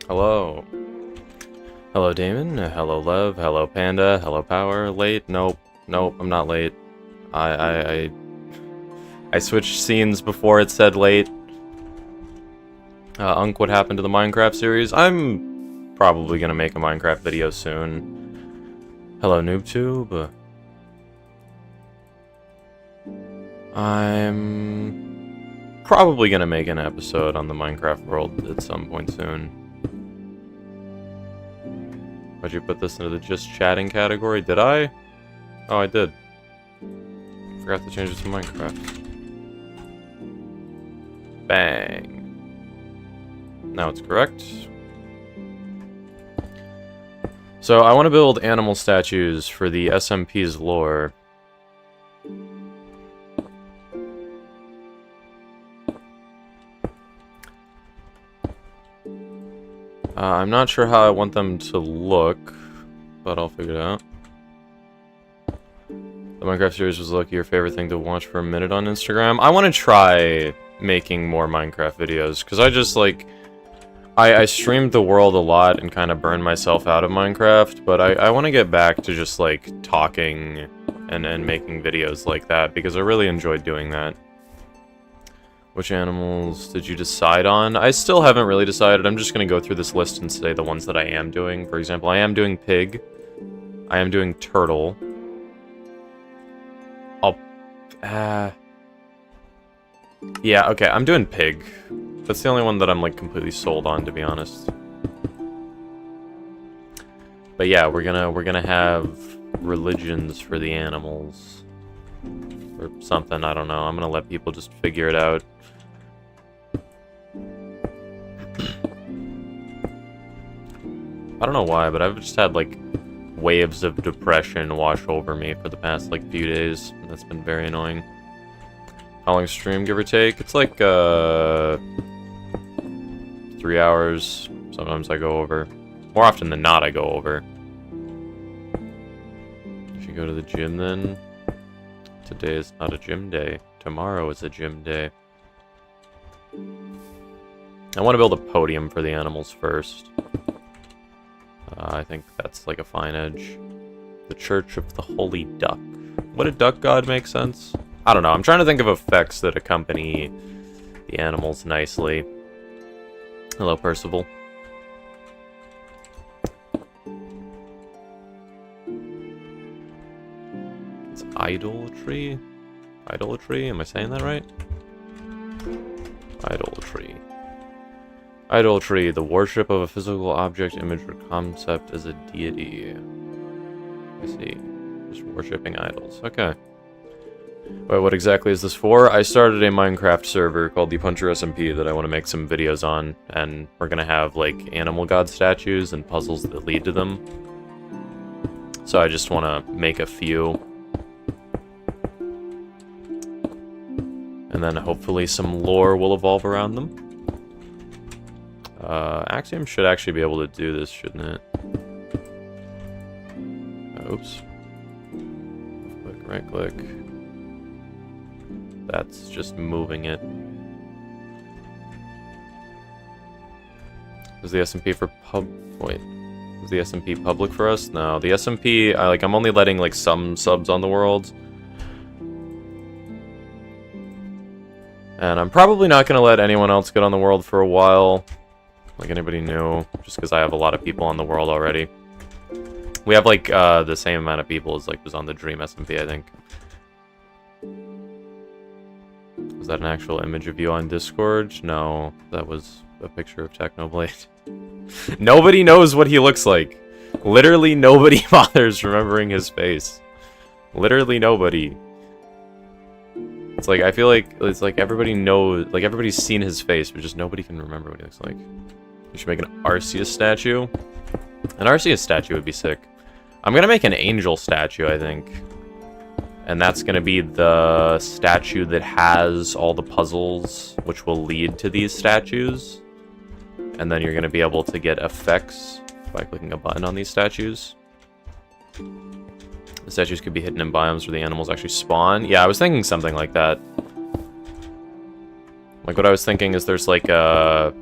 Hello. Hello, Damon. Hello, Lev. Hello, Panda. Hello, Power. Late? Nope. Nope, I'm not late. I switched scenes before it said late. Unk, what happened to the Minecraft series? I'm probably gonna make a Minecraft video soon. Hello, NoobTube. I'm probably gonna make an episode on the Minecraft world at some point soon. Why'd you put this into the just chatting category? Did I? Oh, I did. Forgot to change it to Minecraft. Bang. Now it's correct. So I want to build animal statues for the SMP's lore. I'm not sure how I want them to look, but I'll figure it out. The Minecraft series was like your favorite thing to watch for a minute on Instagram. I want to try making more Minecraft videos, because I just, like... I streamed the world a lot and kind of burned myself out of Minecraft, but I want to get back to just, like, talking and making videos like that, because I really enjoyed doing that. Which animals did you decide on? I still haven't really decided. I'm just going to go through this list and say the ones that I am doing. For example, I am doing pig. I am doing turtle. Yeah, okay, I'm doing pig. That's the only one that I'm, like, completely sold on, to be honest. But yeah, we're gonna have religions for the animals. Or something, I don't know. I'm gonna let people just figure it out. I don't know why, but I've just had, like, waves of depression wash over me for the past, like, few days. And that's been very annoying. How long stream, give or take? It's like, 3 hours. Sometimes I go over. More often than not, I go over. If you go to the gym, then... Today is not a gym day. Tomorrow is a gym day. I want to build a podium for the animals first. I think that's like a fine edge. The Church of the Holy Duck. Would a duck god make sense? I don't know. I'm trying to think of effects that accompany the animals nicely. Hello, Percival. It's idolatry? Idolatry? Am I saying that right? Idolatry. Idolatry, the worship of a physical object, image, or concept as a deity. I see. Just worshipping idols. Okay. Wait, what exactly is this for? I started a Minecraft server called the Puncher SMP that I want to make some videos on, and we're gonna have, like, animal god statues and puzzles that lead to them. So I just want to make a few. And then hopefully some lore will evolve around them. Axiom should actually be able to do this, shouldn't it? Oops. Click, right click. That's just moving it. Is the SMP for wait. Is the SMP public for us? No, the SMP, I'm only letting, like, some subs on the world. And I'm probably not going to let anyone else get on the world for a while. Like, anybody new. Just because I have a lot of people on the world already. We have, like, the same amount of people as, like, was on the Dream SMP, I think. Was that an actual image of you on Discord? No, that was a picture of Technoblade. Nobody knows what he looks like. Literally nobody bothers remembering his face. Literally nobody. It's like, I feel like it's like everybody knows, like everybody's seen his face, but just nobody can remember what he looks like. We should make an Arceus statue. An Arceus statue would be sick. I'm gonna make an angel statue, I think. And that's gonna be the statue that has all the puzzles, which will lead to these statues. And then you're going to be able to get effects by clicking a button on these statues. The statues could be hidden in biomes where the animals actually spawn. Yeah, I was thinking something like that. Like, what I was thinking is there's, like, a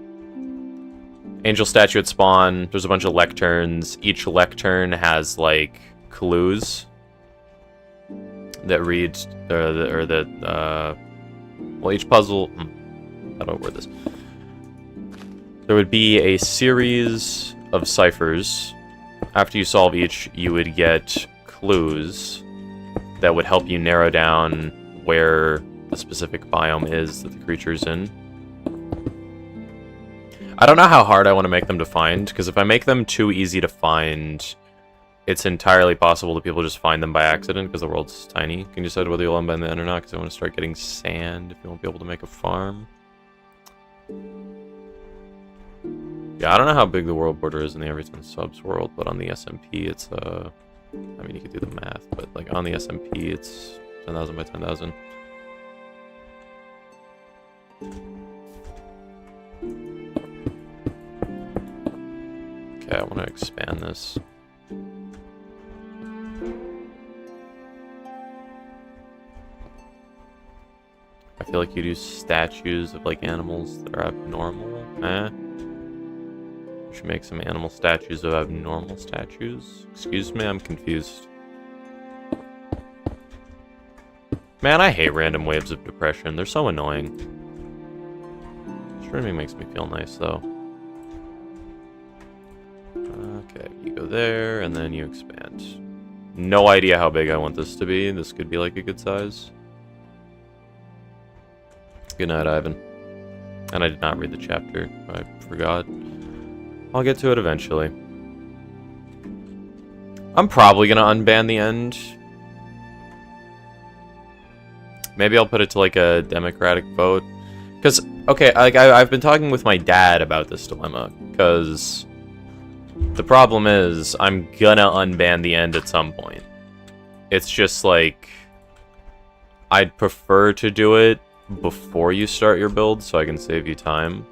angel statue at spawn. There's a bunch of lecterns. Each lectern has, like, clues that read, well, each puzzle... How do I word this? There would be a series of ciphers. After you solve each, you would get clues that would help you narrow down where the specific biome is that the creature's in. I don't know how hard I want to make them to find, because if I make them too easy to find, it's entirely possible that people just find them by accident, because the world's tiny. Can you decide whether you'll unban the end or not, because I want to start getting sand if you won't be able to make a farm. Yeah, I don't know how big the world border is in the Everything Subs world, but on the SMP, it's, I mean, you could do the math, but, like, on the SMP, it's 10,000 by 10,000. Okay, I want to expand this. I feel like you do statues of, like, animals that are abnormal. We should make some animal statues of abnormal statues. Excuse me, I'm confused. Man, I hate random waves of depression. They're so annoying. Streaming makes me feel nice, though. Okay, you go there, and then you expand. No idea how big I want this to be. This could be, like, a good size. Good night, Ivan. And I did not read the chapter. I forgot. I'll get to it eventually. I'm probably gonna unban the end. Maybe I'll put it to, like, a democratic vote. Because, okay, like, I've been talking with my dad about this dilemma. Because the problem is, I'm gonna unban the end at some point. It's just, like, I'd prefer to do it before you start your build so I can save you time.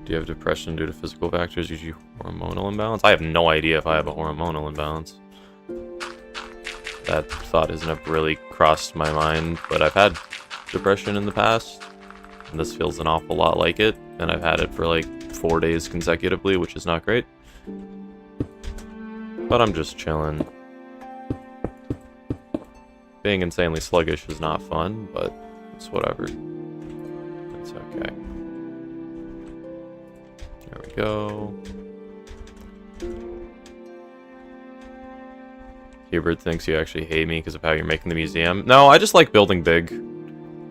Do you have depression due to physical factors, usually hormonal imbalance? I have no idea if I have a hormonal imbalance. That thought has never really crossed my mind, but I've had depression in the past, and this feels an awful lot like it, and I've had it for like 4 days consecutively, which is not great. But I'm just chilling. Being insanely sluggish is not fun, but it's whatever. It's okay. There we go. Hubert thinks you actually hate me because of how you're making the museum. No, I just like building big.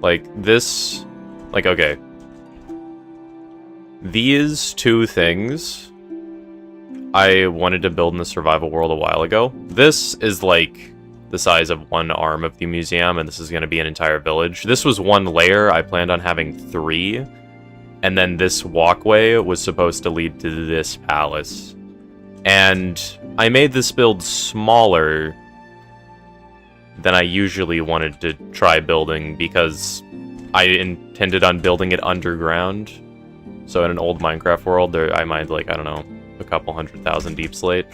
Like, this... Like, okay. These two things I wanted to build in the survival world a while ago. This is, like, the size of one arm of the museum, and this is going to be an entire village. This was one layer. I planned on having 3. And then this walkway was supposed to lead to this palace. And I made this build smaller than I usually wanted to try building because I intended on building it underground. So in an old Minecraft world, I mined like, I don't know, a couple 100,000 deep slate.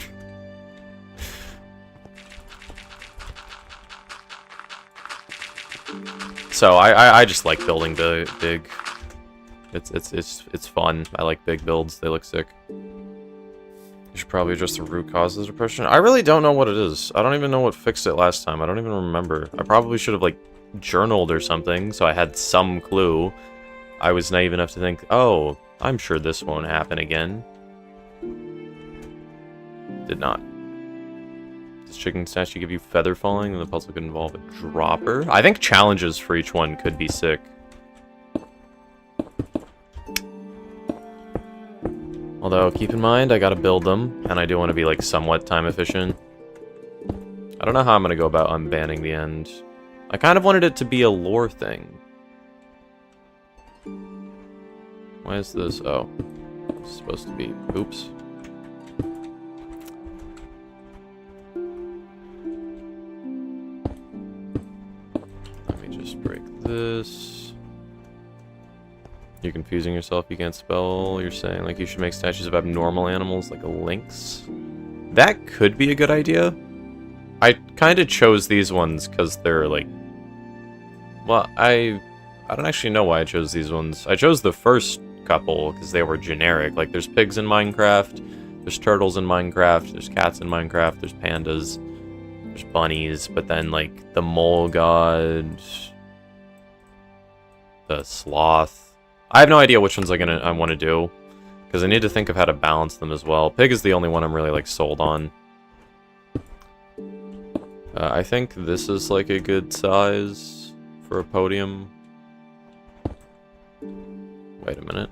So I just like building big. It's fun. I like big builds. They look sick. You should probably address the root cause of the depression. I really don't know what it is. I don't even know what fixed it last time. I don't even remember. I probably should have, like, journaled or something, so I had some clue. I was naive enough to think, oh, I'm sure this won't happen again. Did not. Does chicken statue give you feather falling, and the puzzle could involve a dropper? I think challenges for each one could be sick. Although, keep in mind, I gotta build them, and I do want to be, like, somewhat time efficient. I don't know how I'm gonna go about unbanning the end. I kind of wanted it to be a lore thing. Why is this? Oh. It's supposed to be... Oops. Let me just break this. You're confusing yourself, you can't spell. You're saying, like, you should make statues of abnormal animals, like a lynx. That could be a good idea. I kind of chose these ones because they're, like... Well, I don't actually know why I chose these ones. I chose the first couple because they were generic. Like, there's pigs in Minecraft, there's turtles in Minecraft, there's cats in Minecraft, there's pandas, there's bunnies, but then, like, the mole god, the sloth. I have no idea which ones I want to do, because I need to think of how to balance them as well. Pig is the only one I'm really, like, sold on. I think this is, like, a good size for a podium. Wait a minute.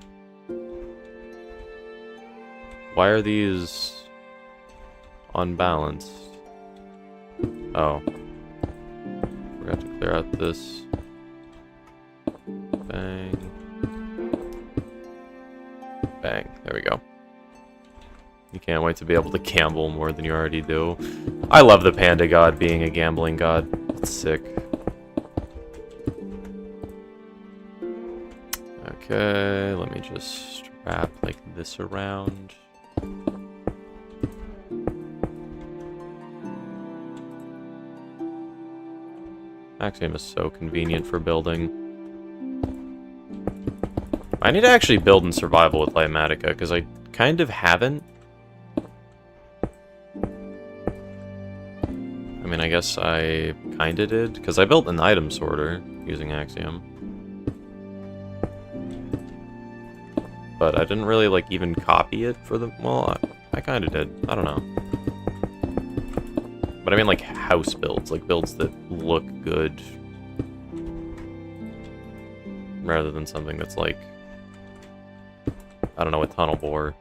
Why are these unbalanced? Oh. Forgot to clear out this. Bang. Bang. There we go. You can't wait to be able to gamble more than you already do. I love the panda god being a gambling god. It's sick. Okay, let me just wrap like this around. Axiom is so convenient for building. I need to actually build in survival with Lighmatica, because I kind of haven't. I mean, I guess I kind of did, because I built an item sorter using Axiom. But I didn't really, like, even copy it for the... Well, I kind of did. I don't know. But I mean, like, house builds. Like, builds that look good. Rather than something that's, like... I don't know, a tunnel bore.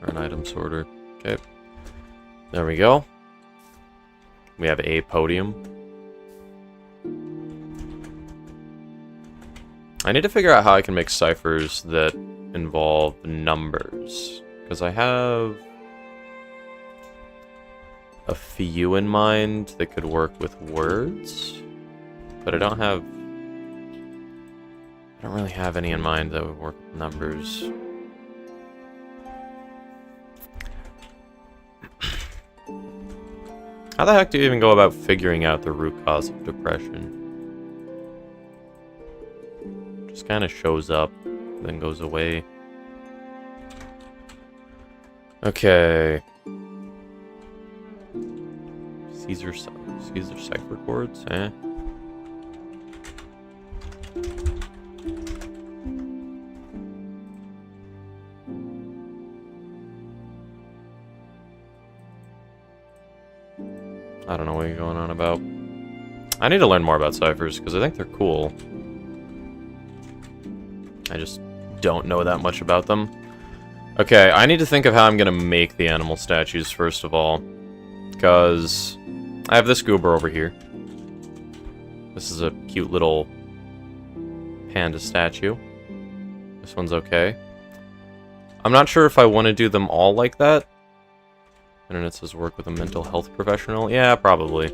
Or an item sorter. Okay. There we go. We have a podium. I need to figure out how I can make ciphers that involve numbers. Because I have a few in mind that could work with words. But I don't really have any in mind that would work with numbers. How the heck do you even go about figuring out the root cause of depression? Just kind of shows up, then goes away. Okay. Caesar cipher chords, eh? I don't know what you're going on about. I need to learn more about ciphers, because I think they're cool. I just don't know that much about them. Okay, I need to think of how I'm going to make the animal statues, first of all. Because I have this goober over here. This is a cute little panda statue. This one's okay. I'm not sure if I want to do them all like that. Internet says work with a mental health professional. Yeah, probably.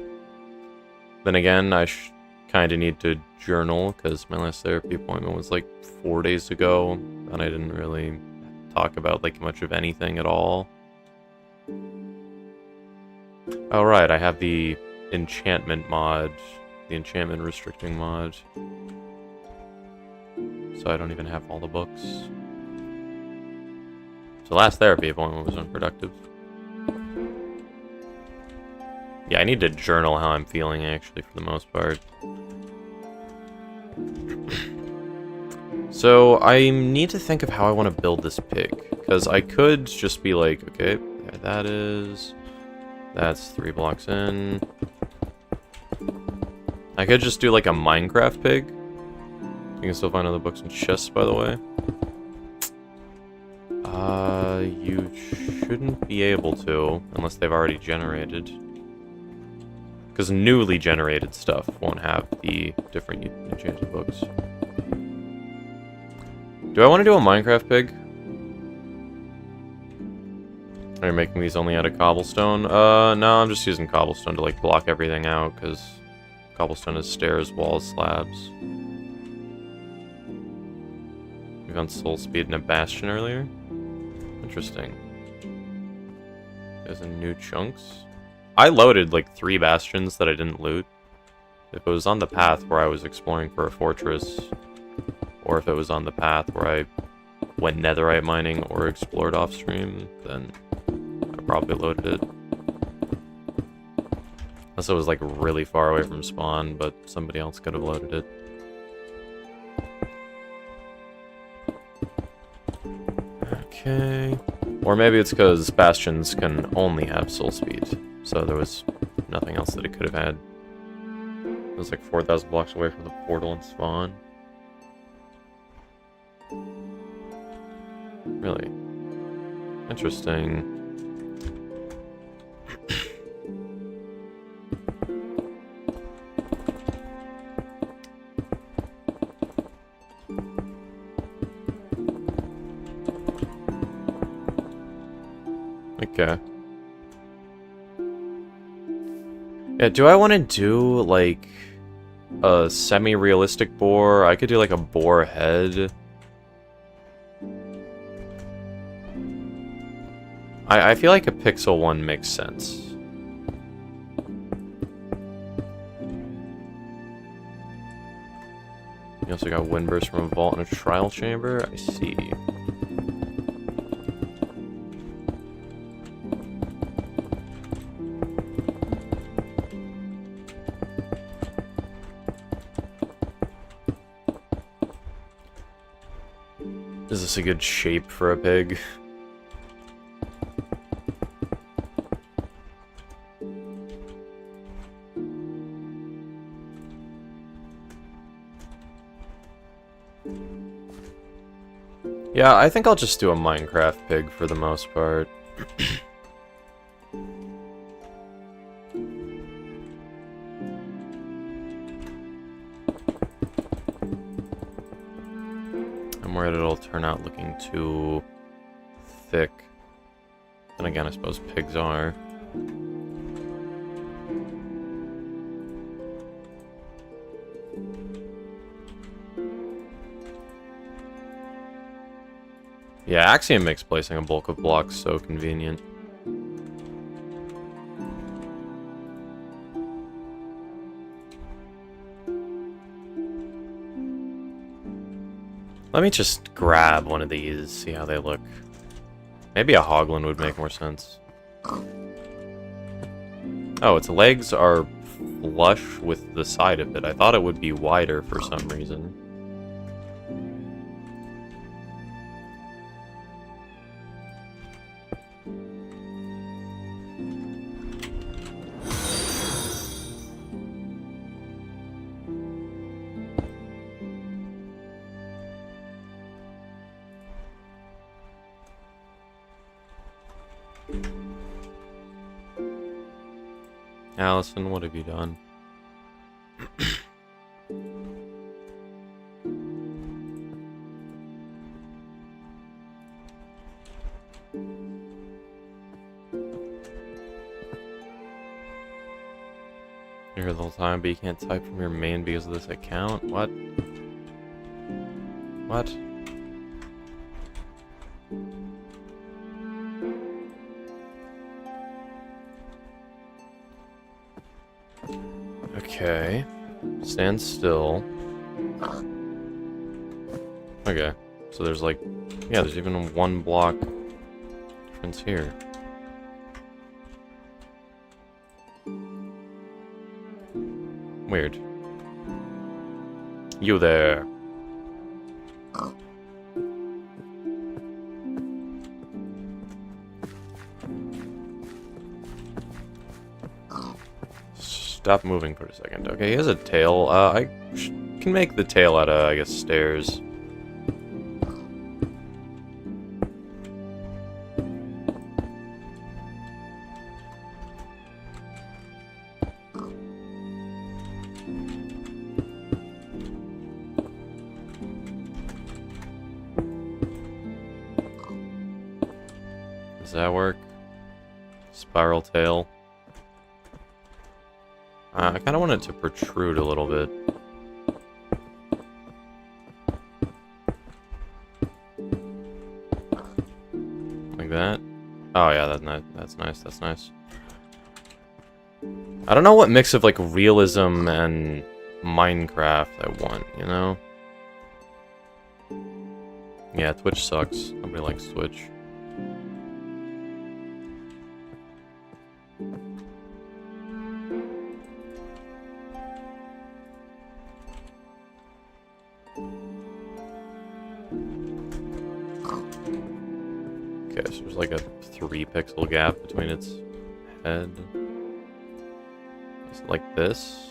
Then again, I kind of need to journal, because my last therapy appointment was like 4 days ago, and I didn't really talk about like much of anything at all. Oh right, I have the enchantment mod, the enchantment restricting mod. So I don't even have all the books. So last therapy appointment was unproductive. Yeah, I need to journal how I'm feeling, actually, for the most part. So, I need to think of how I want to build this pig. Because I could just be like, okay, there that is. That's 3 blocks in. I could just do like a Minecraft pig. You can still find other books and chests, by the way. You shouldn't be able to, unless they've already generated. Because newly generated stuff won't have the different enchanted books. Do I want to do a Minecraft pig? Are you making these only out of cobblestone? No, I'm just using cobblestone to, like, block everything out, because cobblestone is stairs, walls, slabs. We found soul speed in a bastion earlier. Interesting. There's a new chunks. I loaded, like, 3 bastions that I didn't loot. If it was on the path where I was exploring for a fortress, or if it was on the path where I went netherite mining or explored off-stream, then I probably loaded it. Unless it was, like, really far away from spawn, but somebody else could have loaded it. Okay. Or maybe it's because bastions can only have soul speed, so there was nothing else that it could have had. It was like 4,000 blocks away from the portal and spawn. Really? Interesting. Okay. Yeah, do I want to do, like, a semi-realistic boar? I could do, like, a boar head. I feel like a pixel one makes sense. You also got windburst from a vault and a trial chamber? I see. Is this a good shape for a pig? Yeah, I think I'll just do a Minecraft pig for the most part. I'm worried it'll turn out looking too thick. Then again, I suppose pigs are. Yeah, Axiom makes placing a bulk of blocks so convenient. Let me just grab one of these, see how they look. Maybe a hoglin would make more sense. Oh, its legs are flush with the side of it. I thought it would be wider for some reason. Allison, what have you done? You're here the whole time, but you can't type from your main because of this account? What? What? Okay. Stand still. Okay. So there's like... Yeah, there's even one block difference here. Weird. You there. Stop moving for a second. Okay, he has a tail. I can make the tail out of, I guess, stairs. Does that work? Spiral tail. I kind of want it to protrude a little bit. Like that. Oh yeah, that's nice. That's nice. That's nice. I don't know what mix of like realism and Minecraft I want, you know? Yeah, Twitch sucks. Nobody likes Twitch. Okay, so there's like a 3 pixel gap between its head. Is it like this?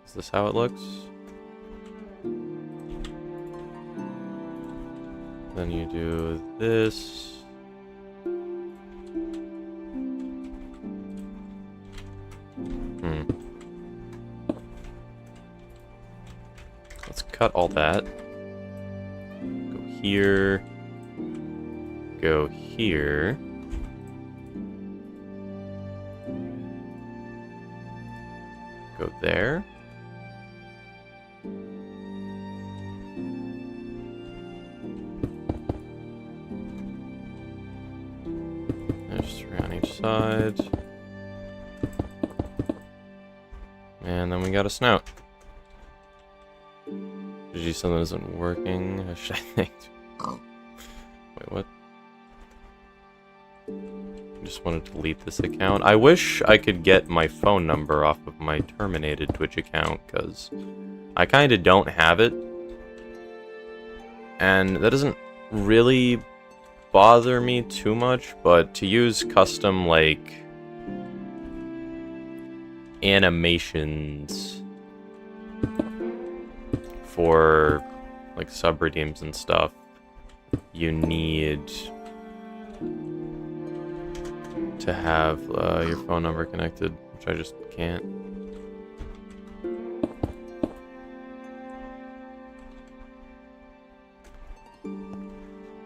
Is this how it looks? Then you do this. Let's cut all that. Go here. Go here. Go there. There's 3 on each side. And then we got a snout. Gee, something isn't working. I think. Wait, what? Just want to delete this account. I wish I could get my phone number off of my terminated Twitch account, because I kind of don't have it. And that doesn't really bother me too much, but to use custom, like, animations for, like, sub-redeems and stuff, you need to have your phone number connected, which I just can't.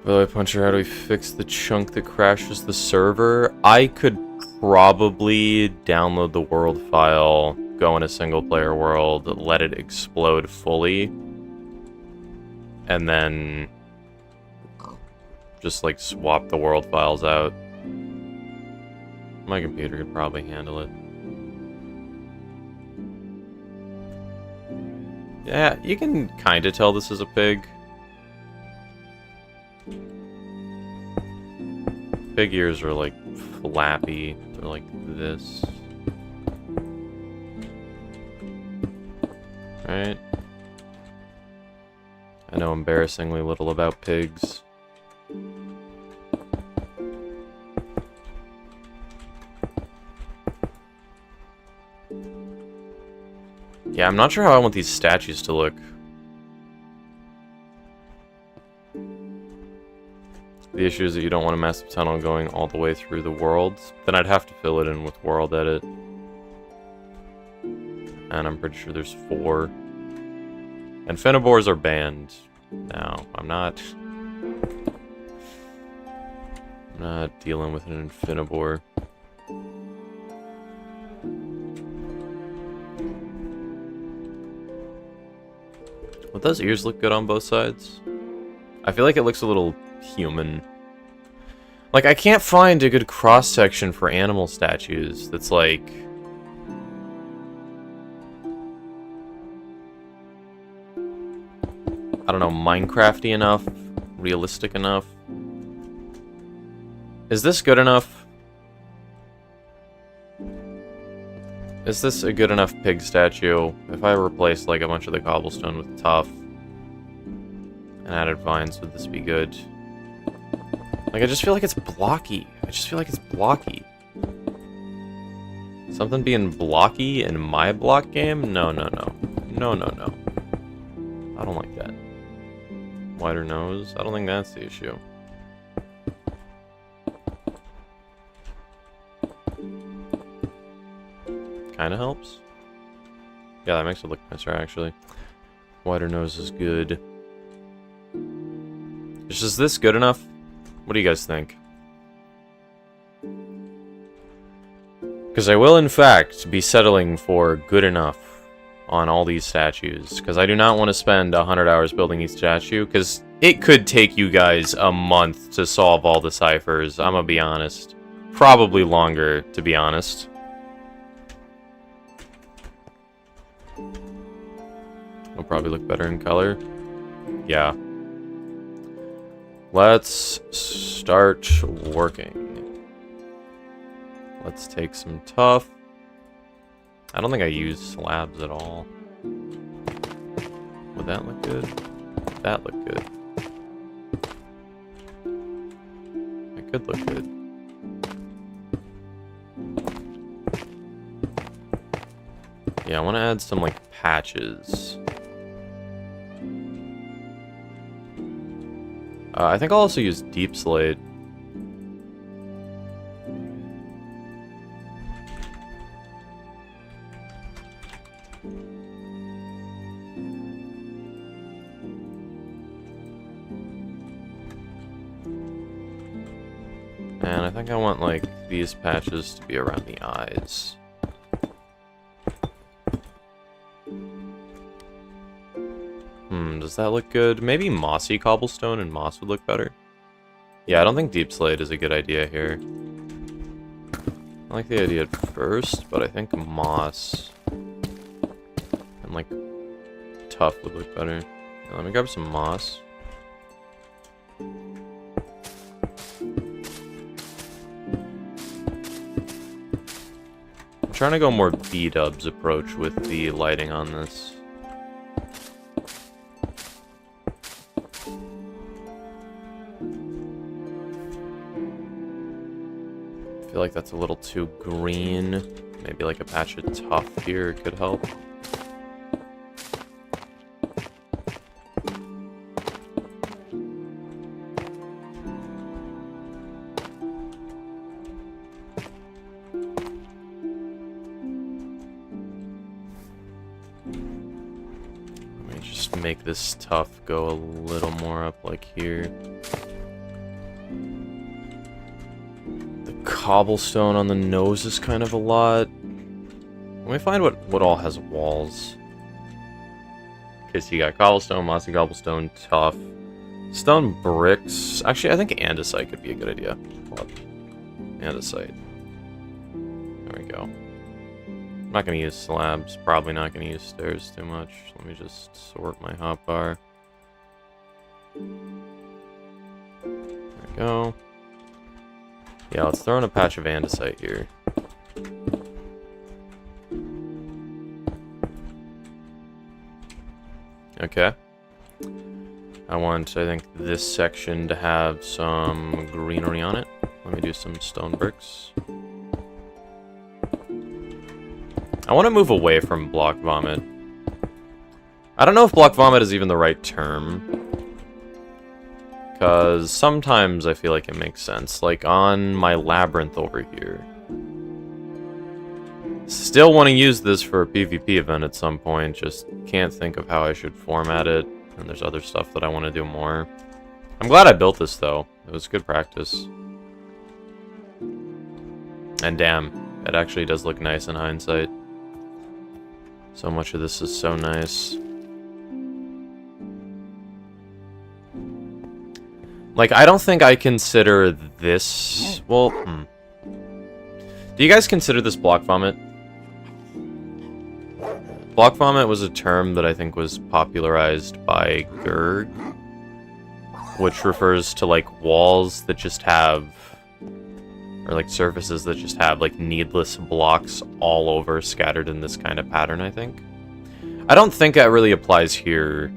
By the way, Puncher, how do we fix the chunk that crashes the server? I could probably download the world file, go in a single player world, let it explode fully, and then just like swap the world files out. My computer could probably handle it. Yeah, you can kind of tell this is a pig. Pig ears are like flappy. They're like this. Right? I know embarrassingly little about pigs. Yeah, I'm not sure how I want these statues to look. The issue is that you don't want a massive tunnel going all the way through the world. Then I'd have to fill it in with world edit. And I'm pretty sure there's 4. And Finibors are banned. No, I'm not dealing with an Infinibor. Well, those ears look good on both sides. I feel like it looks a little human. Like, I can't find a good cross-section for animal statues that's like... I don't know, Minecrafty enough? Realistic enough? Is this good enough? Is this a good enough pig statue? If I replaced like a bunch of the cobblestone with tuff and added vines, would this be good? Like, I just feel like it's blocky. I just feel like it's blocky. Something being blocky in my block game? No, no, no. No, no, no. I don't like that. Wider nose? I don't think that's the issue. Kinda helps. Yeah, that makes it look nicer, actually. Wider nose is good. Is this good enough? What do you guys think? Because I will, in fact, be settling for good enough on all these statues. Because I do not want to spend 100 hours building each statue. Because it could take you guys a month to solve all the ciphers. I'm gonna be honest. Probably longer, to be honest. It'll probably look better in color. Yeah. Let's start working. Let's take some tuff. I don't think I used slabs at all. Would that look good? That look good. It could look good. Yeah, I want to add some, like, patches. I think I'll also use deep slate. And I think I want, like, these patches to be around the eyes. Does that look good? Maybe mossy cobblestone and moss would look better. Yeah, I don't think deep slate is a good idea here. I like the idea at first, but I think moss and, like, tuff would look better. Yeah, let me grab some moss. I'm trying to go more B-dubs approach with the lighting on this. I feel like that's a little too green. Maybe like a patch of tuff here could help. Let me just make this tuff go a little more up like here. Cobblestone on the nose is kind of a lot. Let me find what all has walls. Okay, so you got cobblestone, mossy cobblestone, tuff, stone bricks. Actually, I think andesite could be a good idea. Hold up. Andesite. There we go. I'm not going to use slabs. Probably not going to use stairs too much. Let me just sort my hotbar. There we go. Yeah, let's throw in a patch of andesite here. Okay. I want, I think, this section to have some greenery on it. Let me do some stone bricks. I want to move away from block vomit. I don't know if block vomit is even the right term. because sometimes I feel like it makes sense. Like on my labyrinth over here. Still want to use this for a PvP event at some point, just can't think of how I should format it, and there's other stuff that I want to do more. I'm glad I built this, though. It was good practice. And damn, it actually does look nice in hindsight. So much of this is so nice. Like, I don't think I consider this... Well, Do you guys consider this block vomit? Block vomit was a term that I think was popularized by Gerg, which refers to, like, walls that just have... or, like, surfaces that just have, like, needless blocks all over scattered in this kind of pattern, I think. I don't think that really applies here,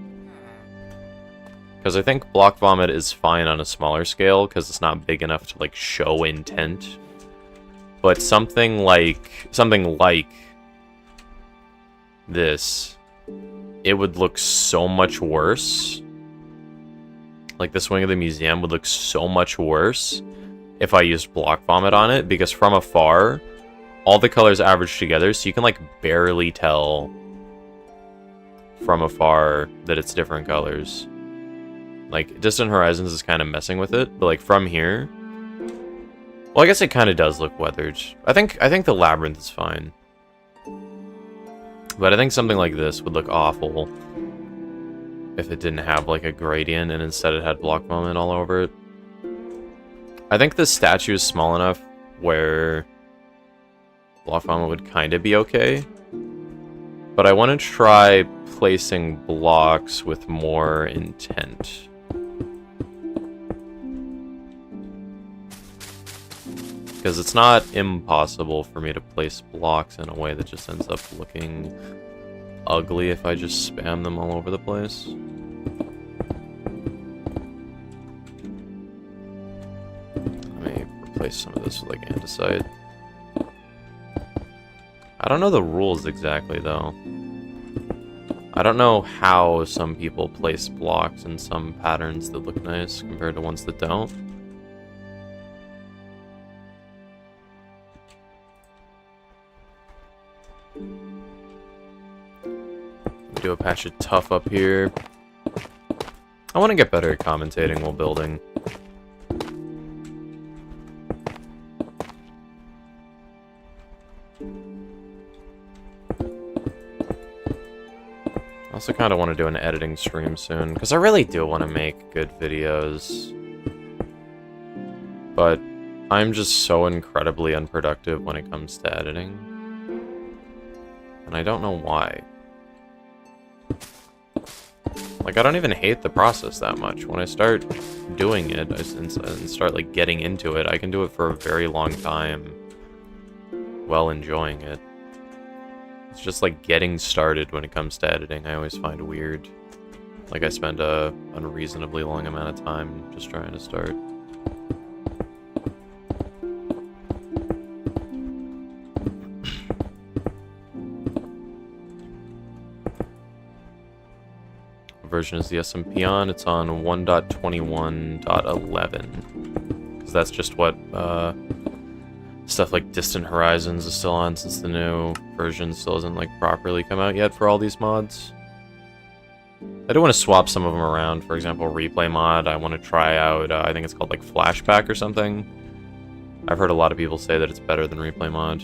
because I think block vomit is fine on a smaller scale, because it's not big enough to, like, show intent. But something like this, it would look so much worse. Like, this wing of the museum would look so much worse if I used block vomit on it, because from afar, all the colors average together, so you can, like, barely tell from afar that it's different colors. Like, Distant Horizons is kind of messing with it, but, like, from here... Well, I guess it kind of does look weathered. I think the Labyrinth is fine. But I think something like this would look awful if it didn't have, like, a gradient and instead it had block vomit all over it. I think the statue is small enough where block vomit would kind of be okay. But I want to try placing blocks with more intent. Because it's not impossible for me to place blocks in a way that just ends up looking ugly if I just spam them all over the place. Let me replace some of this with, like, andesite. I don't know the rules exactly, though. I don't know how some people place blocks in some patterns that look nice compared to ones that don't. Do a patch of tough up here. I want to get better at commentating while building. I also kind of want to do an editing stream soon, because I really do want to make good videos. But I'm just so incredibly unproductive when it comes to editing. And I don't know why. Like, I don't even hate the process that much. When I start doing it and start, like, getting into it, I can do it for a very long time while enjoying it. It's just, like, getting started when it comes to editing I always find weird. Like, I spend a unreasonably long amount of time just trying to start. Version is the SMP on. It's on 1.21.11. Because that's just what stuff like Distant Horizons is still on, since the new version still hasn't, like, properly come out yet for all these mods. I do want to swap some of them around. For example, Replay mod, I want to try out, I think it's called, like, Flashback or something. I've heard a lot of people say that it's better than Replay mod.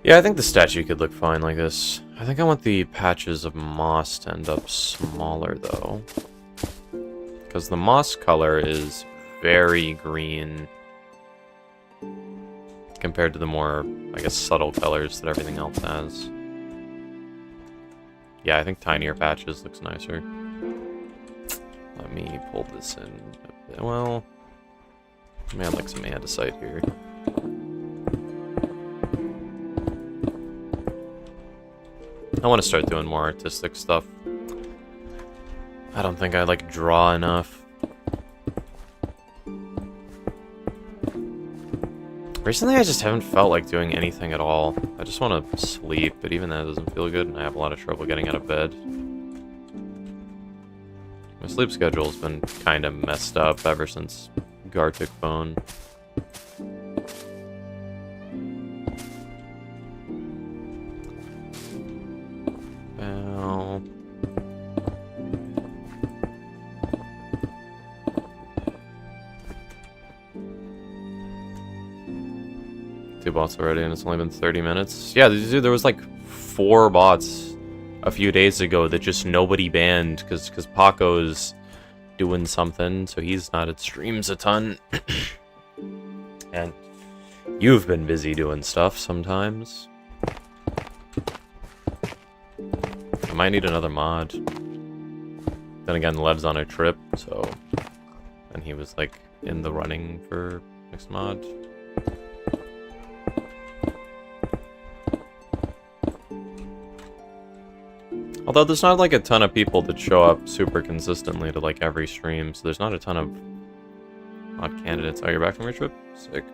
Yeah, I think the statue could look fine like this. I think I want the patches of moss to end up smaller, though. Because the moss color is very green compared to the more, I guess, subtle colors that everything else has. Yeah, I think tinier patches looks nicer. Let me pull this in a bit. Well, let me add, like, some andesite here. I want to start doing more artistic stuff. I don't think I, like, draw enough. Recently, I just haven't felt like doing anything at all. I just want to sleep, but even that doesn't feel good, and I have a lot of trouble getting out of bed. My sleep schedule's been kind of messed up ever since Gartic Phone. Well... Two bots already, and it's only been 30 minutes. Yeah, dude, there was like 4 bots a few days ago that just nobody banned because Paco's doing something, so he's not at streams a ton. And you've been busy doing stuff sometimes. I might need another mod. Then again, Lev's on a trip, so... And he was like in the running for next mod. Although there's not like a ton of people that show up super consistently to like every stream, so there's not a ton of mod candidates. Oh, you're back from your trip? Sick.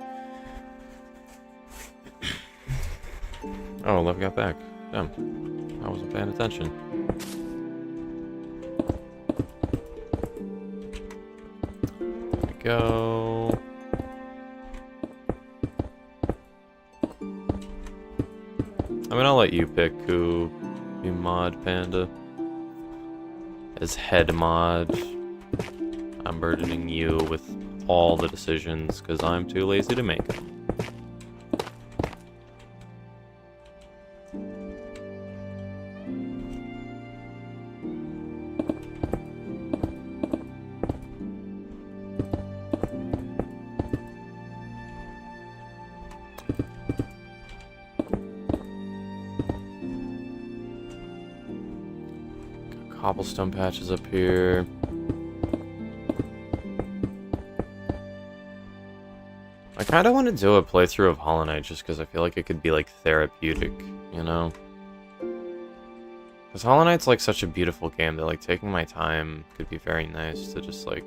Oh, Lev got back. Damn. I wasn't paying attention. There we go. I mean, I'll let you pick who you mod, Panda. As head mod, I'm burdening you with all the decisions because I'm too lazy to make them. Cobblestone patches up here. I kind of want to do a playthrough of Hollow Knight just because I feel like it could be like therapeutic, you know? Because Hollow Knight's like such a beautiful game that like taking my time could be very nice to just like,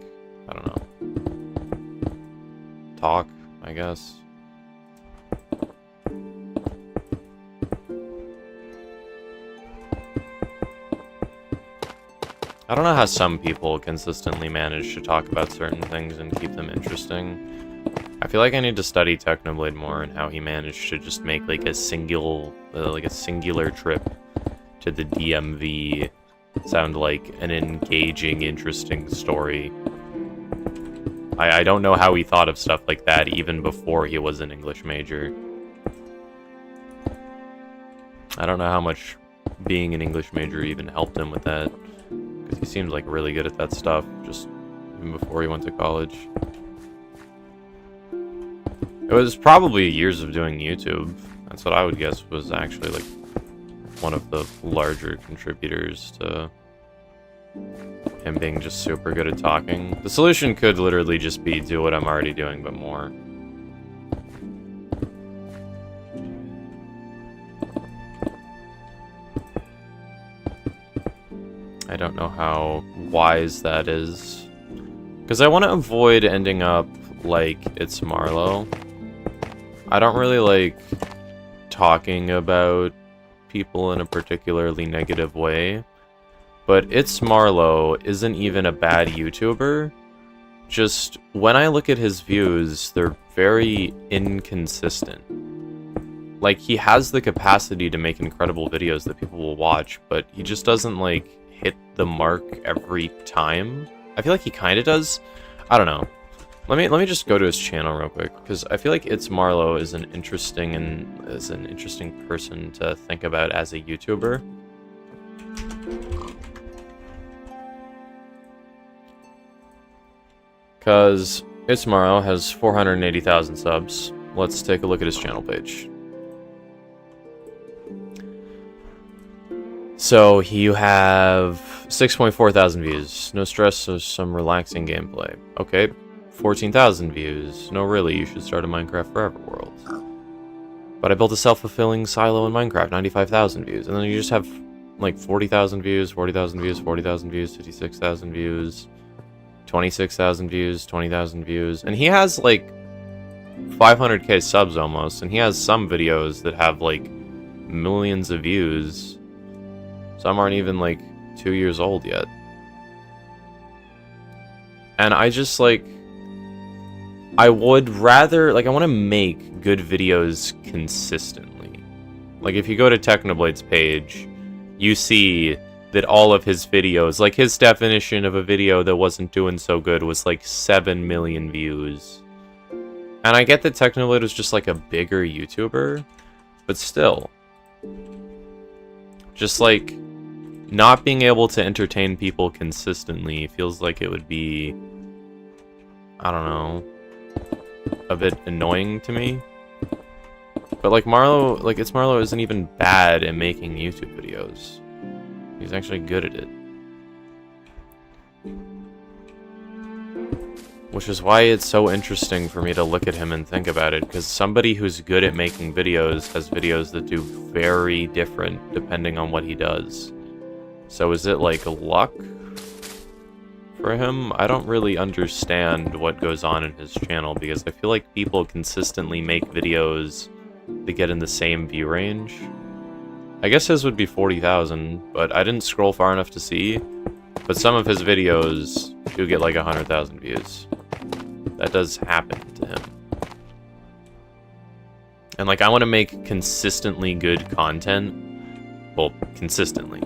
I don't know, talk, I guess. I don't know how some people consistently manage to talk about certain things and keep them interesting. I feel like I need to study Technoblade more and how he managed to just make like a singular trip to the DMV sound like an engaging, interesting story. I don't know how he thought of stuff like that even before he was an English major. I don't know how much being an English major even helped him with that. Because he seemed like really good at that stuff, just even before he went to college. It was probably years of doing YouTube. That's what I would guess was actually like one of the larger contributors to him being just super good at talking. The solution could literally just be do what I'm already doing, but more. I don't know how wise that is. Because I want to avoid ending up like It's Marlow. I don't really like talking about people in a particularly negative way. But It's Marlow isn't even a bad YouTuber. Just when I look at his views, they're very inconsistent. Like, he has the capacity to make incredible videos that people will watch, but he just doesn't, like, hit the mark every time. I feel like he kind of does. I don't know. Let me just go to his channel real quick, because I feel like It's Marlow is an interesting person to think about as a YouTuber. Because It's Marlow has 480,000 subs. Let's take a look at his channel page. So you have 6.4 thousand views. No stress, so some relaxing gameplay. Okay, 14,000 views. No, really, you should start a Minecraft Forever world. But I built a self-fulfilling silo in Minecraft, 95,000 views. And then you just have like 40,000 views, 40,000 views, 40,000 views, 56,000 views, 26,000 views, 20,000 views. And he has like 500k subs almost, and he has some videos that have, like, millions of views. Some aren't even, like, 2 years old yet. And I just, like... I would rather... Like, I want to make good videos consistently. Like, if you go to Technoblade's page, you see that all of his videos... Like, his definition of a video that wasn't doing so good was, like, 7 million views. And I get that Technoblade was just, like, a bigger YouTuber, but still. Just, like, not being able to entertain people consistently feels like it would be... I don't know... a bit annoying to me. But, like, Marlo isn't even bad at making YouTube videos. He's actually good at it. Which is why it's so interesting for me to look at him and think about it, because somebody who's good at making videos has videos that do very different depending on what he does. So is it, like, luck for him? I don't really understand what goes on in his channel, because I feel like people consistently make videos that get in the same view range. I guess his would be 40,000, but I didn't scroll far enough to see. But some of his videos do get like 100,000 views. That does happen to him. And like, I want to make consistently good content. Well, consistently.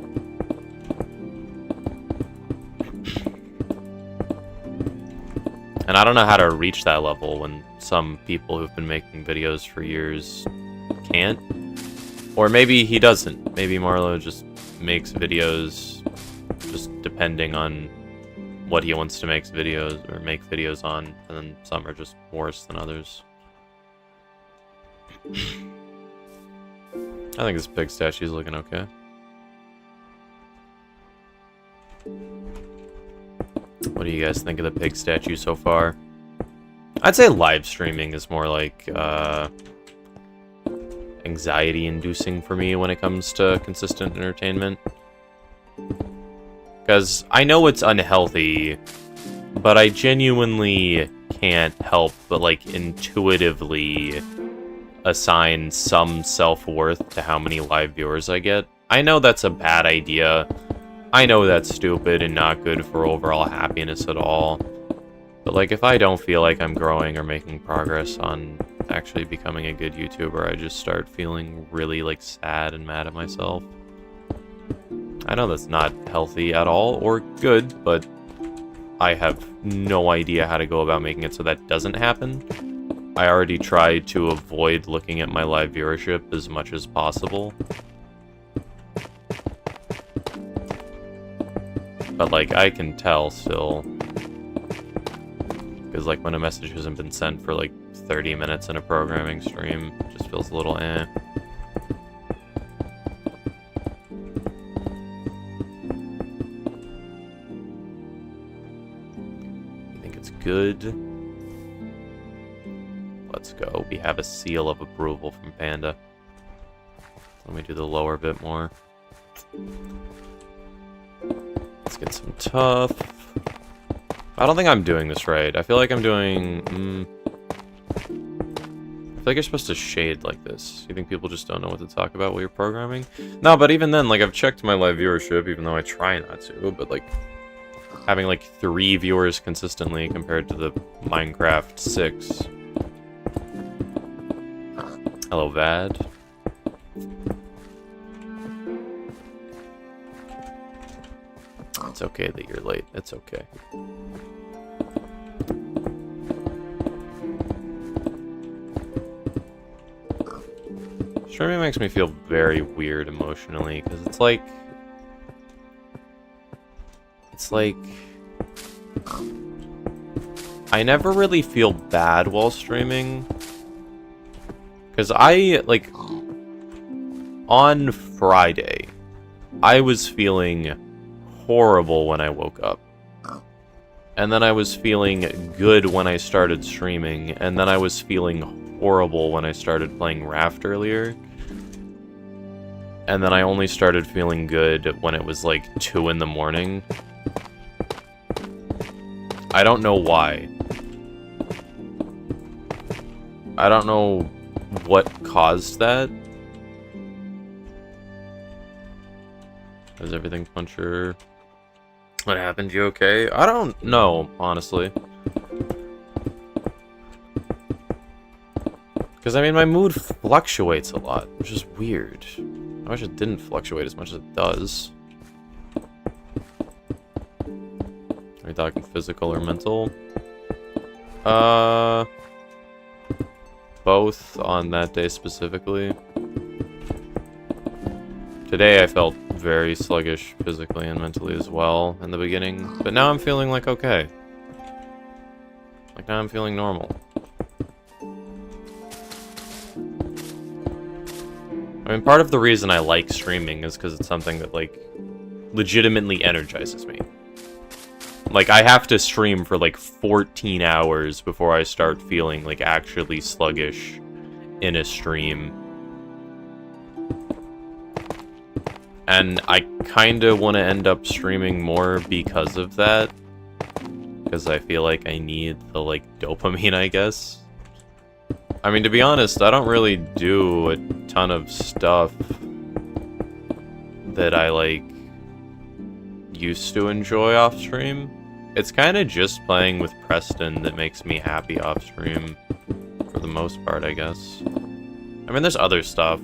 And I don't know how to reach that level when some people who've been making videos for years can't. Or maybe he doesn't. Maybe Marlo just makes videos just depending on what he wants to make videos on, and then some are just worse than others. I think this pig statue's looking okay. What do you guys think of the pig statue so far? I'd say live streaming is more like anxiety-inducing for me when it comes to consistent entertainment. Because I know it's unhealthy, but I genuinely can't help but, like, intuitively assign some self-worth to how many live viewers I get. I know that's a bad idea. I know that's stupid and not good for overall happiness at all. But, like, if I don't feel like I'm growing or making progress on actually becoming a good YouTuber, I just start feeling really, like, sad and mad at myself. I know that's not healthy at all or good, but I have no idea how to go about making it so that doesn't happen. I already tried to avoid looking at my live viewership as much as possible. But, like, I can tell still. Because, like, when a message hasn't been sent for, like, 30 minutes in a programming stream, it just feels a little eh. Good. Let's go. We have a seal of approval from Panda. Let me do the lower bit more. Let's get some tough. I don't think I'm doing this right. I feel like I'm doing... I feel like you're supposed to shade like this. You think people just don't know what to talk about while you're programming? No, but even then, like, I've checked my live viewership, even though I try not to, but, like... having like 3 viewers consistently compared to the Minecraft 6. Hello, Vad. It's okay that you're late. It's okay. Streaming makes me feel very weird emotionally, because it's like... I never really feel bad while streaming. Because like, on Friday, I was feeling horrible when I woke up. And then I was feeling good when I started streaming. And then I was feeling horrible when I started playing Raft earlier. And then I only started feeling good when it was like 2 in the morning. I don't know why. I don't know what caused that. Is everything Puncher? What happened? You okay? I don't know, honestly. Because, I mean, my mood fluctuates a lot, which is weird. I wish it didn't fluctuate as much as it does. Are you talking physical or mental? Both on that day specifically. Today I felt very sluggish physically and mentally as well in the beginning, but now I'm feeling like okay. Like now I'm feeling normal. I mean, part of the reason I like streaming is because it's something that, like, legitimately energizes me. Like, I have to stream for, like, 14 hours before I start feeling, like, actually sluggish in a stream. And I kinda want to end up streaming more because of that. Because I feel like I need the, like, dopamine, I guess. I mean, to be honest, I don't really do a ton of stuff that I, like, used to enjoy off-stream. It's kind of just playing with Preston that makes me happy off-stream, for the most part, I guess. I mean, there's other stuff.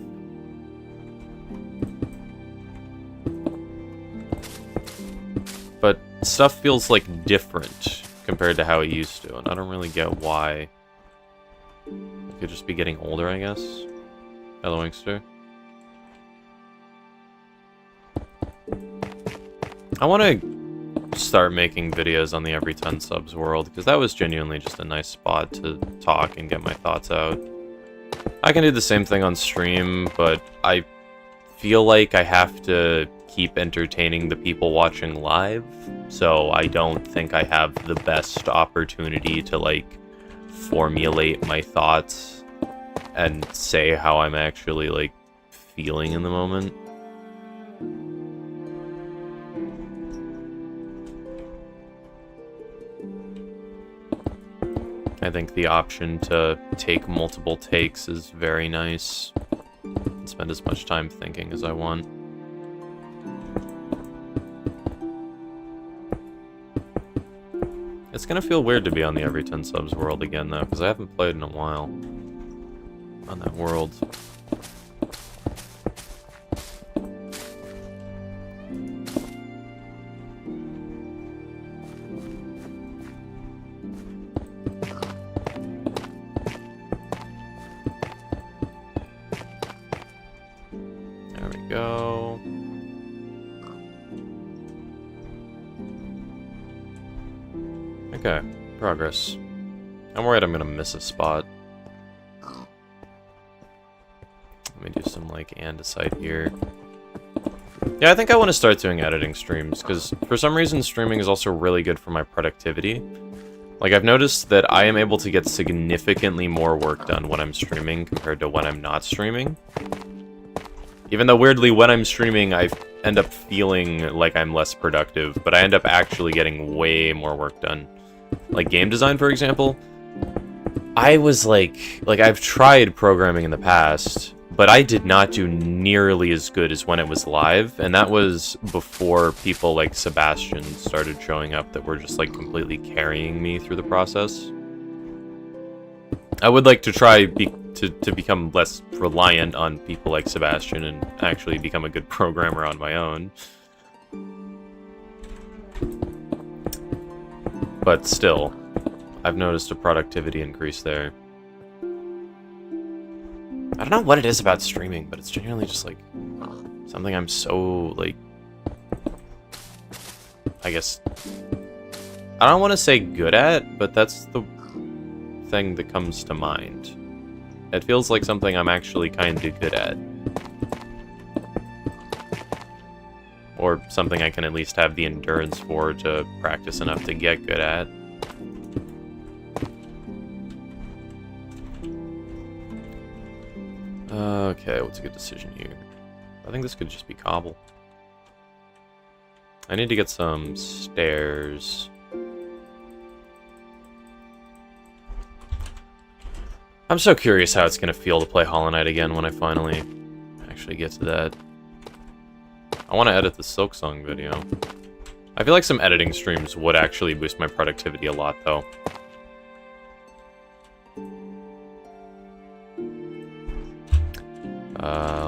But stuff feels, like, different compared to how it used to, and I don't really get why. I could just be getting older, I guess. Hello, Inkster. I want to start making videos on the Every 10 Subs world, because that was genuinely just a nice spot to talk and get my thoughts out. I can do the same thing on stream, but I feel like I have to keep entertaining the people watching live, so I don't think I have the best opportunity to, like, formulate my thoughts and say how I'm actually, like, feeling in the moment. I think the option to take multiple takes is very nice. And spend as much time thinking as I want. It's gonna feel weird to be on the Every 10 Subs world again, though, because I haven't played in a while on that world. There we go. Okay, progress. I'm worried I'm gonna miss a spot. Let me do some, like, andesite here. Yeah, I think I want to start doing editing streams, because for some reason streaming is also really good for my productivity. Like, I've noticed that I am able to get significantly more work done when I'm streaming compared to when I'm not streaming. Even though, weirdly, when I'm streaming, I end up feeling like I'm less productive, but I end up actually getting way more work done. Like, game design, for example, I was like, I've tried programming in the past, but I did not do nearly as good as when it was live, and that was before people like Sebastian started showing up that were just, like, completely carrying me through the process. I would like to try to become less reliant on people like Sebastian and actually become a good programmer on my own. But still, I've noticed a productivity increase there. I don't know what it is about streaming, but it's genuinely just, like, something I'm so, like, I guess, I don't want to say good at, but that's the thing that comes to mind. It feels like something I'm actually kind of good at. Or something I can at least have the endurance for to practice enough to get good at. Okay, what's a good decision here? I think this could just be cobble. I need to get some stairs. I'm so curious how it's gonna feel to play Hollow Knight again when I finally actually get to that. I want to edit the Silksong video. I feel like some editing streams would actually boost my productivity a lot, though.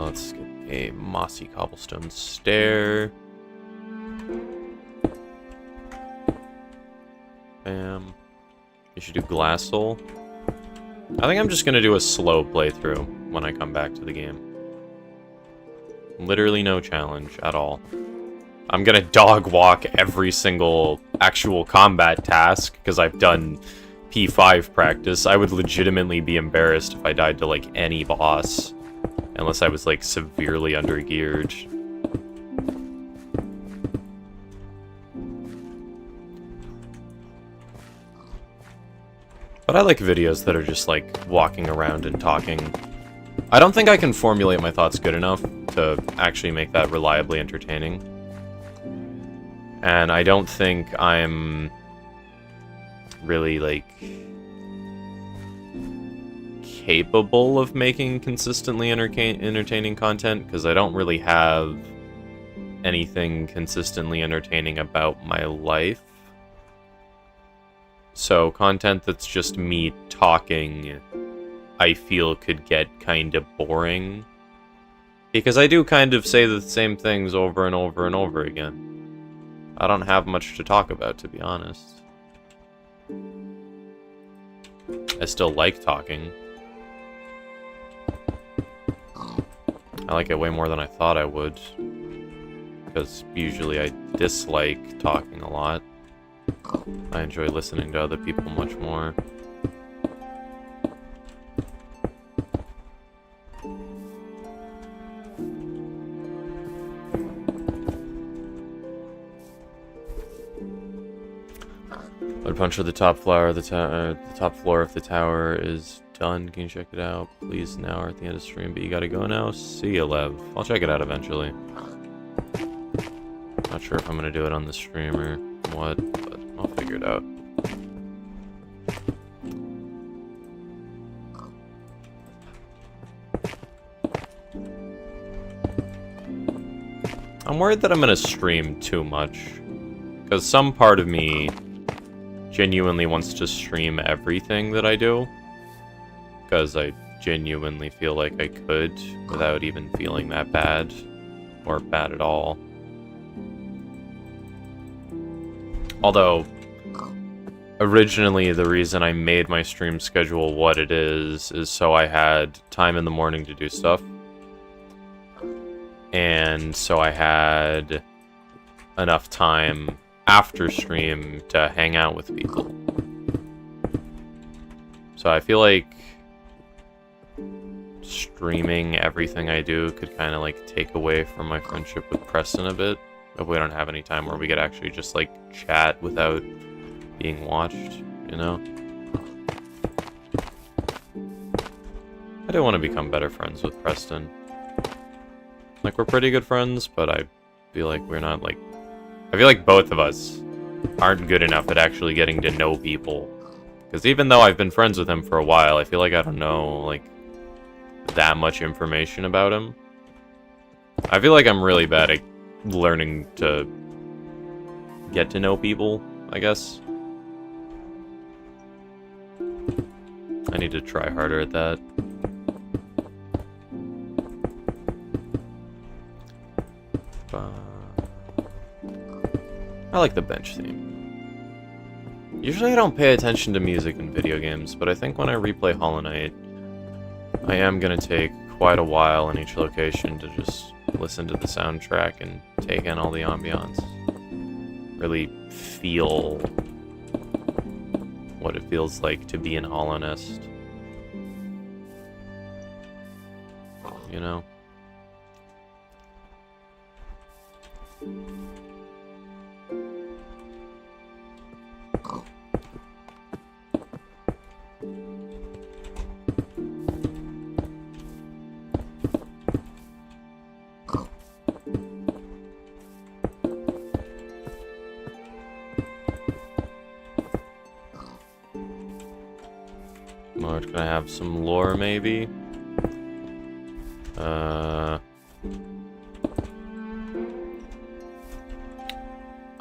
Let's get a mossy cobblestone stair. Bam. You should do Glass Soul. I think I'm just gonna do a slow playthrough when I come back to the game. Literally no challenge at all. I'm gonna dog walk every single actual combat task, because I've done P5 practice. I would legitimately be embarrassed if I died to, like, any boss. Unless I was, like, severely undergeared. But I like videos that are just, like, walking around and talking. I don't think I can formulate my thoughts good enough to actually make that reliably entertaining. And I don't think I'm really, like, capable of making consistently entertaining content, because I don't really have anything consistently entertaining about my life. So content that's just me talking, I feel could get kind of boring. Because I do kind of say the same things over and over and over again. I don't have much to talk about, to be honest. I still like talking. I like it way more than I thought I would. Because usually I dislike talking a lot. I enjoy listening to other people much more. I'd punch for the top floor. The top floor of the tower is done. Can you check it out, please? Now or at the end of stream, but you gotta go now. See you, Lev. I'll check it out eventually. Not sure if I'm gonna do it on the stream or what, but I'll figure it out. I'm worried that I'm gonna stream too much, because some part of me genuinely wants to stream everything that I do, because I genuinely feel like I could without even feeling that bad, or bad at all. Although, originally the reason I made my stream schedule what it is so I had time in the morning to do stuff. And so I had enough time after stream to hang out with people. So I feel like streaming everything I do could kind of like take away from my friendship with Preston a bit. If we don't have any time where we could actually just like chat without being watched, you know? I do want to become better friends with Preston. Like, we're pretty good friends, but I feel like we're not, like... I feel like both of us aren't good enough at actually getting to know people. Because even though I've been friends with him for a while, I feel like I don't know, like, that much information about him. I feel like I'm really bad at learning to get to know people, I guess. I need to try harder at that. I like the bench theme. Usually I don't pay attention to music in video games, but I think when I replay Hollow Knight, I am gonna take quite a while in each location to just listen to the soundtrack and take in all the ambiance. Really feel what it feels like to be in Hollow Nest. You know? Mode, can I have some lore, maybe?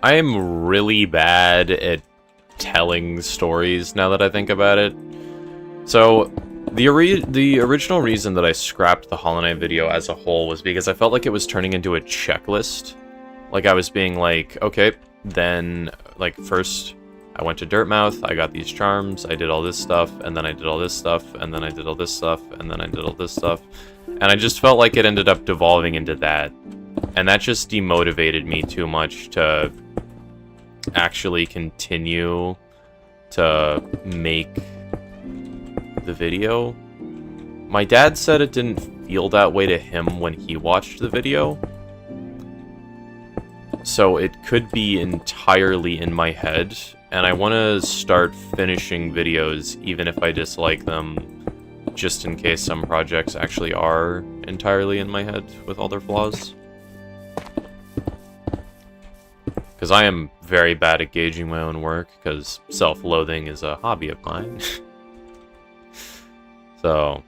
I am really bad at telling stories now that I think about it. So, the original reason that I scrapped the Hollow Knight video as a whole was because I felt like it was turning into a checklist. Like, I was being like, okay, then, like, first I went to Dirtmouth, I got these charms, I did all this stuff, and then I did all this stuff, and then I did all this stuff, and then I did all this stuff. And I just felt like it ended up devolving into that. And that just demotivated me too much to actually continue to make the video. My dad said it didn't feel that way to him when he watched the video. So it could be entirely in my head, and I want to start finishing videos even if I dislike them, just in case some projects actually are entirely in my head with all their flaws. Because I am very bad at gauging my own work, because self-loathing is a hobby of mine. So,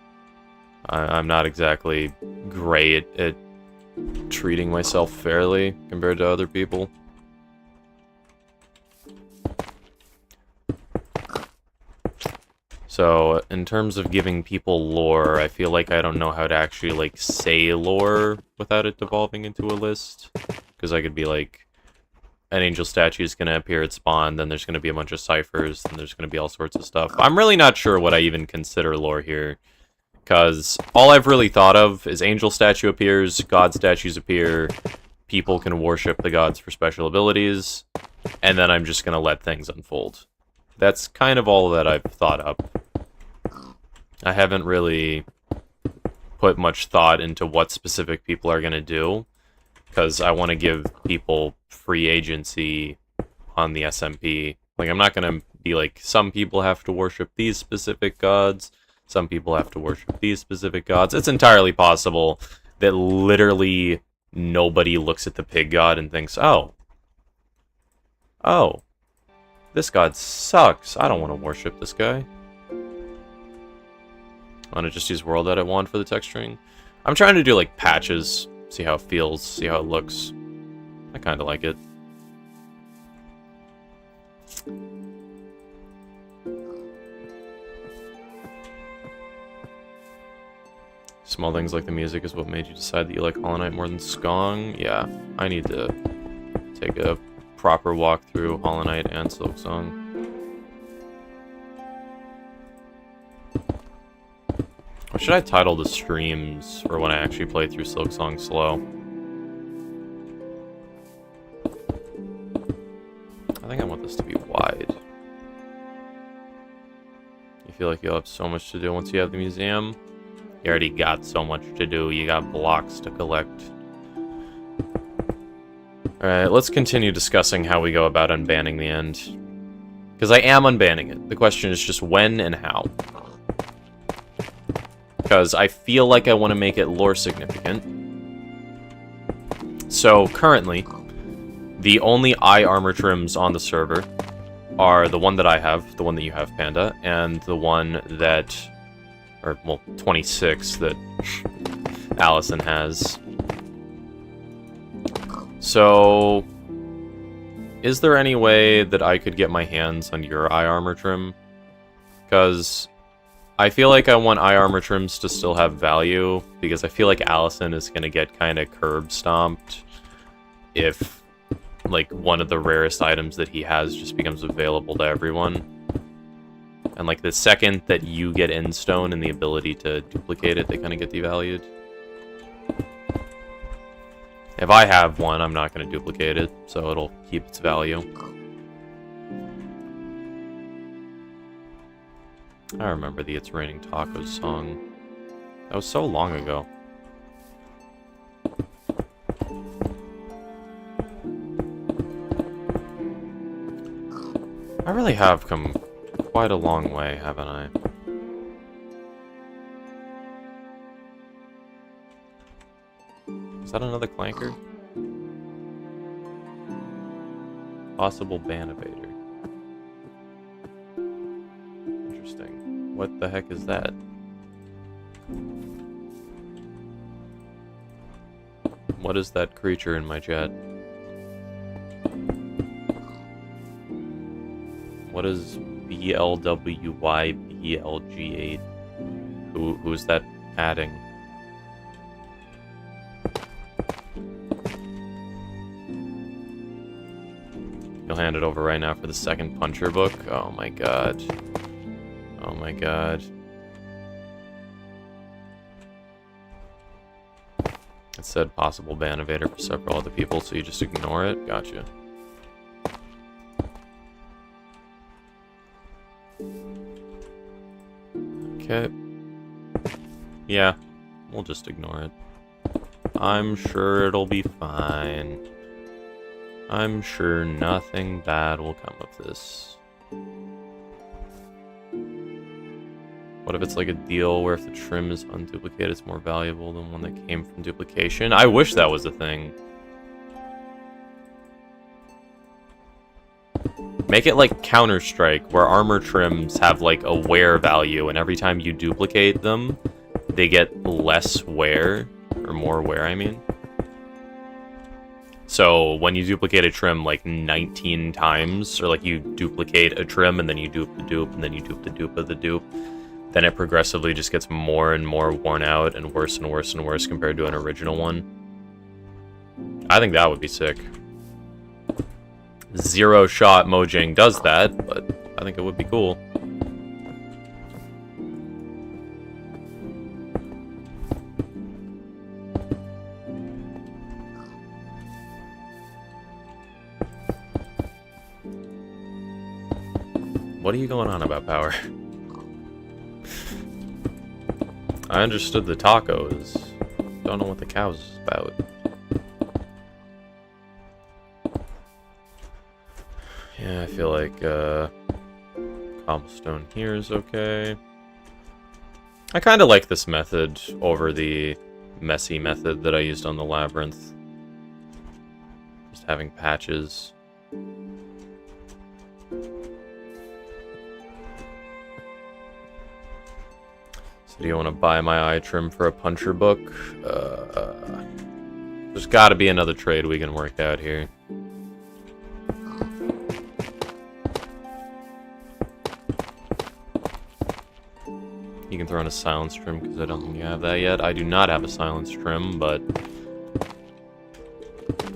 I'm not exactly great at treating myself fairly compared to other people. So, in terms of giving people lore, I feel like I don't know how to actually, like, say lore without it devolving into a list. Because I could be like, an angel statue is going to appear at spawn, then there's going to be a bunch of ciphers, and there's going to be all sorts of stuff. I'm really not sure what I even consider lore here, because all I've really thought of is angel statue appears, god statues appear, people can worship the gods for special abilities, and then I'm just going to let things unfold. That's kind of all that I've thought up. I haven't really put much thought into what specific people are going to do, because I want to give people free agency on the SMP. Like, I'm not going to be like, some people have to worship these specific gods, some people have to worship these specific gods. It's entirely possible that literally nobody looks at the pig god and thinks, oh, this god sucks, I don't want to worship this guy. I want to just use World Edit Wand for the texturing. I'm trying to do, like, patches, see how it feels, see how it looks. I kind of like it. Small things like the music is what made you decide that you like Hollow Knight more than Skong? Yeah, I need to take a proper walk through Hollow Knight and Silksong. What should I title the streams for when I actually play through Silksong slow? I think I want this to be wide. You feel like you'll have so much to do once you have the museum? You already got so much to do. You got blocks to collect. Alright, let's continue discussing how we go about unbanning the end. Because I am unbanning it. The question is just when and how. Because I feel like I want to make it lore significant. So, currently, the only eye armor trims on the server are the one that I have, the one that you have, Panda, and the one that... or, well, 26 that Allison has. So, is there any way that I could get my hands on your eye armor trim? Because I feel like I want eye armor trims to still have value, because I feel like Allison is going to get kind of curb stomped if, like, one of the rarest items that he has just becomes available to everyone. And, like, the second that you get Endstone and the ability to duplicate it, they kind of get devalued. If I have one, I'm not going to duplicate it, so it'll keep its value. I remember the It's Raining Tacos song. That was so long ago. I really have come quite a long way, haven't I? Is that another clanker? Possible ban evader. Interesting. What the heck is that? What is that creature in my chat? What is BLWYBLG8? Who's that adding? You'll hand it over right now for the second Puncher book? Oh my god. Oh my god. It said possible ban evader for several other people, so you just ignore it? Gotcha. Okay. Yeah, we'll just ignore it. I'm sure it'll be fine. I'm sure nothing bad will come of this. What if it's like a deal where if the trim is unduplicated, it's more valuable than one that came from duplication? I wish that was a thing. Make it like Counter-Strike, where armor trims have like a wear value, and every time you duplicate them, they get less wear, or more wear, I mean. So when you duplicate a trim like 19 times, or like you duplicate a trim and then you dupe the dupe, and then you dupe the dupe of the dupe, then it progressively just gets more and more worn out and worse and worse and worse compared to an original one. I think that would be sick. Zero Shot Mojang does that, but I think it would be cool. What are you going on about, Power? I understood the tacos. Don't know what the cows is about. Yeah, I feel like cobblestone here is okay. I kind of like this method over the messy method that I used on the labyrinth. Just having patches. Do you want to buy my eye trim for a Puncher book? There's got to be another trade we can work out here. You can throw in a silence trim because I don't think you have that yet. I do not have a silence trim, but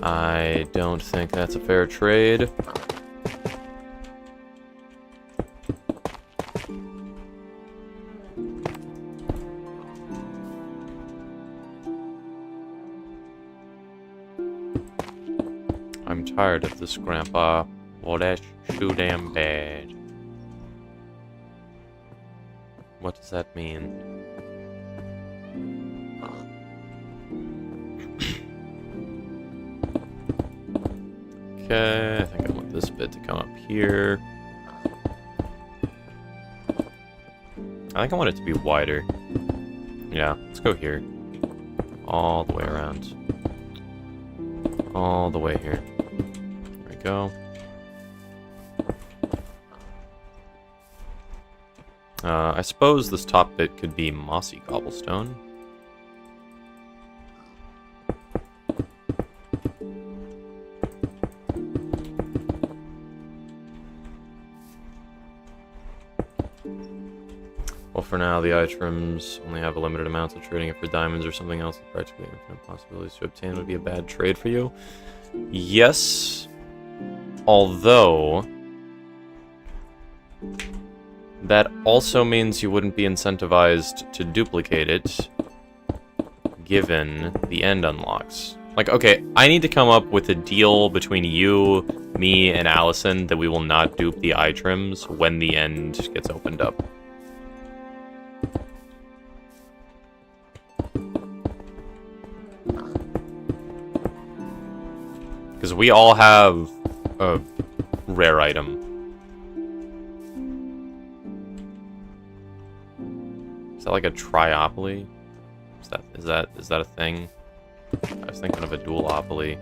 I don't think that's a fair trade. I'm tired of this, Grandpa. Well, that's too damn bad. What does that mean? Okay, I think I want this bit to come up here. I think I want it to be wider. Yeah, let's go here. All the way around. All the way here. There we go. I suppose this top bit could be mossy cobblestone. Well, for now, the eye trims only have a limited amount, so trading it for diamonds or something else with practically infinite possibilities to obtain would be a bad trade for you. Yes, although that also means you wouldn't be incentivized to duplicate it, given the end unlocks. Like, okay, I need to come up with a deal between you, me, and Allison that we will not dupe the eye trims when the end gets opened up. Because we all have a rare item. Is that like a triopoly? Is that a thing? I was thinking of a dualopoly.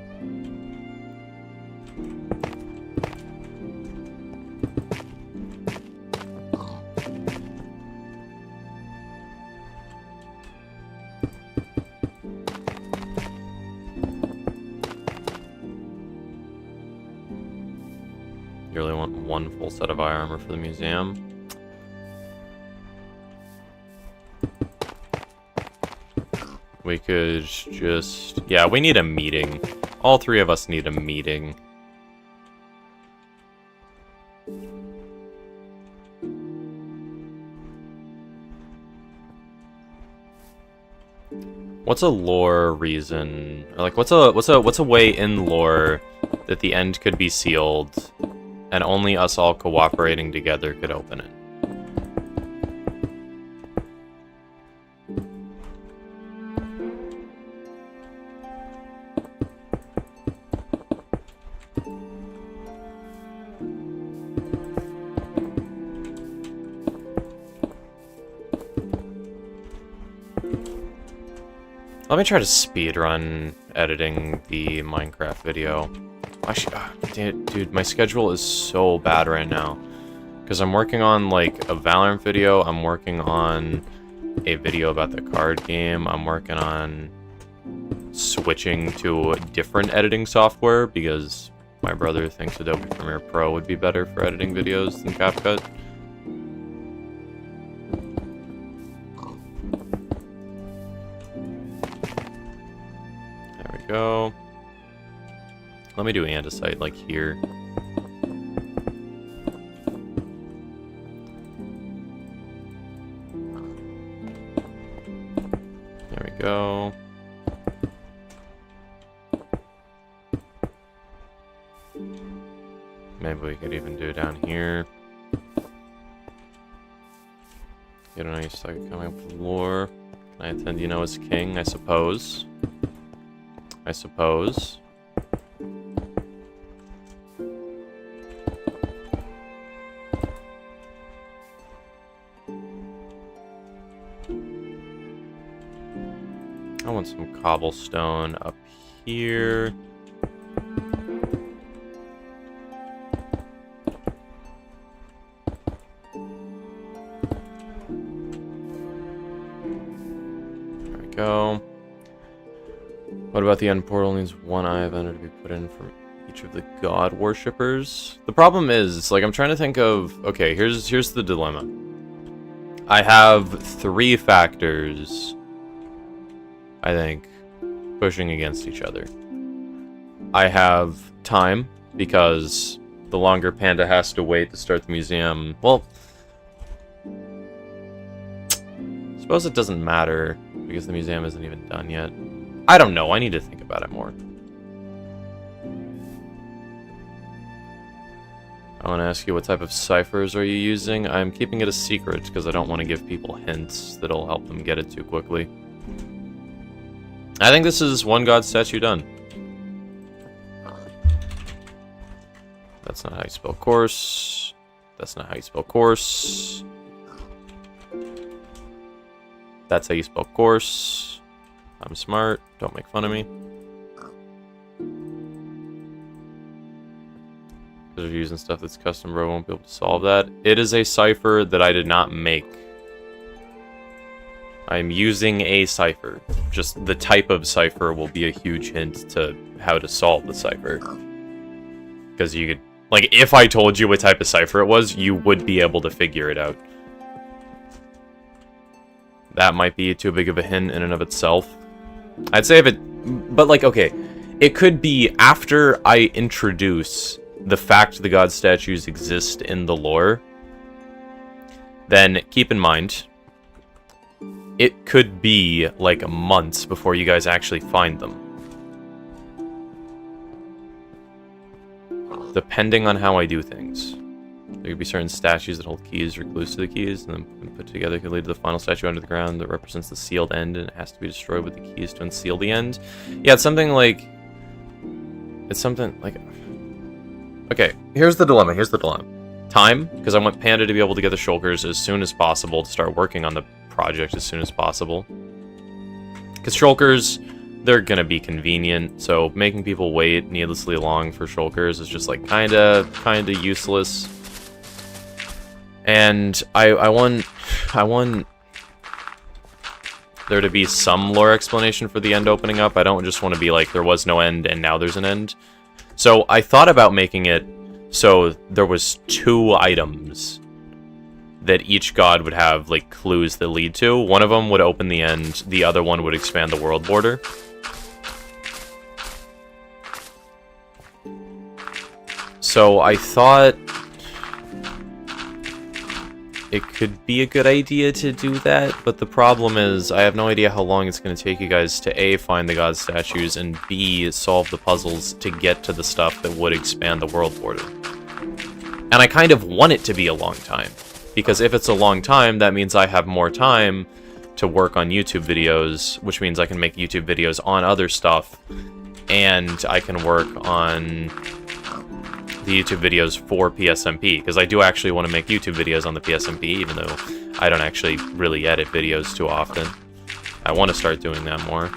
one full set of eye armor for the museum. We could just... Yeah, we need a meeting. All three of us need a meeting. What's a lore reason? Or like, what's a way in lore that the end could be sealed, and only us all cooperating together could open it? Let me try to speedrun editing the Minecraft video. Actually, dude, my schedule is so bad right now. Because I'm working on, like, a Valorant video, I'm working on a video about the card game, I'm working on switching to a different editing software, because my brother thinks Adobe Premiere Pro would be better for editing videos than CapCut. Go. Let me do andesite like here. There we go. Maybe we could even do it down here. Get a nice second coming up with lore. Can I attend you know as king, I suppose. I suppose. I want some cobblestone up here. There we go. What about the end portal needs one eye of ender to be put in from each of the god worshippers? The problem is, like, I'm trying to think of... Okay, here's the dilemma. I have 3 factors, I think, pushing against each other. I have time, because the longer Panda has to wait to start the museum... Well, I suppose it doesn't matter, because the museum isn't even done yet. I don't know, I need to think about it more. I want to ask you, what type of ciphers are you using? I'm keeping it a secret because I don't want to give people hints that'll help them get it too quickly. I think this is one god statue done. That's not how you spell course. That's not how you spell course. That's how you spell course. I'm smart. Don't make fun of me. Because of using stuff that's custom, bro, won't be able to solve that. It is a cipher that I did not make. I'm using a cipher. Just the type of cipher will be a huge hint to how to solve the cipher. Because you could... Like, if I told you what type of cipher it was, you would be able to figure it out. That might be too big of a hint in and of itself. I'd say if it... But, like, okay. It could be after I introduce the fact the god statues exist in the lore. Then, keep in mind, it could be, like, months before you guys actually find them. Depending on how I do things. There could be certain statues that hold keys or clues to the keys, and then when put together could lead to the final statue under the ground that represents the sealed end, and it has to be destroyed with the keys to unseal the end. Yeah, it's something like... It's something like... Okay, here's the dilemma, Time, because I want Panda to be able to get the shulkers as soon as possible, to start working on the project as soon as possible. Because shulkers, they're gonna be convenient, so making people wait needlessly long for shulkers is just, like, kinda useless. And I want there to be some lore explanation for the end opening up. I don't just want to be like, there was no end and now there's an end. So I thought about making it So there was 2 items that each god would have, like, clues that lead to. One of them would open the end, the other one would expand the world border. So I thought it could be a good idea to do that, but the problem is I have no idea how long it's going to take you guys to A, find the god statues, and B, solve the puzzles to get to the stuff that would expand the world border. And I kind of want it to be a long time, because if it's a long time, that means I have more time to work on YouTube videos, which means I can make YouTube videos on other stuff, and I can work on the YouTube videos for PSMP, because I do actually want to make YouTube videos on the PSMP, even though I don't actually really edit videos too often. I want to start doing that more.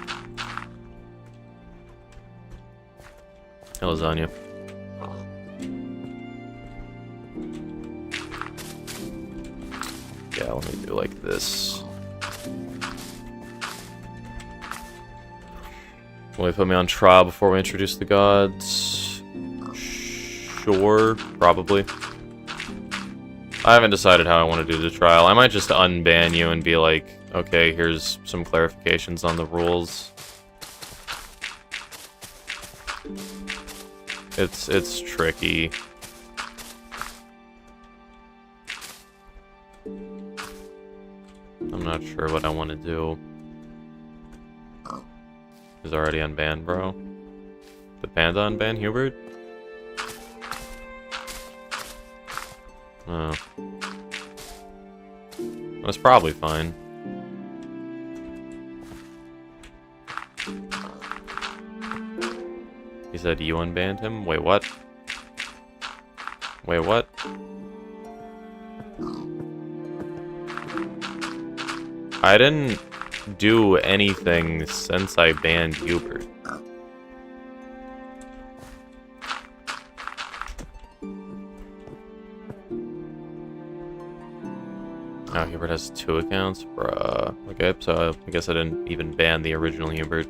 Hey, lasagna. Yeah, let me do like this. Will they put me on trial before we introduce the gods? Sure, probably. I haven't decided how I want to do the trial. I might just unban you and be like, okay, here's some clarifications on the rules. It's tricky. I'm not sure what I want to do. He's already unbanned, bro. The panda unban Hubert? Oh. That's probably fine. He said you unbanned him? Wait, what? Wait, what? I didn't do anything since I banned Hubert. Oh, Hubert has 2 accounts? Bruh. Okay, so I guess I didn't even ban the original Hubert.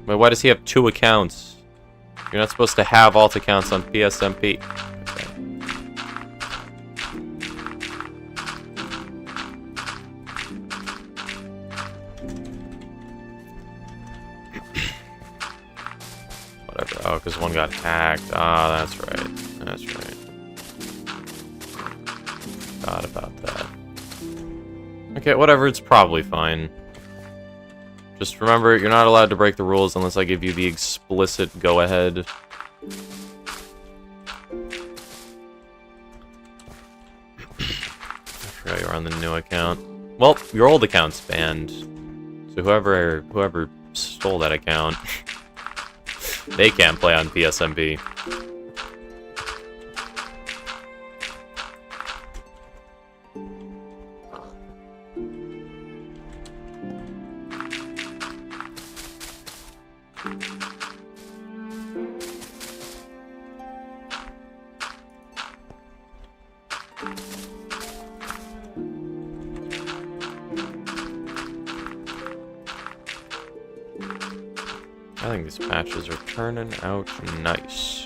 Wait, why does he have 2 accounts? You're not supposed to have alt accounts on PSMP. Okay. Whatever. Oh, because one got hacked. Ah, that's right. That's right. Forgot about that. Okay, whatever, it's probably fine. Just remember, you're not allowed to break the rules unless I give you the explicit go-ahead. I forgot you were on the new account. Well, your old account's banned. So whoever stole that account, they can't play on PSMP. I think these patches are turning out nice.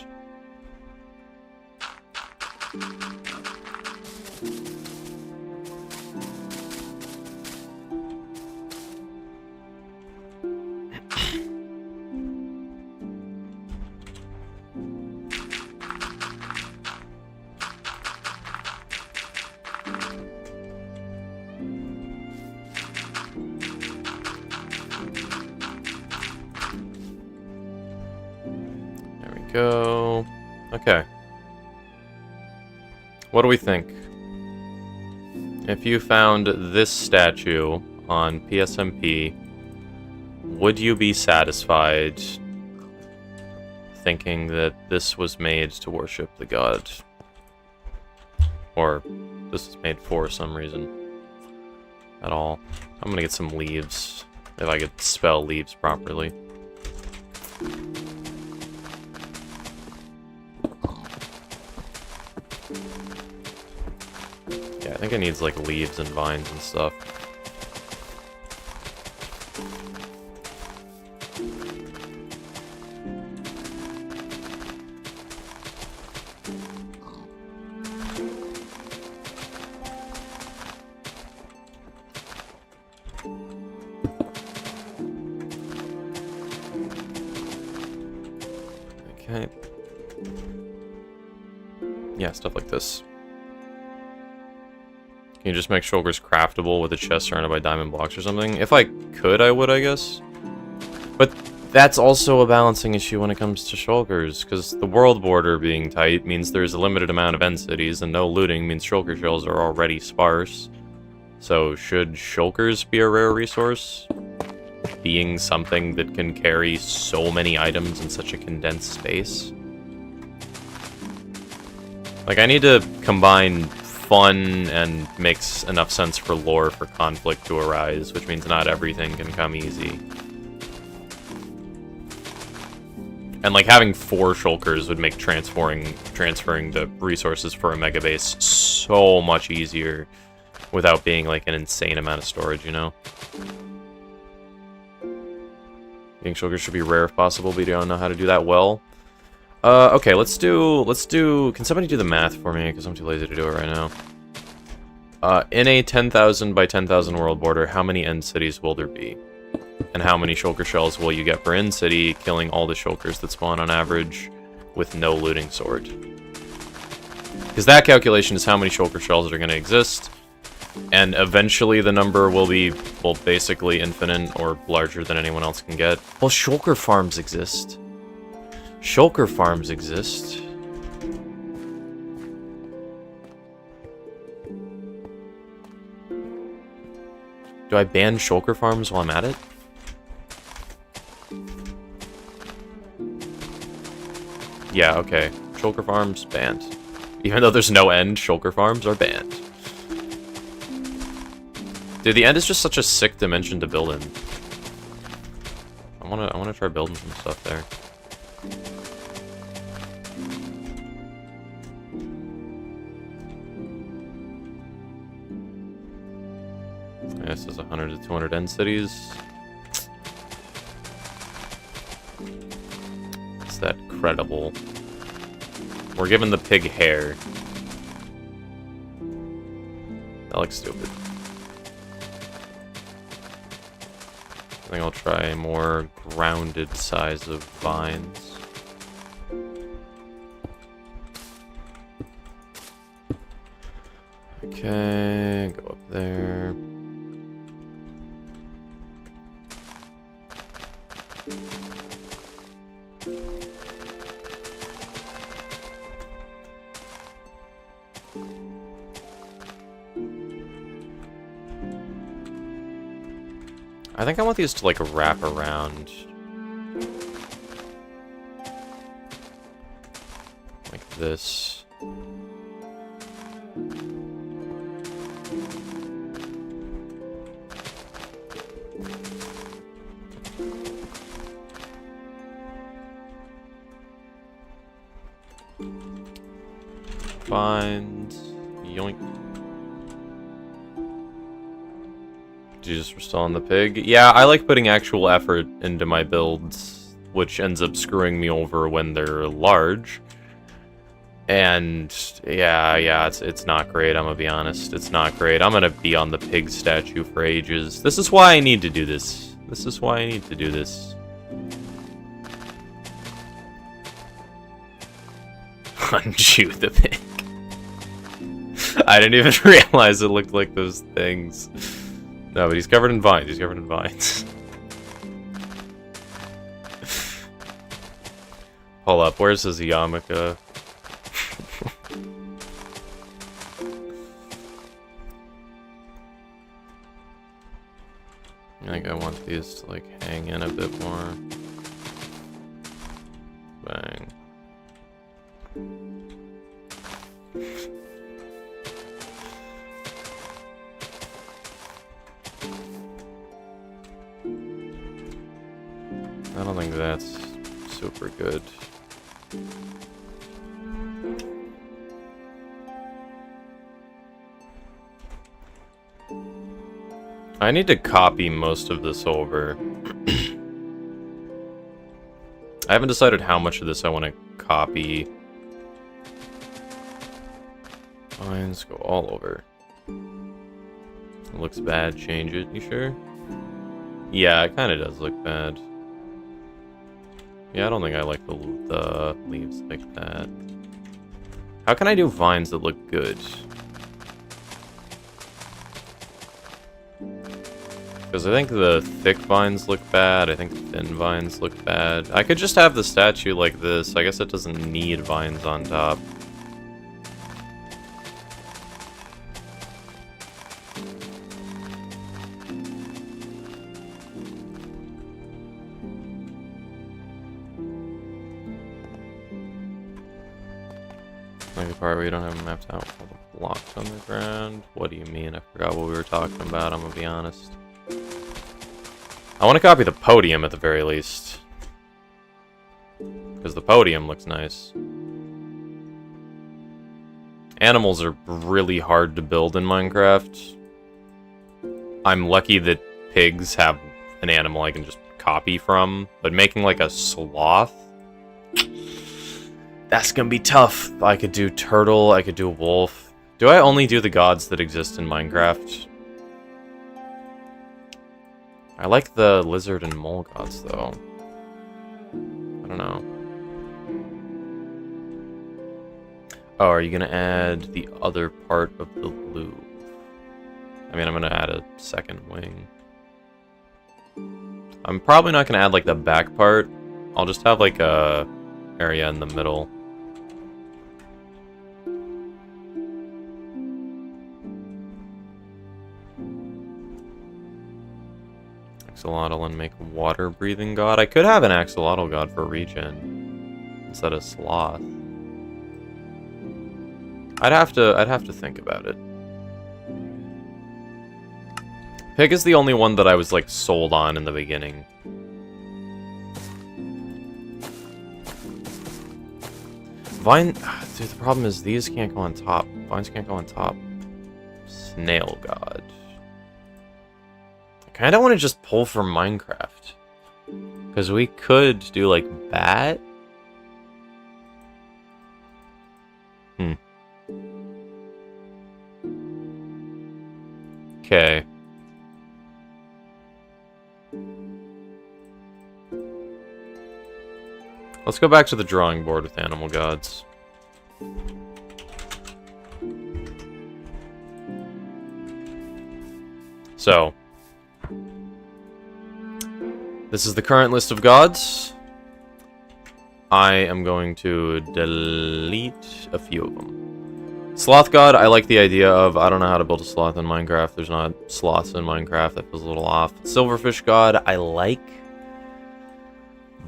Go. Okay. What do we think? If you found this statue on PSMP, would you be satisfied thinking that this was made to worship the god? Or this was made for some reason at all? I'm gonna get some leaves, if I could spell leaves properly. Yeah, I think it needs like leaves and vines and stuff. Yeah, stuff like this. Can you just make shulkers craftable with a chest surrounded by diamond blocks or something? If I could, I would, I guess. But that's also a balancing issue when it comes to shulkers, because the world border being tight means there's a limited amount of end cities, and no looting means shulker shells are already sparse. So should shulkers be a rare resource? Being something that can carry so many items in such a condensed space? Like, I need to combine fun and makes enough sense for lore for conflict to arise, which means not everything can come easy. And like having 4 shulkers would make transferring the resources for a mega base so much easier without being like an insane amount of storage, you know? I think shulkers should be rare if possible, but you don't know how to do that well. Okay, let's do, can somebody do the math for me? Because I'm too lazy to do it right now. In a 10,000 by 10,000 world border, how many end cities will there be? And how many shulker shells will you get per end city, killing all the shulkers that spawn on average with no looting sword? Because that calculation is how many shulker shells are going to exist, and eventually the number will be, well, basically infinite or larger than anyone else can get. Well, shulker farms exist. Shulker farms exist. Do I ban shulker farms while I'm at it? Yeah, okay. Shulker farms, banned. Even though there's no end, shulker farms are banned. Dude, the end is just such a sick dimension to build in. I wanna try building some stuff there. This is 100 to 200 end cities. Is that credible? We're given the pig hair. That looks stupid. I think I'll try a more grounded size of vines. Okay, go up there. I think I want these to, like, wrap around. Like this. Find. Yoink. Jesus, we're still on the pig. Yeah, I like putting actual effort into my builds, which ends up screwing me over when they're large. And yeah, it's not great, I'm gonna be honest. It's not great. I'm gonna be on the pig statue for ages. This is why I need to do this. This is why I need to do this. Unchew the pig. I didn't even realize it looked like those things. No, but he's covered in vines. He's covered in vines. Hold up, where's his yarmulke? I think I want these to, like, hang in a bit more. Bang. I don't think that's super good. I need to copy most of this over. I haven't decided how much of this I want to copy. Lines go all over. It looks bad, change it, you sure? Yeah, it kind of does look bad. Yeah, I don't think I like the leaves like that. How can I do vines that look good? Because I think the thick vines look bad, I think the thin vines look bad. I could just have the statue like this. I guess it doesn't need vines on top. Like the part where you don't have them mapped out with all the blocks on the ground. What do you mean? I forgot what we were talking about, I'm gonna be honest. I want to copy the podium at the very least. Because the podium looks nice. Animals are really hard to build in Minecraft. I'm lucky that pigs have an animal I can just copy from. But making like a sloth? That's gonna be tough. I could do turtle, I could do wolf. Do I only do the gods that exist in Minecraft? I like the lizard and mole gods, though. I don't know. Oh, are you gonna add the other part of the Louvre? I mean, I'm gonna add a second wing. I'm probably not gonna add, like, the back part. I'll just have, like, a area in the middle. Axolotl and make water-breathing god. I could have an axolotl god for regen instead of sloth. I'd have to think about it. Pig is the only one that I was like sold on in the beginning. Vine, dude, the problem is these can't go on top. Vines can't go on top. Snail god. I kinda want to just pull from Minecraft. Because we could do, like, bat. Okay. Let's go back to the drawing board with animal gods. So, this is the current list of gods. I am going to delete a few of them. Sloth god, I like the idea of. I don't know how to build a sloth in Minecraft. There's not sloths in Minecraft. That feels a little off. Silverfish god, I like.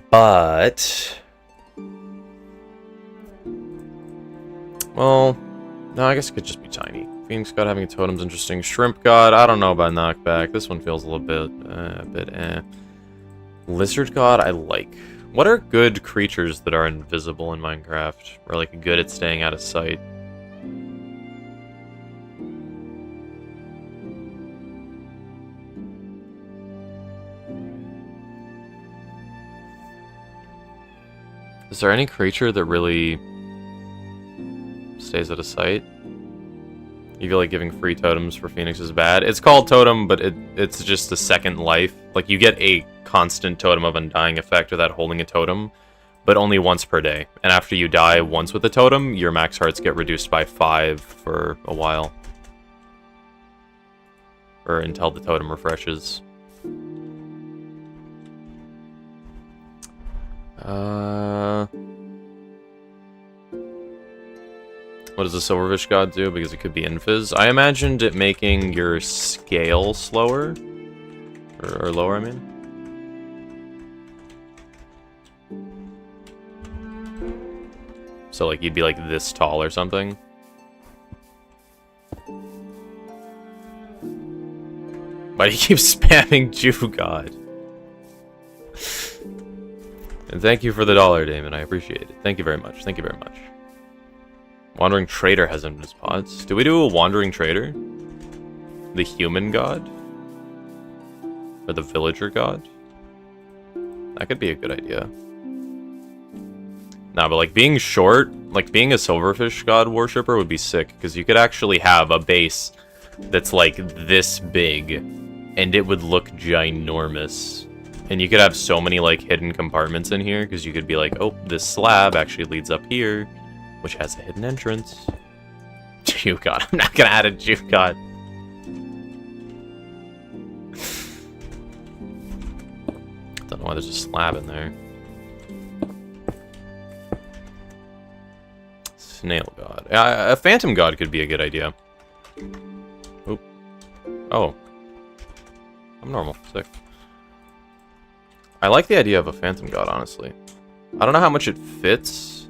But... well, no, I guess it could just be tiny. Phoenix god having a totem's interesting. Shrimp god, I don't know about knockback. This one feels a little bit, eh. Lizard god, I like. What are good creatures that are invisible in Minecraft? Or like good at staying out of sight? Is there any creature that really stays out of sight? You feel like giving free totems for Phoenix is bad? It's called totem, but it's just a second life. Like, you get a constant totem of undying effect without holding a totem, but only once per day. And after you die once with a totem, your max hearts get reduced by 5 for a while. Or until the totem refreshes. What does the Silverfish god do? Because it could be invis. I imagined it making your scale slower. Or lower, I mean. So, like, you'd be, like, this tall or something. Why do you keep spamming Jew God? And thank you for the $1, Damon. I appreciate it. Thank you very much. Thank you very much. Wandering Trader has invis pods. Do we do a Wandering Trader? The human god? Or the villager god? That could be a good idea. Nah, but like being short, like being a Silverfish god worshipper would be sick, because you could actually have a base that's like this big, and it would look ginormous. And you could have so many like hidden compartments in here, because you could be like, oh, this slab actually leads up here. which has a hidden entrance. Jew God. I'm not gonna add a Jew God. Don't know why there's a slab in there. Snail God. A Phantom God could be a good idea. Oop. Oh. I'm normal. Sick. I like the idea of a Phantom God, honestly. I don't know how much it fits.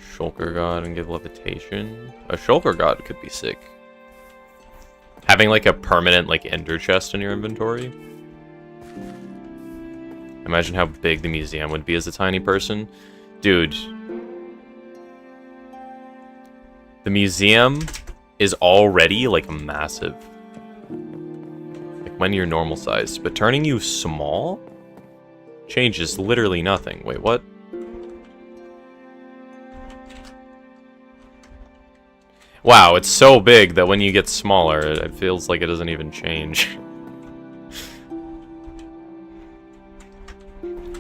Shulker God and give levitation. A Shulker God could be sick. Having like a permanent like ender chest in your inventory. Imagine how big the museum would be as a tiny person. Dude. The museum is already like massive. Like when you're normal sized. But turning you small changes literally nothing. Wait, what? Wow, it's so big that when you get smaller, it feels like it doesn't even change.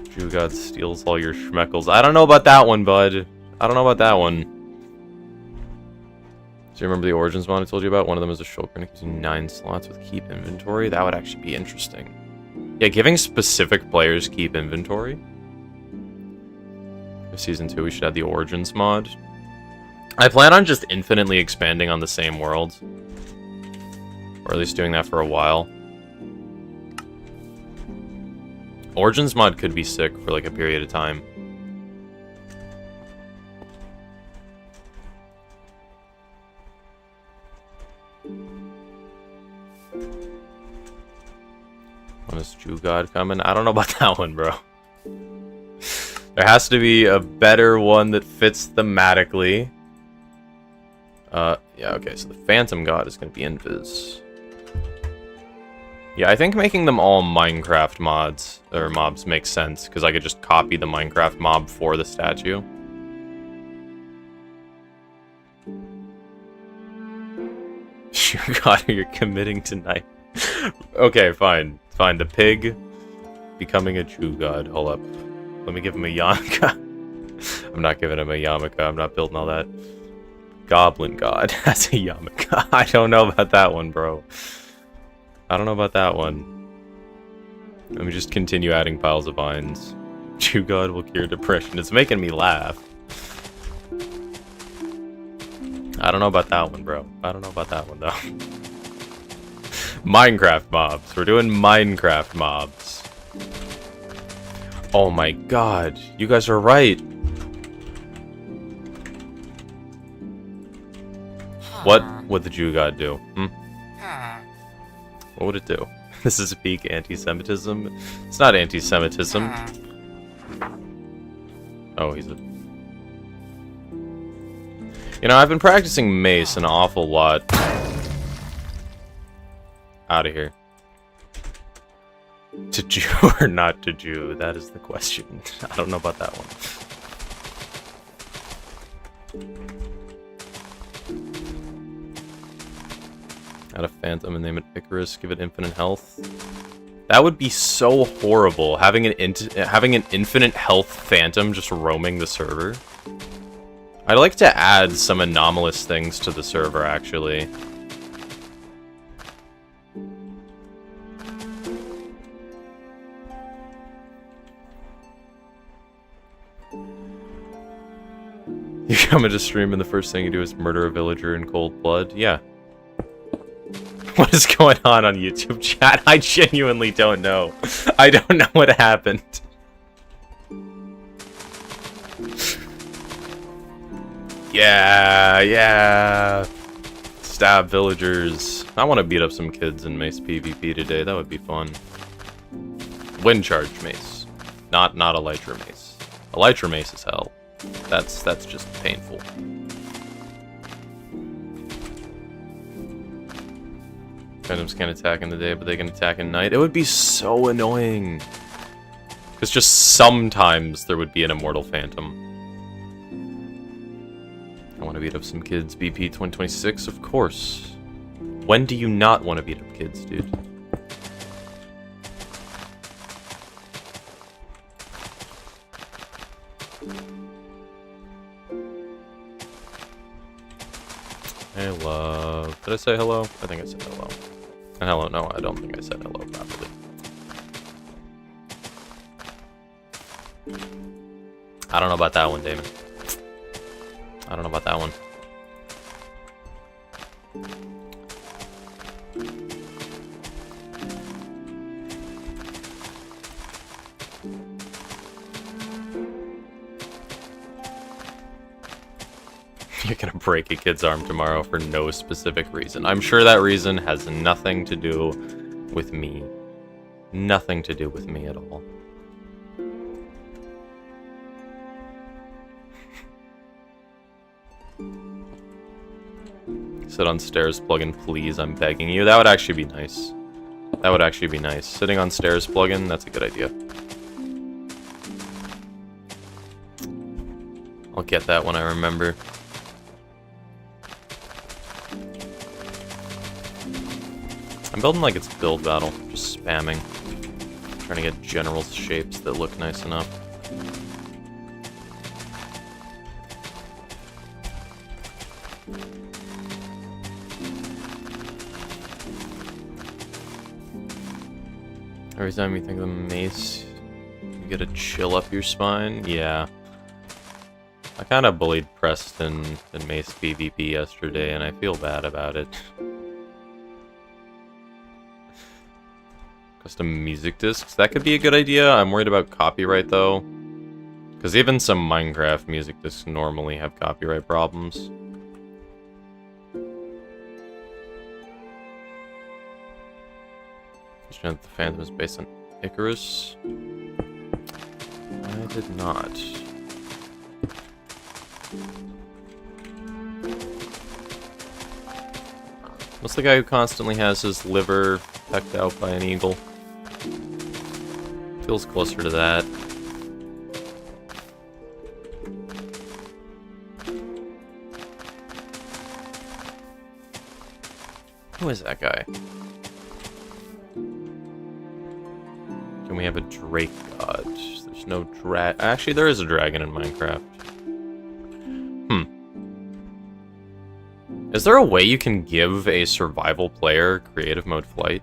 Jew God steals all your schmeckles. I don't know about that one, bud. I don't know about that one. Do you remember the Origins mod I told you about? One of them is a Shulker and it gives you 9 slots with keep inventory. That would actually be interesting. Yeah, giving specific players keep inventory. For Season 2, we should add the Origins mod. I plan on just infinitely expanding on the same world. Or at least doing that for a while. Origins mod could be sick for like a period of time. When is Jew God coming? I don't know about that one, bro. There has to be a better one that fits thematically. Yeah, okay, so the Phantom God is going to be Invis. Yeah, I think making them all Minecraft mods, or mobs, makes sense, because I could just copy the Minecraft mob for the statue. God, you're committing tonight. Okay, fine. Fine, the pig becoming a Jew God. Hold up. Let me give him a yarmulke. I'm not giving him a yarmulke. I'm not building all that. Goblin God has a yarmulke. I don't know about that one, bro. I don't know about that one. Let me just continue adding piles of vines. Jew God will cure depression. It's making me laugh. I don't know about that one, bro. I don't know about that one, though. Minecraft mobs. We're doing Minecraft mobs. Oh my god. You guys are right. What would the Jew God do? What would it do? This is peak anti-Semitism. It's not anti-Semitism. Oh, he's a... You know, I've been practicing Mace an awful lot. Out of here. To Jew or not to Jew? That is the question. I don't know about that one. Add a Phantom and name it Icarus. Give it infinite health. That would be so horrible. Having an infinite health Phantom just roaming the server. I'd like to add some anomalous things to the server, actually. You come into stream and the first thing you do is murder a villager in cold blood? Yeah. What is going on YouTube chat? I genuinely don't know. I don't know what happened. Yeah. Stab villagers. I want to beat up some kids in Mace PvP today. That would be fun. Wind charge mace. Not Elytra mace. Elytra mace is hell. That's just painful. Phantoms can't attack in the day, but they can attack at night. It would be so annoying. Because just sometimes there would be an immortal Phantom. I want to beat up some kids. BP 2026, of course. When do you not want to beat up kids, dude? Hey, love. Did I say hello? I think I said hello. And hello, no, I don't think I said hello properly. I don't know about that one, Damon. I don't know about that one. You're gonna break a kid's arm tomorrow for no specific reason. I'm sure that reason has nothing to do with me. Nothing to do with me at all. Sit on stairs, plug-in, please. I'm begging you. That would actually be nice. That would actually be nice. Sitting on stairs, plug-in, that's a good idea. I'll get that when I remember. I'm building like it's build battle, just spamming. Trying to get general shapes that look nice enough. Every time you think of a mace, you get a chill up your spine. Yeah. I kind of bullied Preston in Mace PvP yesterday, and I feel bad about it. Custom music discs, that could be a good idea. I'm worried about copyright though, because even some Minecraft music discs normally have copyright problems. Did you know that the Phantom is based on Icarus? I did not. What's the guy who constantly has his liver pecked out by an eagle? Feels closer to that. Who is that guy? Can we have a Drake god? There's no Actually, there is a dragon in Minecraft. Is there a way you can give a survival player creative mode flight?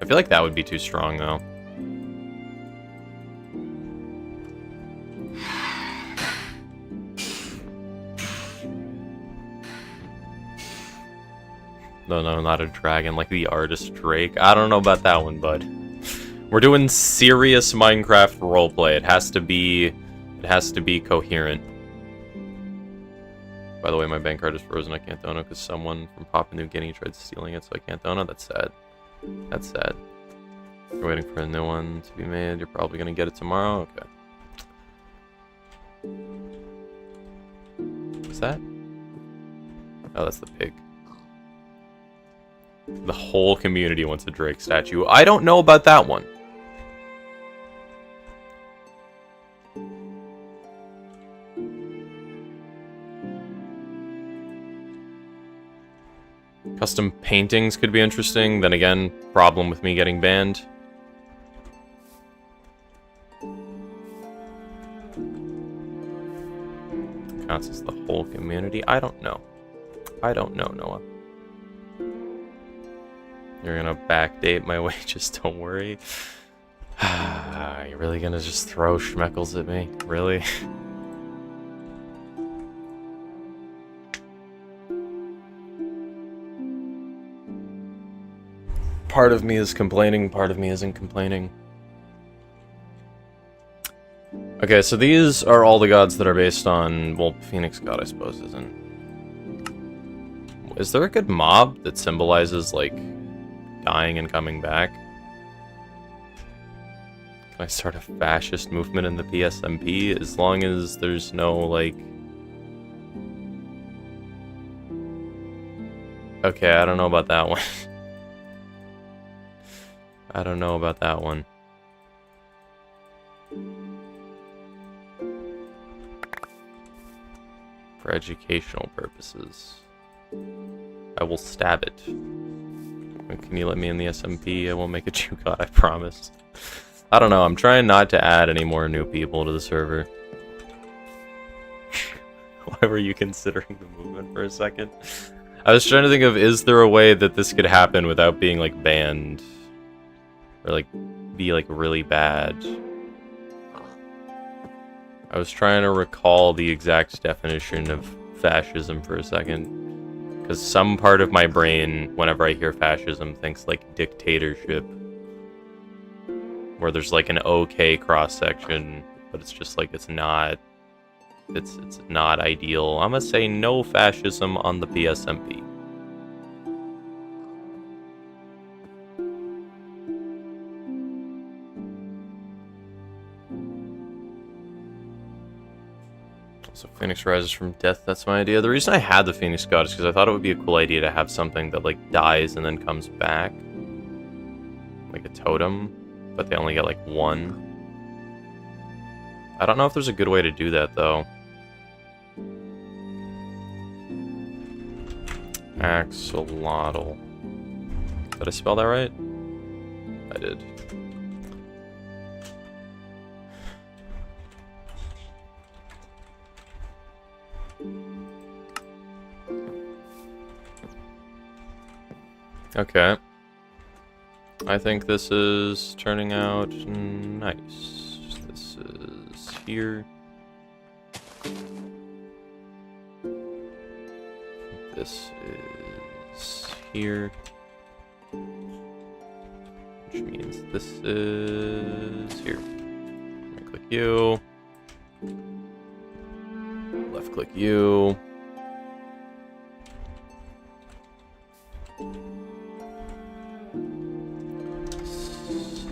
I feel like that would be too strong, though. No, not a dragon, like the artist Drake. I don't know about that one, bud. We're doing serious Minecraft roleplay. It has to be coherent. By the way, my bank card is frozen. I can't dono because someone from Papua New Guinea tried stealing it, so I can't dono. That's sad. That's sad. You're waiting for a new one to be made. You're probably gonna get it tomorrow. Okay. What's that? Oh, that's the pig. The whole community wants a Drake statue. I don't know about that one. Custom paintings could be interesting. Then again, problem with me getting banned. Counts as the whole community. I don't know. I don't know, Noah. You're gonna backdate my wages, don't worry. You're really gonna just throw schmeckles at me? Really? Part of me is complaining, part of me isn't complaining. Okay, so these are all the gods that are based on, well, Phoenix God, I suppose, isn't. Is there a good mob that symbolizes, like, dying and coming back? Can I start a fascist movement in the PSMP as long as there's no, like... Okay, I don't know about that one. I don't know about that one. For educational purposes. I will stab it. Can you let me in the SMP? I won't make a Jew god, I promise. I don't know, I'm trying not to add any more new people to the server. Why were you considering the movement for a second? I was trying to think of, is there a way that this could happen without being, like, banned? Or, like, be, like, really bad? I was trying to recall the exact definition of fascism for a second. Because some part of my brain, whenever I hear fascism, thinks, like, dictatorship. Where there's, like, an okay cross-section, but it's just, like, it's not... It's not ideal. I'm gonna say no fascism on the PSMP. So Phoenix rises from death, that's my idea. The reason I had the Phoenix God is because I thought it would be a cool idea to have something that, like, dies and then comes back. Like a totem, but they only get, like, one. I don't know if there's a good way to do that, though. Axolotl. Did I spell that right? I did. Okay. I think this is turning out nice. This is here. This is here. Which means this is here. Right click you. Left click you.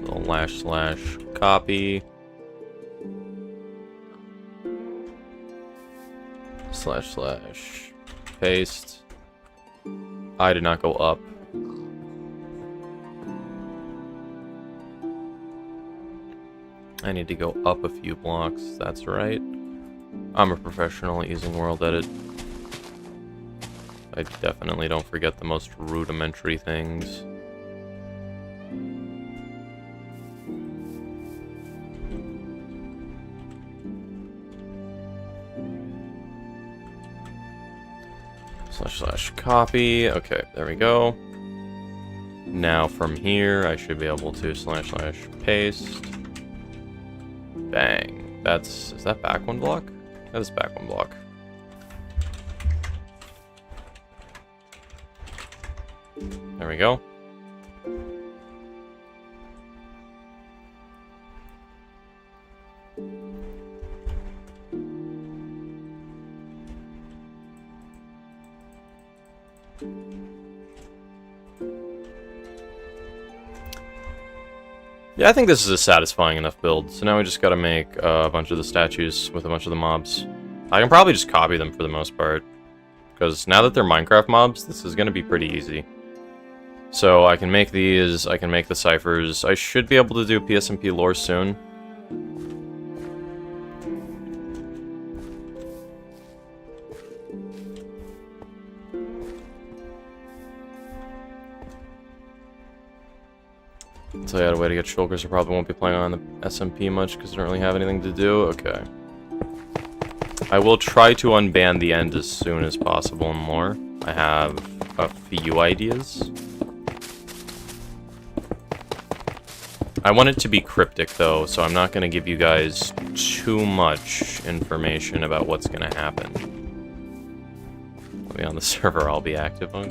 So / copy. / paste. I did not go up. I need to go up a few blocks, that's right. I'm a professional at using World Edit. I definitely don't forget the most rudimentary things. / copy. Okay, there we go. Now from here, I should be able to / paste. Bang. Is that back one block? That is back one block. There we go. Yeah, I think this is a satisfying enough build. So now we just gotta make a bunch of the statues with a bunch of the mobs. I can probably just copy them for the most part. Because now that they're Minecraft mobs, this is gonna be pretty easy. So I can make these, I can make the ciphers. I should be able to do PSMP lore soon. So yeah, the way to get shulkers, I probably won't be playing on the SMP much because I don't really have anything to do. Okay. I will try to unban the end as soon as possible and more. I have a few ideas. I want it to be cryptic though, so I'm not going to give you guys too much information about what's going to happen. I'll be on the server I'll be active on.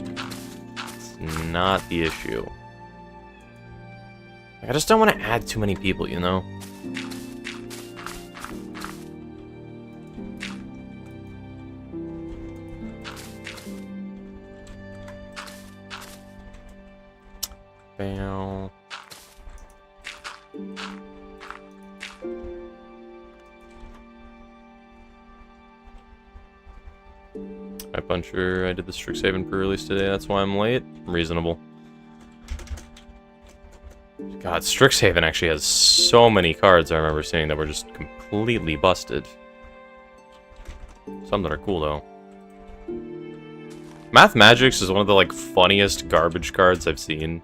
It's not the issue. I just don't want to add too many people, you know? Bam. Hi, Puncher. I did the Strixhaven pre-release today, that's why I'm late. Reasonable. God, Strixhaven actually has so many cards I remember seeing that were just completely busted. Some that are cool, though. Math Magix is one of the, like, funniest garbage cards I've seen.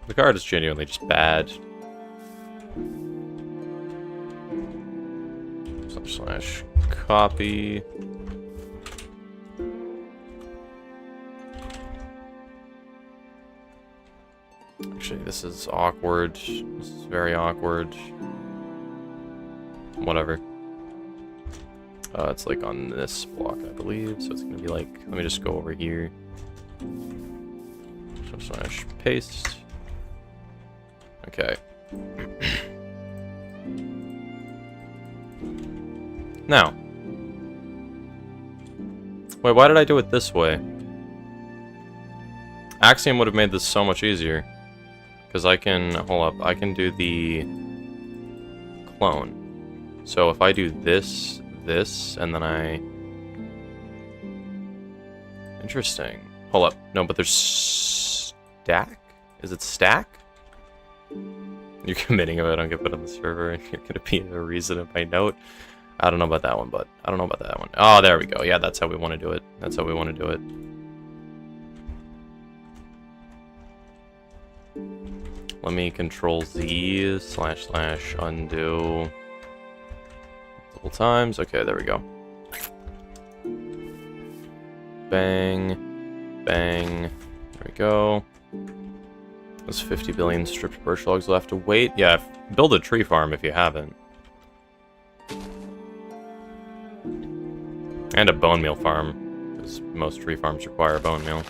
The card is genuinely just bad. slash copy. Actually, this is awkward. This is very awkward. Whatever. It's like on this block, I believe. So it's gonna be like, let me just go over here. Slash paste. Okay. Now. Wait, why did I do it this way? Axiom would have made this so much easier. Because I can, hold up, I can do the clone. So if I do this, and then I... Interesting. Hold up, no, but there's stack? Is it stack? You're committing if I don't get put on the server, and you're gonna be a reason in my note. I don't know about that one, but I don't know about that one. Oh, there we go. Yeah, that's how we want to do it. That's how we want to do it. Let me control Z / undo multiple times. Okay, there we go. Bang. Bang. There we go. There's 50 billion stripped birch logs left to wait. Yeah, build a tree farm if you haven't. And a bone meal farm, because most tree farms require bone meal.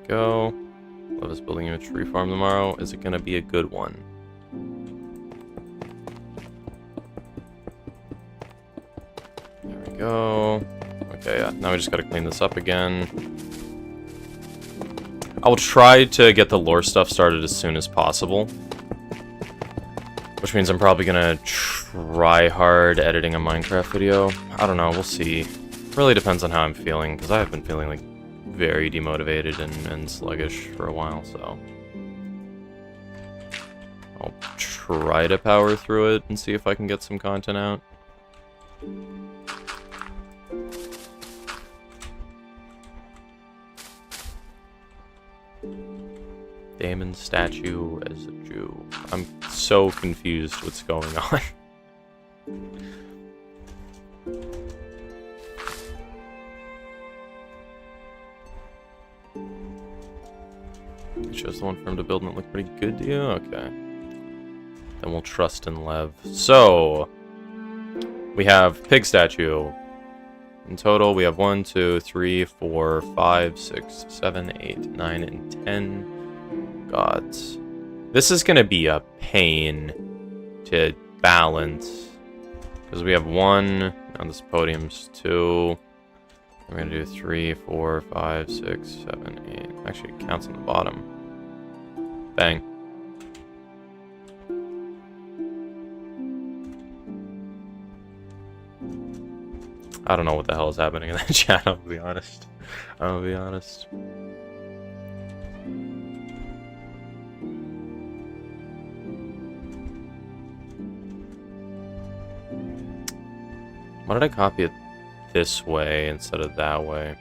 Go. Love us building a tree farm tomorrow. Is it gonna be a good one? There we go. Okay, yeah. Now we just gotta clean this up again. I will try to get the lore stuff started as soon as possible. Which means I'm probably gonna try hard editing a Minecraft video. I don't know, we'll see. Really depends on how I'm feeling, because I have been feeling like very demotivated and sluggish for a while, so I'll try to power through it and see if I can get some content out. Damon statue as a Jew. I'm so confused what's going on. You chose the one for him to build and it looked pretty good to you? Okay. Then we'll trust in Lev. So, we have pig statue. In total, we have 1, 2, 3, 4, 5, 6, 7, 8, 9, and 10 gods. This is going to be a pain to balance. Because we have 1, on this podium's 2. We're going to do 3, 4, 5, 6, 7, 8. Actually, it counts on the bottom. Bang. I don't know what the hell is happening in that chat, I'll be honest. I'll be honest. Why did I copy it this way instead of that way?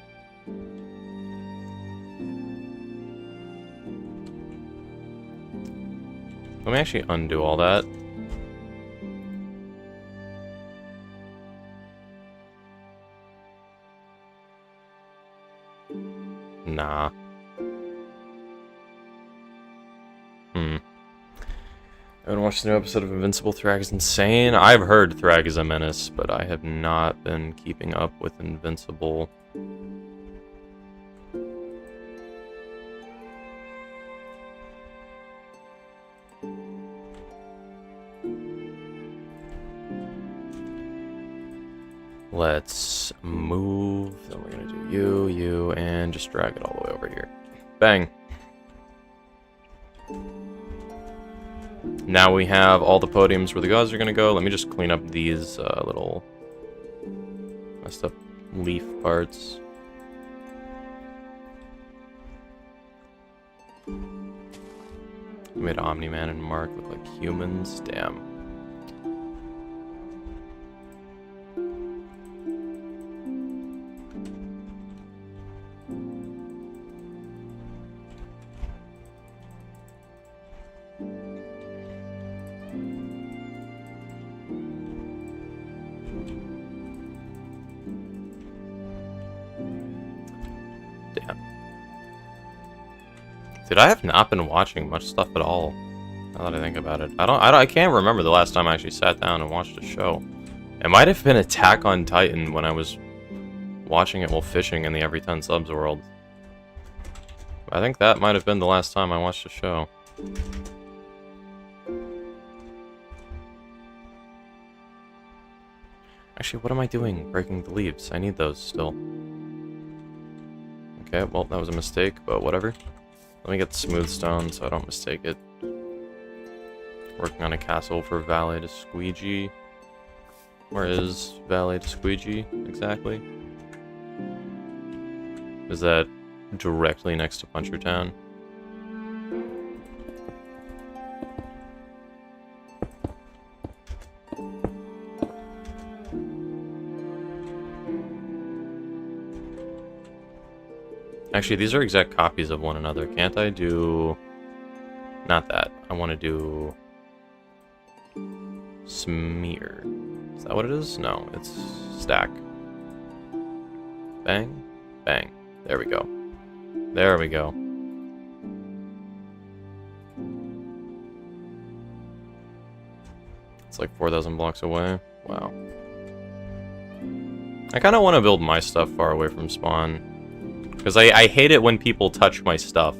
Let me actually undo all that. Nah. I haven't watched the new episode of Invincible. Thrag is insane. I've heard Thrag is a menace, but I have not been keeping up with Invincible. Let's move. Then we're gonna do you, and just drag it all the way over here. Bang. Now we have all the podiums where the gods are gonna go. Let me just clean up these little messed up leaf parts. We made Omni-Man and Mark look like humans. Damn. Damn. Dude, I have not been watching much stuff at all. Now that I think about it, I can't remember the last time I actually sat down and watched a show. It might have been Attack on Titan when I was watching it while fishing in the Every 10 Subs world. I think that might have been the last time I watched a show. Actually, what am I doing breaking the leaves? I need those still. Okay, well, that was a mistake, but whatever. Let me get smooth stone so I don't mistake it. Working on a castle for Valet de Squeegee. Where is Valet de Squeegee exactly? Is that directly next to Punchertown? Actually, these are exact copies of one another. Can't I do... Not that. I want to do... Smear. Is that what it is? No, it's stack. Bang. Bang. There we go. There we go. It's like 4,000 blocks away. Wow. I kind of want to build my stuff far away from spawn. Because I hate it when people touch my stuff.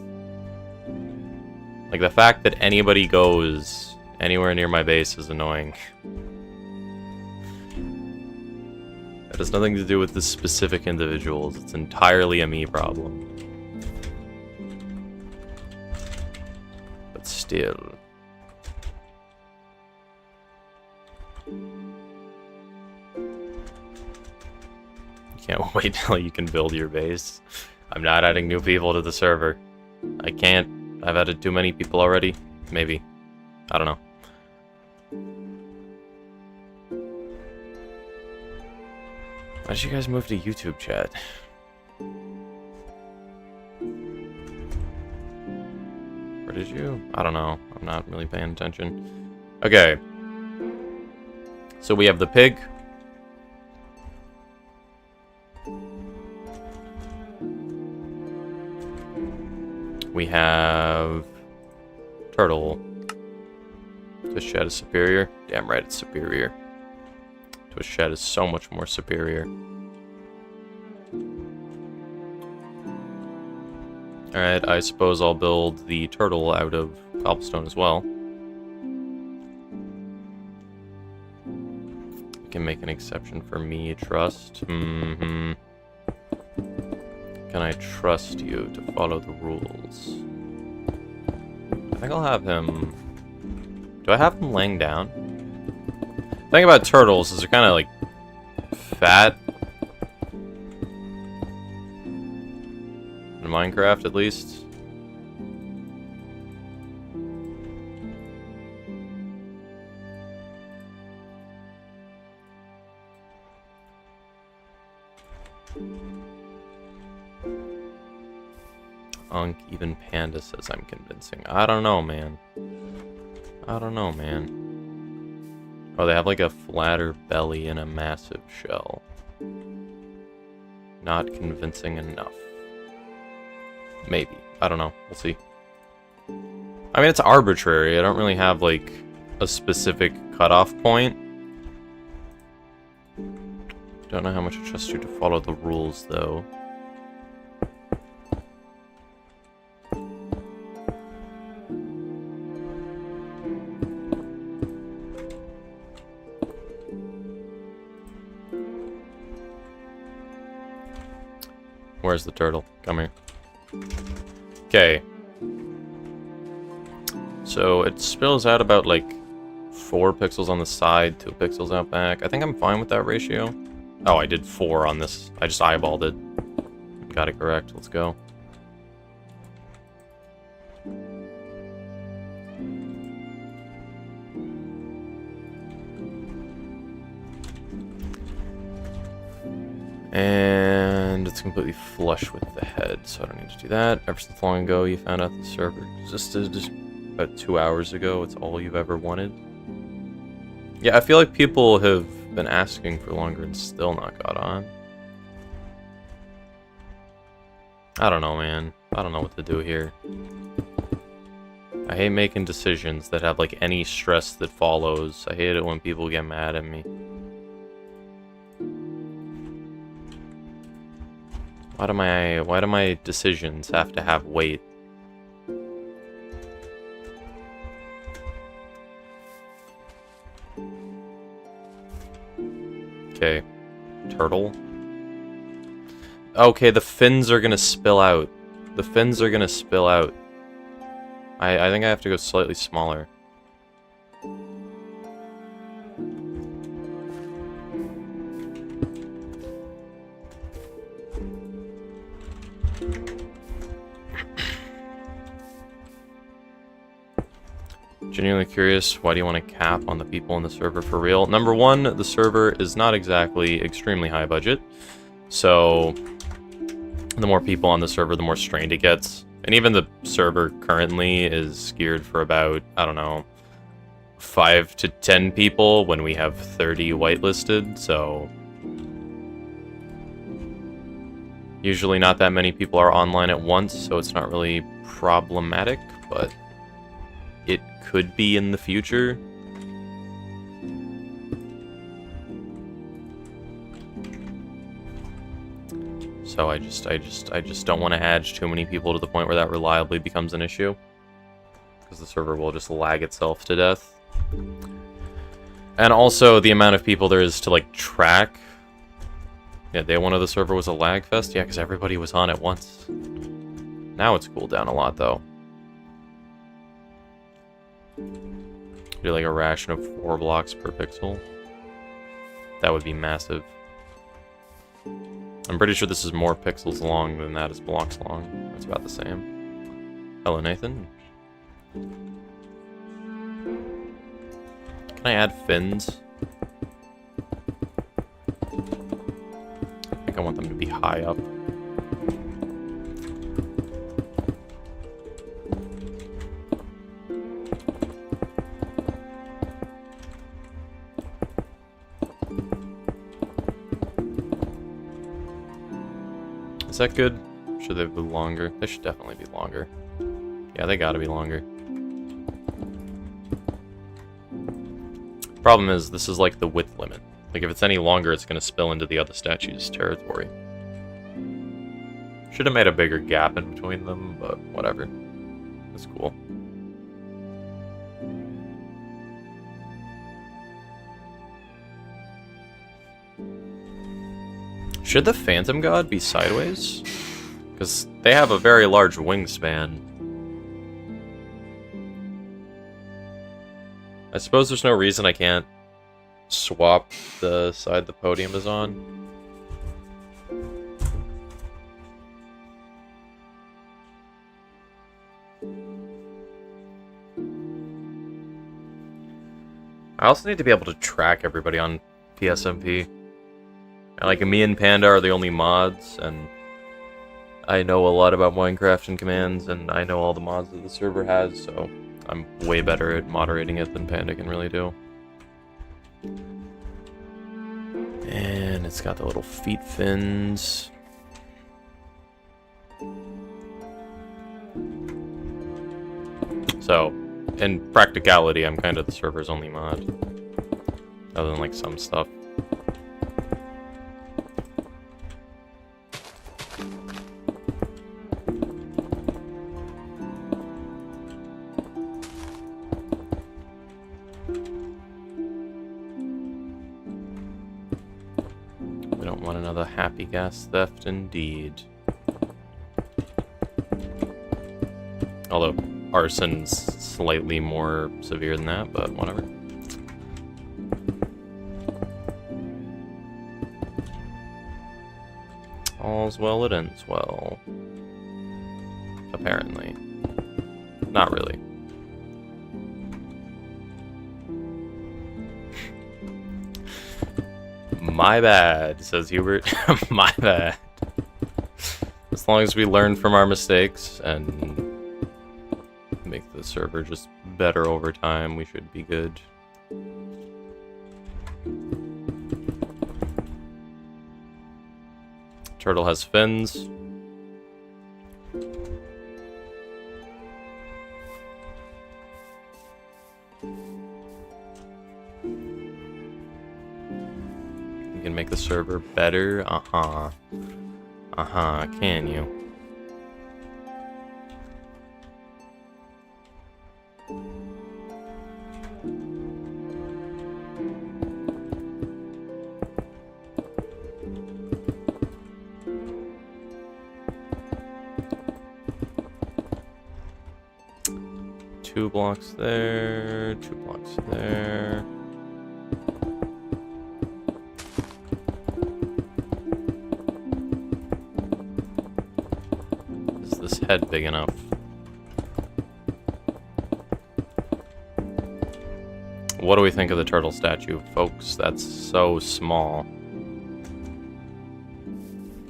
Like, the fact that anybody goes anywhere near my base is annoying. That has nothing to do with the specific individuals. It's entirely a me problem. But still. Can't wait till you can build your base. I'm not adding new people to the server. I can't. I've added too many people already. Maybe. I don't know. Why did you guys move to YouTube chat? Or did you? I don't know. I'm not really paying attention. Okay. So we have the pig. We have turtle. Twist Shed is superior. Damn right, it's superior. Twist Shed is so much more superior. Alright, I suppose I'll build the turtle out of cobblestone as well. You can make an exception for me, trust. Can I trust you to follow the rules? I think I'll have him... Do I have him laying down? The thing about turtles is they're kind of like fat. In Minecraft, at least. Even Panda says I'm convincing. I don't know, man. I don't know, man. Oh, they have like a flatter belly and a massive shell. Not convincing enough. Maybe. I don't know. We'll see. I mean, it's arbitrary. I don't really have like a specific cutoff point. Don't know how much I trust you to follow the rules, though. Where's the turtle? Come here. Okay. So it spills out about like 4 pixels on the side, 2 pixels out back. I think I'm fine with that ratio. Oh, I did 4 on this. I just eyeballed it. Got it correct. Let's go. And it's completely flush with the head, so I don't need to do that. Ever since long ago, you found out the server existed just about 2 hours ago. It's all you've ever wanted. Yeah, I feel like people have been asking for longer and still not got on. I don't know, man. I don't know what to do here. I hate making decisions that have, like, any stress that follows. I hate it when people get mad at me. Why do my decisions have to have weight? Okay. Turtle. Okay, the fins are gonna spill out. The fins are gonna spill out. I think I have to go slightly smaller. Genuinely curious, why do you want to cap on the people in the server for real? Number one, the server is not exactly extremely high budget, so the more people on the server, the more strained it gets. And even the server currently is geared for about, I don't know, 5 to 10 people when we have 30 whitelisted, so usually not that many people are online at once, so it's not really problematic, but it could be in the future. So I just don't want to add too many people to the point where that reliably becomes an issue, because the server will just lag itself to death. And also the amount of people there is to like track. Yeah, day one of the server was a lag fest. Yeah, because everybody was on at once. Now it's cooled down a lot though. Do like a ration of 4 blocks per pixel. That would be massive. I'm pretty sure this is more pixels long than that is blocks long. It's about the same. Hello, Nathan. Can I add fins? I think I want them to be high up. Is that good? Should they be longer? They should definitely be longer. Yeah, they gotta be longer. Problem is, this is like the width limit. Like, if it's any longer, it's gonna spill into the other statue's territory. Should have made a bigger gap in between them, but whatever. That's cool. Should the Phantom God be sideways? Because they have a very large wingspan. I suppose there's no reason I can't swap the side the podium is on. I also need to be able to track everybody on PSMP. Like, me and Panda are the only mods, and I know a lot about Minecraft and commands, and I know all the mods that the server has, so I'm way better at moderating it than Panda can really do. And it's got the little feet fins. So, in practicality, I'm kind of the server's only mod. Other than, like, some stuff. We don't want another happy gas theft, indeed. Although, arson's slightly more severe than that, but whatever. All's well that ends well. Apparently. Not really. My bad, says Hubert. My bad. As long as we learn from our mistakes and make the server just better over time, we should be good. Turtle has fins. You can make the server better? Uh-huh. Uh-huh, can you? Two blocks there, 2 blocks there. Is this head big enough? What do we think of the turtle statue, folks? That's so small.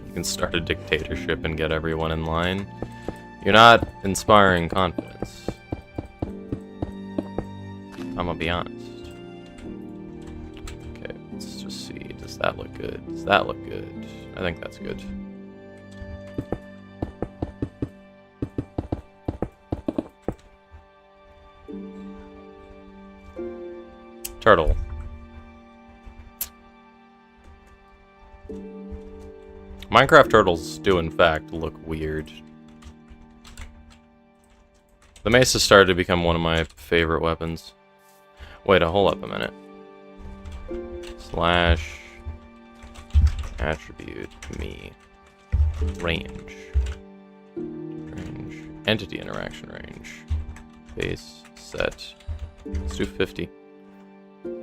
You can start a dictatorship and get everyone in line. You're not inspiring confidence. I'm gonna be honest. Okay, let's just see. Does that look good? Does that look good? I think that's good. Turtle. Minecraft turtles do in fact look weird. The mace has started to become one of my favorite weapons. Wait, hold up a minute. Slash attribute me range. Entity interaction range. Base set. Let's do 50. You're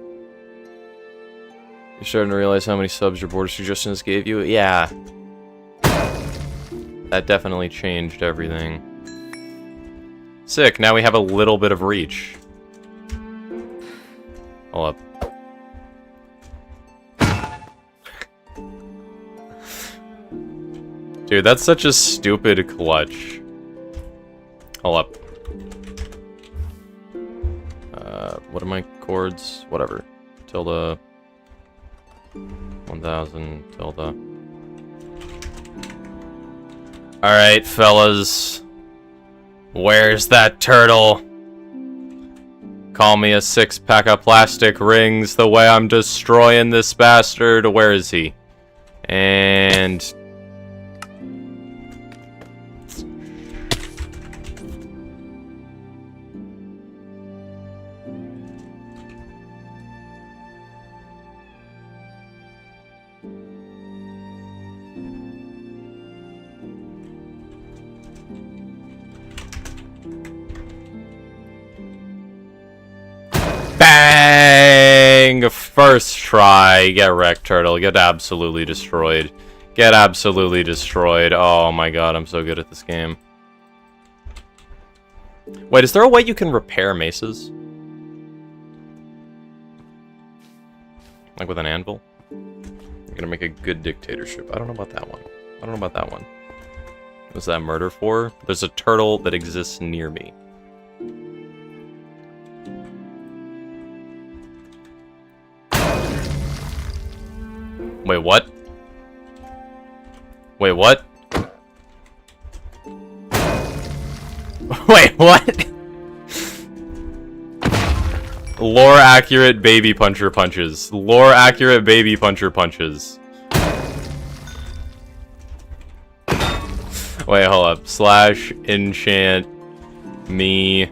starting to realize how many subs your border suggestions gave you? Yeah. That definitely changed everything. Sick, now we have a little bit of reach. Hold up. Dude, that's such a stupid clutch. Hold up. What are my chords? Whatever. Tilde. 1000 tilde. Alright, fellas. Where's that turtle? Call me a 6-pack of plastic rings the way I'm destroying this bastard. Where is he? And... bang! First try. Get wrecked, turtle. Get absolutely destroyed. Get absolutely destroyed. Oh my god, I'm so good at this game. Wait, is there a way you can repair maces? Like with an anvil? I'm gonna make a good dictatorship. I don't know about that one. I don't know about that one. What's that murder for? There's a turtle that exists near me. Wait, what? Wait, what? Wait, what? Lore accurate baby puncher punches. Lore accurate baby puncher punches. Wait, hold up. Slash enchant me.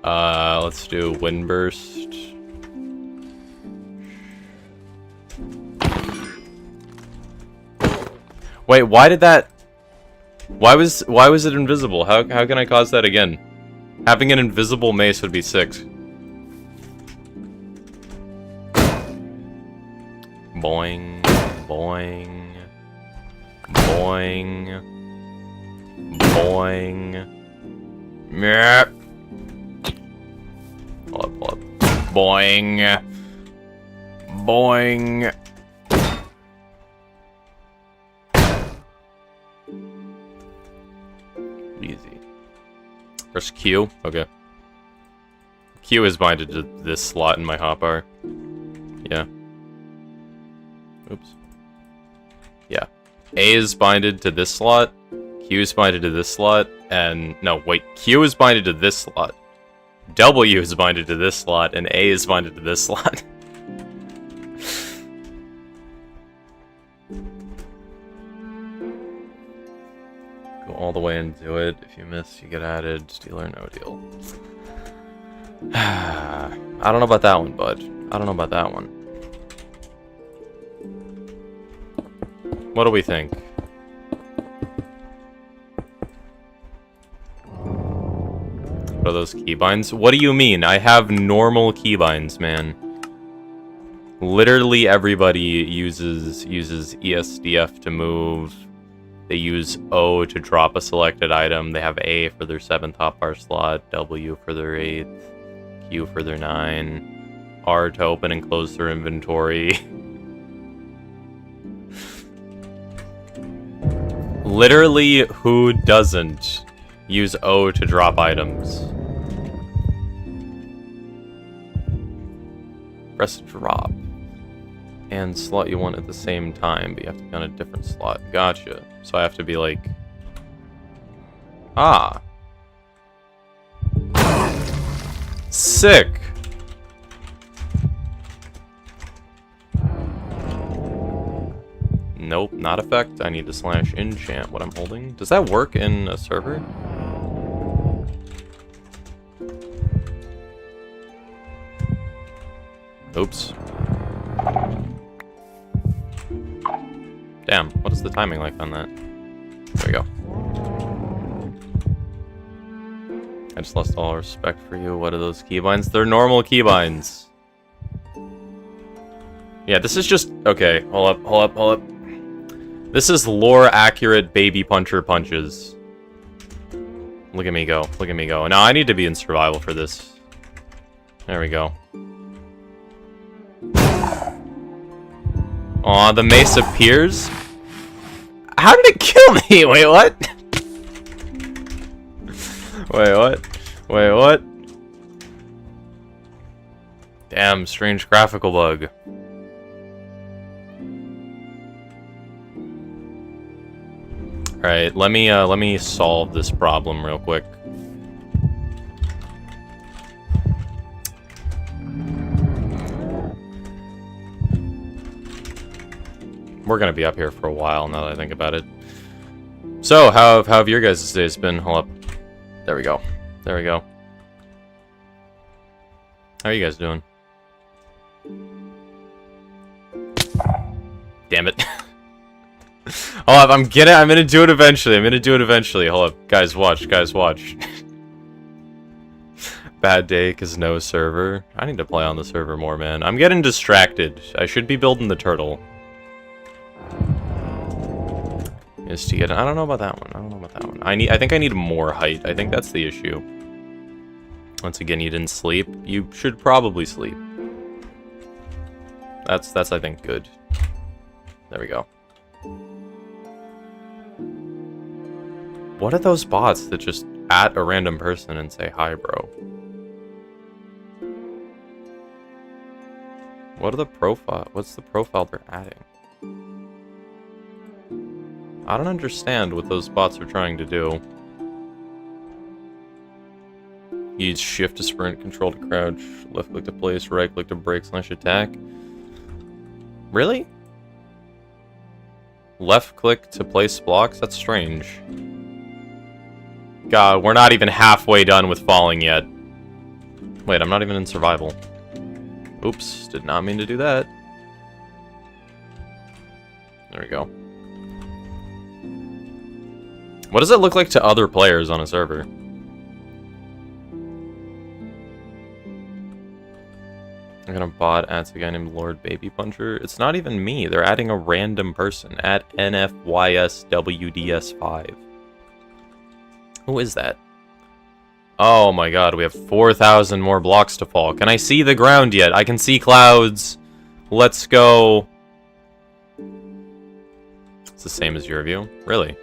Let's do windburst. Wait, why did that... Why was it invisible? How can I cause that again? Having an invisible mace would be sick. Boing, boing, boing, boing. Yep. Hold up. Boing, boing. Easy. Press Q. Okay. Q is binded to this slot in my hotbar. Yeah. Oops. Yeah. A is binded to this slot. Q is binded to this slot. And no, wait. Q is binded to this slot. W is binded to this slot, and A is binded to this slot. Go all the way and do it. If you miss, you get added. Deal or no deal. I don't know about that one, bud. I don't know about that one. What do we think? What are those keybinds? What do you mean? I have normal keybinds, man. Literally everybody uses ESDF to move. They use O to drop a selected item. They have A for their 7th hotbar slot, W for their 8th, Q for their 9, R to open and close their inventory. Literally, who doesn't use O to drop items? Press drop. And slot you want at the same time, but you have to be on a different slot. Gotcha. So I have to be like... Ah. Sick. Nope, not effect. I need to slash enchant what I'm holding. Does that work in a server? Oops. Damn, what is the timing like on that? There we go. I just lost all respect for you. What are those keybinds? They're normal keybinds. Yeah, this is just... Okay, hold up. This is lore-accurate baby puncher punches. Look at me go. Now, I need to be in survival for this. There we go. Aw, the mace appears? How did it kill me? Wait, what? Wait, what? Damn, strange graphical bug. Alright, let me solve this problem real quick. We're gonna be up here for a while now that I think about it. So, how have your guys' days been? Hold up. There we go. How are you guys doing? Damn it. Hold up, I'm gonna do it eventually. Hold up. Guys, watch. Bad day, cause no server. I need to play on the server more, man. I'm getting distracted. I should be building the turtle. Is to get... I don't know about that one. I think I need more height. I think that's the issue. Once again, you didn't sleep. You should probably sleep. That's I think good. There we go. What are those bots that just at a random person and say hi, bro? What's the profile they're adding? I don't understand what those bots are trying to do. Use shift to sprint, control to crouch, left click to place, right click to break / attack. Really? Left click to place blocks? That's strange. God, we're not even halfway done with falling yet. Wait, I'm not even in survival. Oops, did not mean to do that. There we go. What does it look like to other players on a server? I'm gonna bot adds a guy named Lord Baby Puncher. It's not even me. They're adding a random person at NFYSWDS5. Who is that? Oh my god, we have 4,000 more blocks to fall. Can I see the ground yet? I can see clouds. Let's go. It's the same as your view? Really?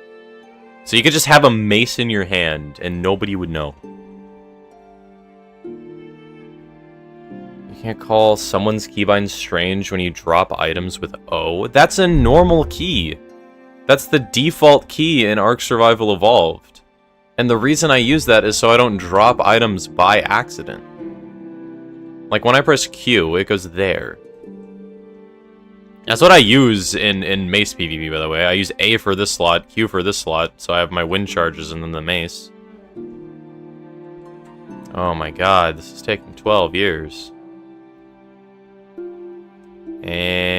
So you could just have a mace in your hand and nobody would know. You can't call someone's keybind strange when you drop items with O. That's a normal key. That's the default key in Ark Survival Evolved. And the reason I use that is so I don't drop items by accident. Like, when I press Q, it goes there. That's what I use in Mace PvP, by the way. I use A for this slot, Q for this slot, so I have my wind charges and then the Mace. Oh my god, this is taking 12 years. And...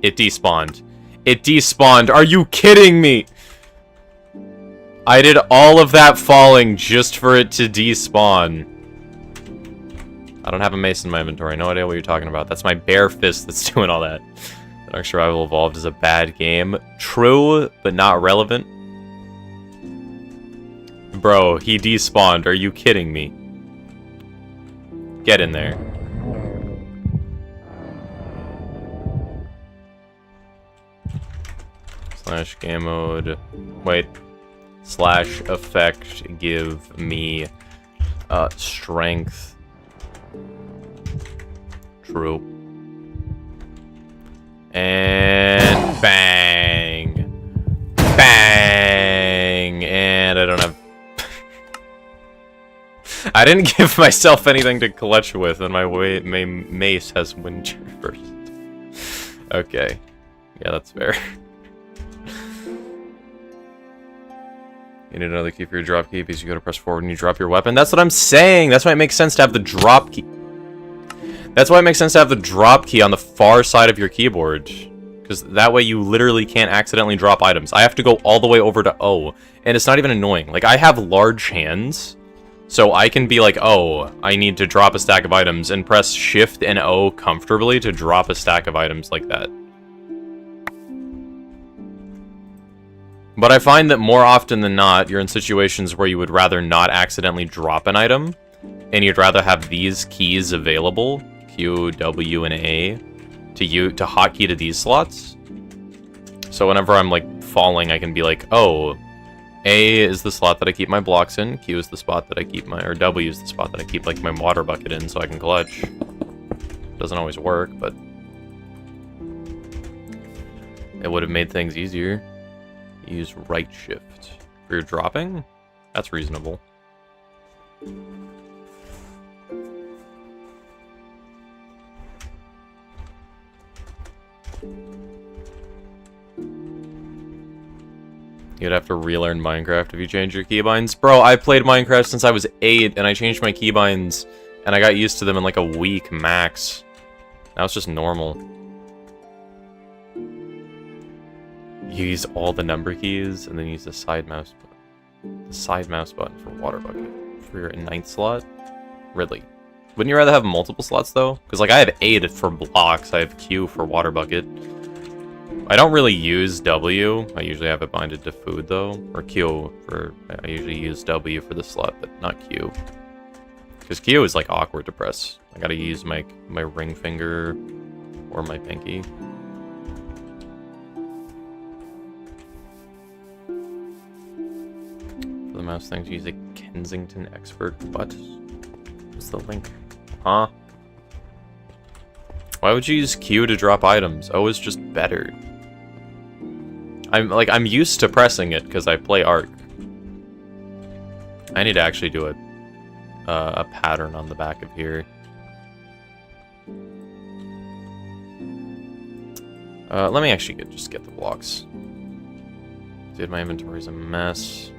it despawned. It despawned. Are you kidding me? I did all of that falling just for it to despawn. I don't have a mace in my inventory. No idea what you're talking about. That's my bare fist that's doing all that. Dark Survival Evolved is a bad game. True, but not relevant. Bro, he despawned. Are you kidding me? Get in there. Slash game mode. Wait. Slash effect give me strength. True. And bang. Bang. And I don't have... I didn't give myself anything to clutch with, and my mace has wind burst. Okay. Yeah, that's fair. You need another key for your drop key because you go to press forward and you drop your weapon. That's what I'm saying! That's why it makes sense to have the drop key. That's why it makes sense to have the drop key on the far side of your keyboard. Because that way you literally can't accidentally drop items. I have to go all the way over to O. And it's not even annoying. Like, I have large hands. So I can be like, oh, I need to drop a stack of items. And press Shift and O comfortably to drop a stack of items like that. But I find that more often than not, you're in situations where you would rather not accidentally drop an item. And you'd rather have these keys available. Q, W, and A to hotkey to these slots. So whenever I'm like falling, I can be like, oh, A is the slot that I keep my blocks in, Q is the spot that I keep my, or W is the spot that I keep like my water bucket in so I can clutch. Doesn't always work, but it would have made things easier. Use right shift for your dropping. That's reasonable. You'd have to relearn Minecraft if you change your keybinds. Bro, I played Minecraft since I was 8, and I changed my keybinds, and I got used to them in like a week max. Now it's just normal. You use all the number keys, and then use the side mouse button. The side mouse button for water bucket. For your 9th slot? Really? Wouldn't you rather have multiple slots, though? Because, like, I have 8 for blocks, I have Q for water bucket. I don't really use W. I usually have it binded to food, though. Or Q for... I usually use W for the slot, but not Q. Because Q is, like, awkward to press. I gotta use my ring finger or my pinky. For the mouse things, use a Kensington Expert butt. What's the link? Huh? Why would you use Q to drop items? O is just better. I'm used to pressing it because I play Ark. I need to actually do a pattern on the back of here. Let me actually just get the blocks. Dude, my inventory's a mess.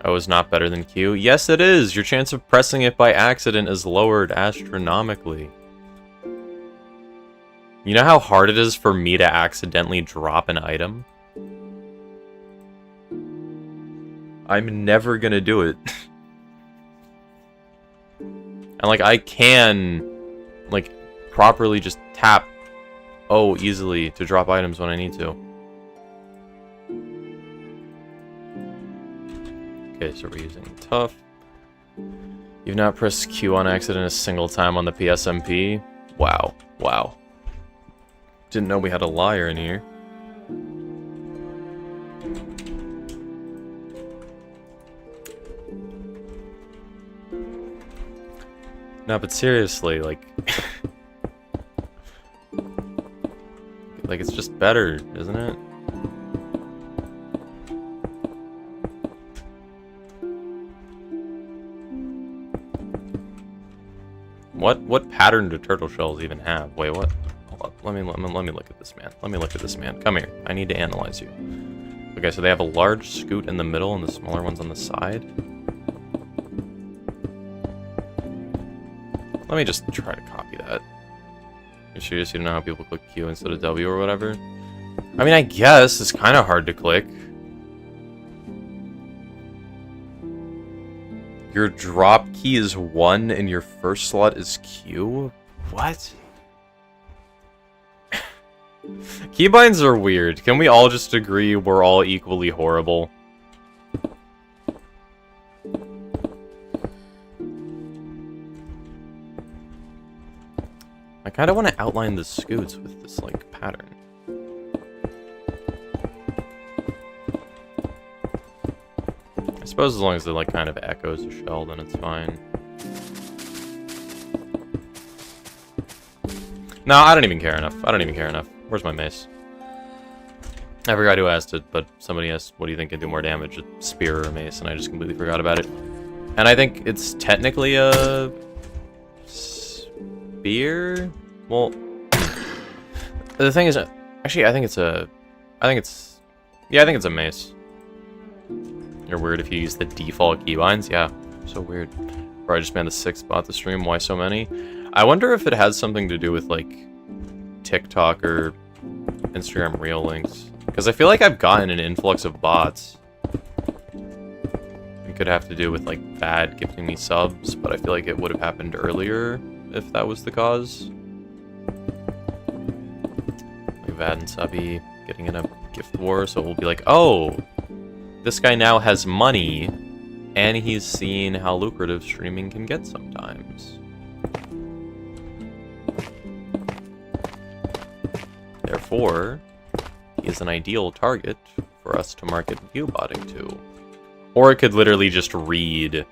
O is not better than Q. Yes, it is! Your chance of pressing it by accident is lowered astronomically. You know how hard it is for me to accidentally drop an item? I'm never gonna do it. And, like, I can, like, properly just tap O easily to drop items when I need to. Okay, so we're using tough. You've not pressed Q on accident a single time on the PSMP? Wow. Wow. Didn't know we had a liar in here. No, but seriously, like... like, it's just better, isn't it? What pattern do turtle shells even have? Wait, what? Hold up. Let me look at this man. Let me look at this man. Come here. I need to analyze you. Okay, so they have a large scoot in the middle and the smaller ones on the side. Let me just try to copy that. You sure you don't know how people click Q instead of W or whatever? I mean, I guess it's kind of hard to click. Your drop key is 1 and your first slot is Q? What? Keybinds are weird. Can we all just agree we're all equally horrible? I kind of want to outline the scoots with this, like, pattern. I suppose as long as it, like, kind of echoes a shell, then it's fine. No, I don't even care enough. I don't even care enough. Where's my mace? I forgot who asked it, but somebody asked, what do you think can do more damage, a spear or a mace, and I just completely forgot about it. And I think it's technically a... spear? Well, the thing is, actually, I think it's a mace. You're weird if you use the default keybinds. Yeah, so weird. Or I just manned the 6th spot to stream. Why so many? I wonder if it has something to do with, like, TikTok or Instagram Reel links. Because I feel like I've gotten an influx of bots. It could have to do with, like, bad gifting me subs, but I feel like it would have happened earlier if that was the cause. Like Vad and Subby getting in a gift war, so we'll be like, oh, this guy now has money, and he's seen how lucrative streaming can get sometimes. Therefore, he is an ideal target for us to market viewbotting to. Or it could literally just read,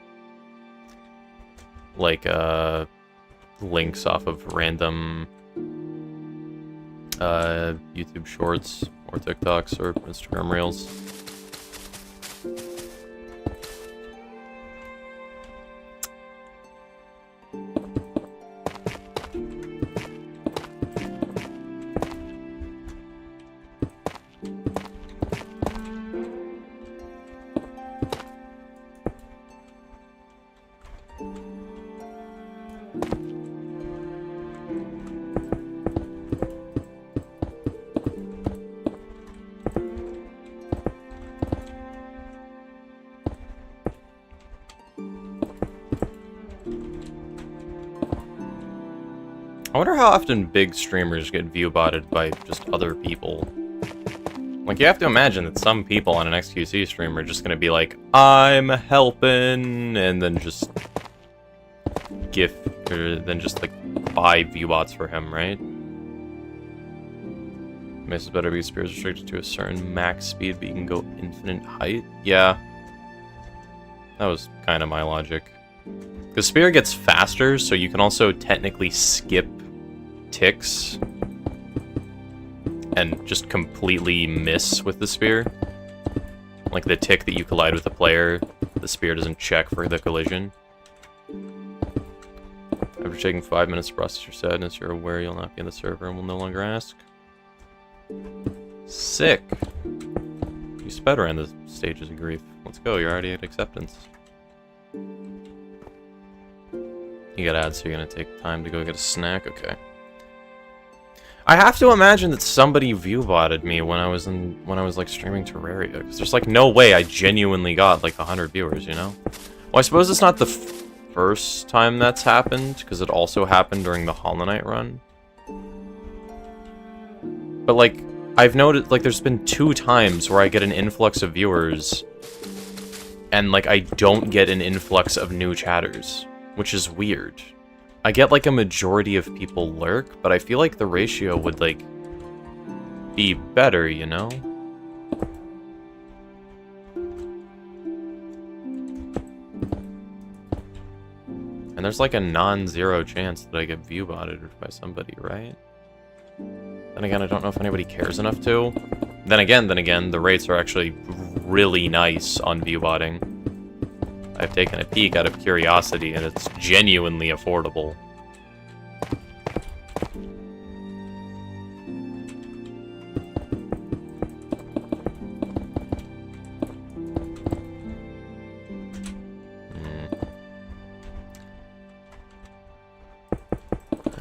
like, links off of random YouTube Shorts or TikToks or Instagram Reels. I wonder how often big streamers get view-botted by just other people. Like, you have to imagine that some people on an XQC stream are just gonna be like, I'm helping, and then just like, buy view-bots for him, right? Maces better be spears restricted to a certain max speed, but you can go infinite height? Yeah. That was kind of my logic. The spear gets faster, so you can also technically skip ticks and just completely miss with the spear. Like the tick that you collide with a player, the spear doesn't check for the collision. After taking 5 minutes to process your sadness, you're aware you'll not be in the server and will no longer ask. Sick. You sped around the stages of grief. Let's go, you're already at acceptance. You got ads, so you're gonna take time to go get a snack? Okay. I have to imagine that somebody view-botted me when I was like streaming Terraria, because there's like no way I genuinely got like 100 viewers, you know? Well, I suppose it's not the first time that's happened, because it also happened during the Hollow Knight run. But like, I've noticed, like, there's been 2 times where I get an influx of viewers, and like I don't get an influx of new chatters, which is weird. I get like a majority of people lurk, but I feel like the ratio would like be better, you know? And there's like a non-zero chance that I get view-botted by somebody, right? Then again, I don't know if anybody cares enough to. Then again, the rates are actually really nice on view-botting. I've taken a peek out of curiosity, and it's genuinely affordable.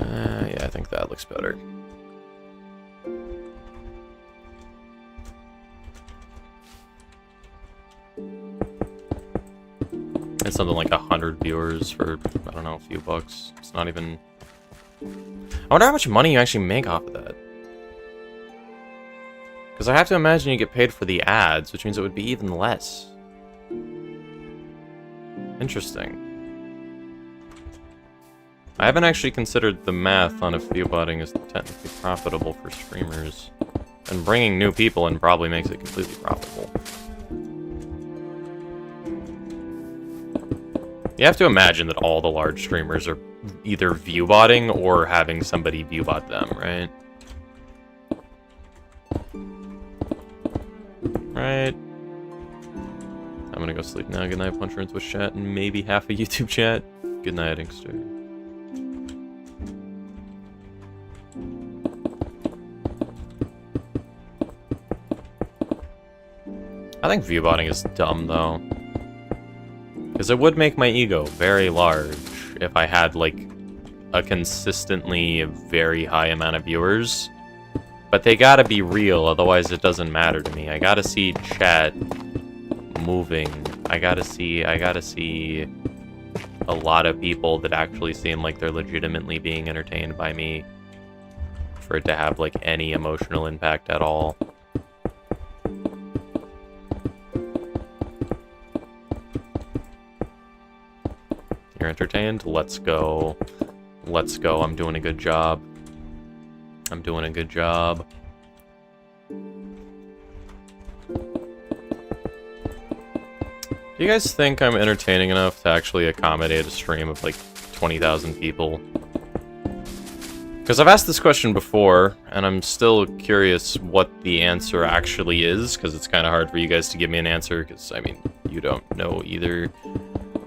Yeah, I think that looks better. It's something like 100 viewers for, I don't know, a few bucks. It's not even... I wonder how much money you actually make off of that. Because I have to imagine you get paid for the ads, which means it would be even less. Interesting. I haven't actually considered the math on if viewbotting is technically profitable for streamers. And bringing new people in probably makes it completely profitable. You have to imagine that all the large streamers are either viewbotting or having somebody viewbot them, right? Right. I'm gonna go sleep now. Good night, Puncher and Twitch chat, and maybe half a YouTube chat. Good night, Inkster. I think viewbotting is dumb, though. Because it would make my ego very large if I had, like, a consistently very high amount of viewers. But they gotta be real, otherwise it doesn't matter to me. I gotta see chat moving. I gotta see a lot of people that actually seem like they're legitimately being entertained by me for it to have, like, any emotional impact at all. You're entertained? Let's go. Let's go. I'm doing a good job. I'm doing a good job. Do you guys think I'm entertaining enough to actually accommodate a stream of like 20,000 people? Because I've asked this question before, and I'm still curious what the answer actually is, because it's kind of hard for you guys to give me an answer, because, I mean, you don't know either.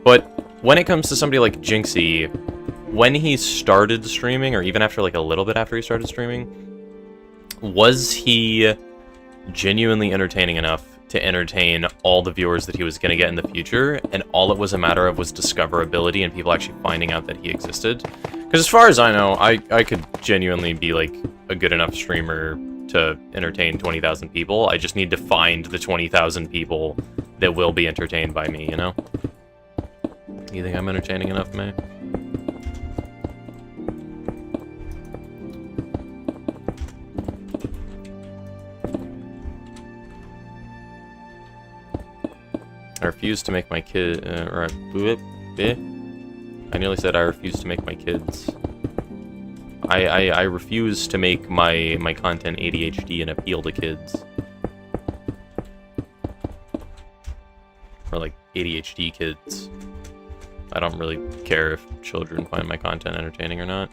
But when it comes to somebody like Jinxie, when he started streaming, or even after like a little bit after he started streaming, was he genuinely entertaining enough to entertain all the viewers that he was going to get in the future, and all it was a matter of was discoverability and people actually finding out that he existed? Because as far as I know, I could genuinely be like a good enough streamer to entertain 20,000 people. I just need to find the 20,000 people that will be entertained by me, you know? You think I'm entertaining enough, May? I refuse to make my kid, I nearly said I refuse to make my kids. I refuse to make my content ADHD and appeal to kids. Or like ADHD kids. I don't really care if children find my content entertaining or not.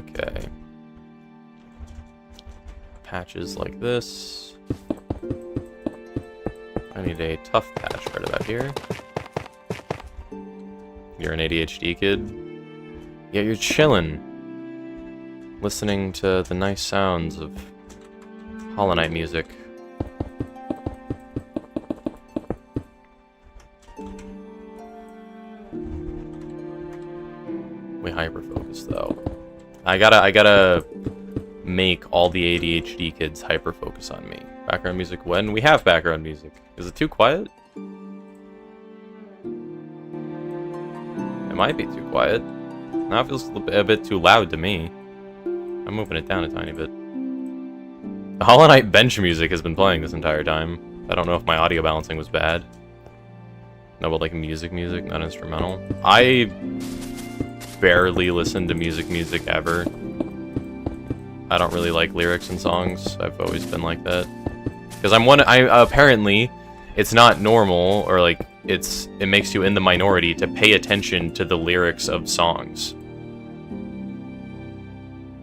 Okay. Patches like this. I need a tough patch right about here. You're an ADHD kid? Yeah, you're chillin'. Listening to the nice sounds of Hollow Knight music. We hyper-focus, though. I gotta make all the ADHD kids hyper-focus on me. Background music when? We have background music. Is it too quiet? It might be too quiet. Now it feels a bit too loud to me. I'm moving it down a tiny bit. The Hollow Knight bench music has been playing this entire time. I don't know if my audio balancing was bad. No, but like music, not instrumental. I barely listen to music ever. I don't really like lyrics in songs. I've always been like that. Because apparently, it's not normal, or like, it makes you in the minority to pay attention to the lyrics of songs.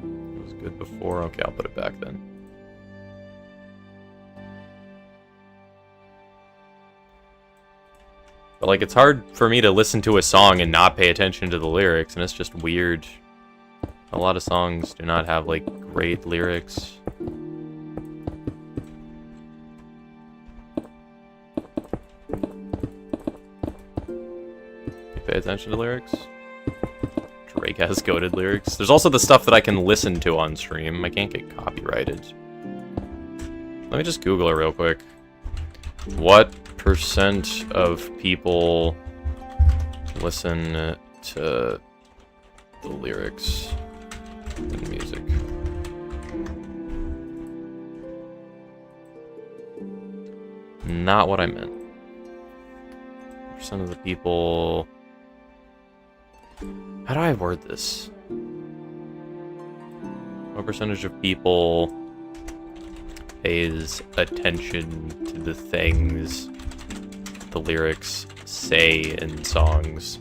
It was good before? Okay, I'll put it back then. But like, it's hard for me to listen to a song and not pay attention to the lyrics, and it's just weird. A lot of songs do not have, like, great lyrics. pay attention to lyrics. Drake has goated lyrics. There's also the stuff that I can listen to on stream. I can't get copyrighted. Let me just Google it real quick. What % of people listen to the lyrics in music? Not what I meant. Percent of the people... How do I word this? What percentage of people pays attention to the things the lyrics say in songs?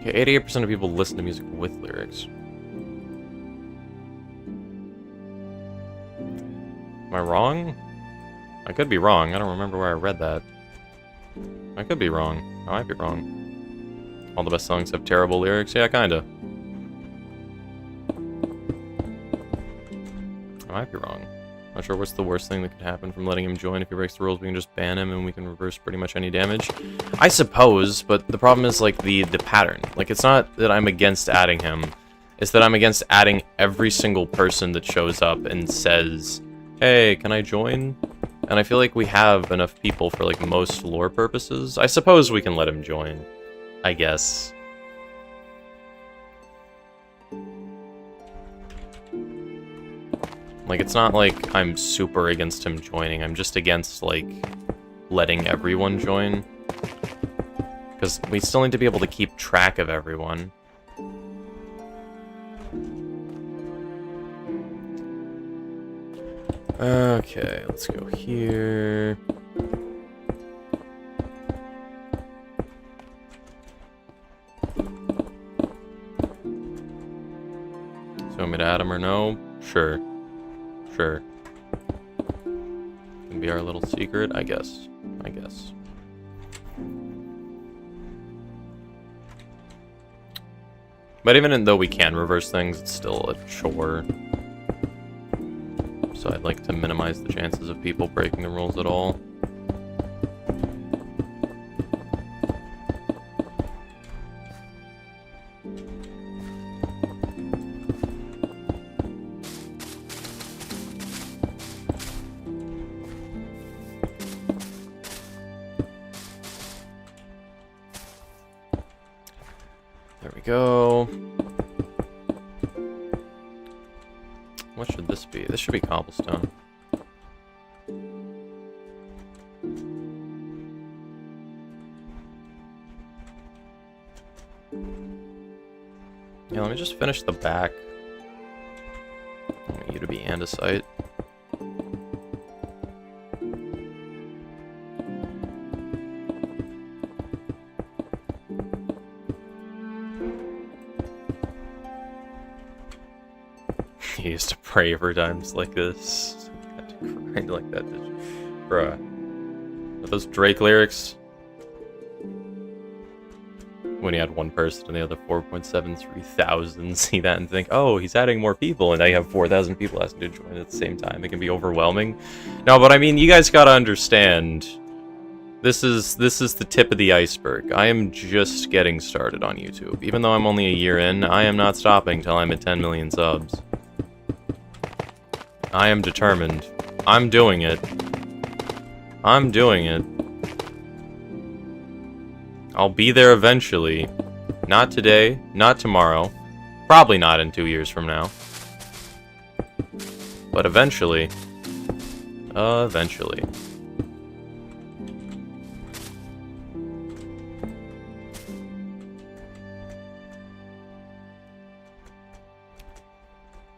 Okay, 88% of people listen to music with lyrics. Am I wrong? I could be wrong. I don't remember where I read that. I could be wrong. I might be wrong. All the best songs have terrible lyrics? Yeah, kinda. I might be wrong. Not sure what's the worst thing that could happen from letting him join. If he breaks the rules, we can just ban him and we can reverse pretty much any damage. I suppose, but the problem is, like, the pattern. Like, it's not that I'm against adding him. It's that I'm against adding every single person that shows up and says, hey, can I join? And I feel like we have enough people for, like, most lore purposes. I suppose we can let him join. I guess. Like, it's not like I'm super against him joining. I'm just against, like, letting everyone join. Because we still need to be able to keep track of everyone. Okay, let's go here. So you want me to add him or no? Sure. Sure. Can be our little secret, I guess. I guess. But even though we can reverse things, it's still a chore. So I'd like to minimize the chances of people breaking the rules at all. There we go. What should this be? This should be cobblestone. Yeah, let me just finish the back. I want you to be andesite. He used to pray for times like this. I had to grind like that, did you? Bruh. Are those Drake lyrics? When he had one person and the other 4.73 thousand see that and think, oh, he's adding more people, and now you have 4,000 people asking to join at the same time. It can be overwhelming. No, but I mean, you guys gotta understand, this is the tip of the iceberg. I am just getting started on YouTube. Even though I'm only a year in, I am not stopping till I'm at 10 million subs. I am determined. I'm doing it. I'm doing it. I'll be there eventually. Not today, not tomorrow. Probably not in 2 years from now. But eventually. Eventually.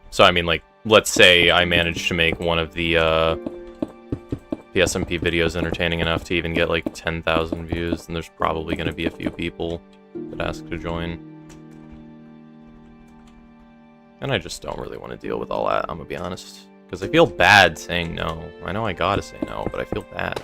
So, I mean, like, let's say I managed to make one of the, PSMP videos entertaining enough to even get, like, 10,000 views, and there's probably going to be a few people that ask to join. And I just don't really want to deal with all that, I'm gonna be honest. Because I feel bad saying no. I know I gotta say no, but I feel bad.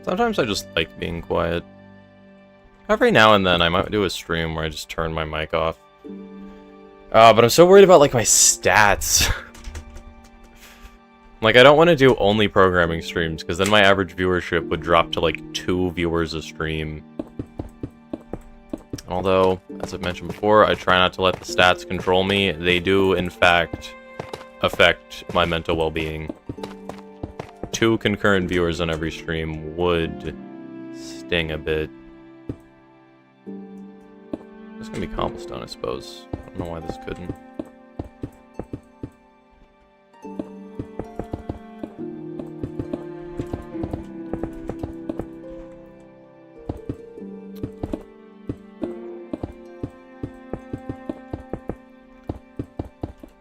Sometimes I just like being quiet. Every now and then I might do a stream where I just turn my mic off. But I'm so worried about, like, my stats. Like, I don't want to do only programming streams, because then my average viewership would drop to, like, 2 viewers a stream. Although, as I've mentioned before, I try not to let the stats control me. They do, in fact, affect my mental well-being. 2 concurrent viewers on every stream would sting a bit. It's gonna be cobblestone, I suppose. I don't know why this couldn't.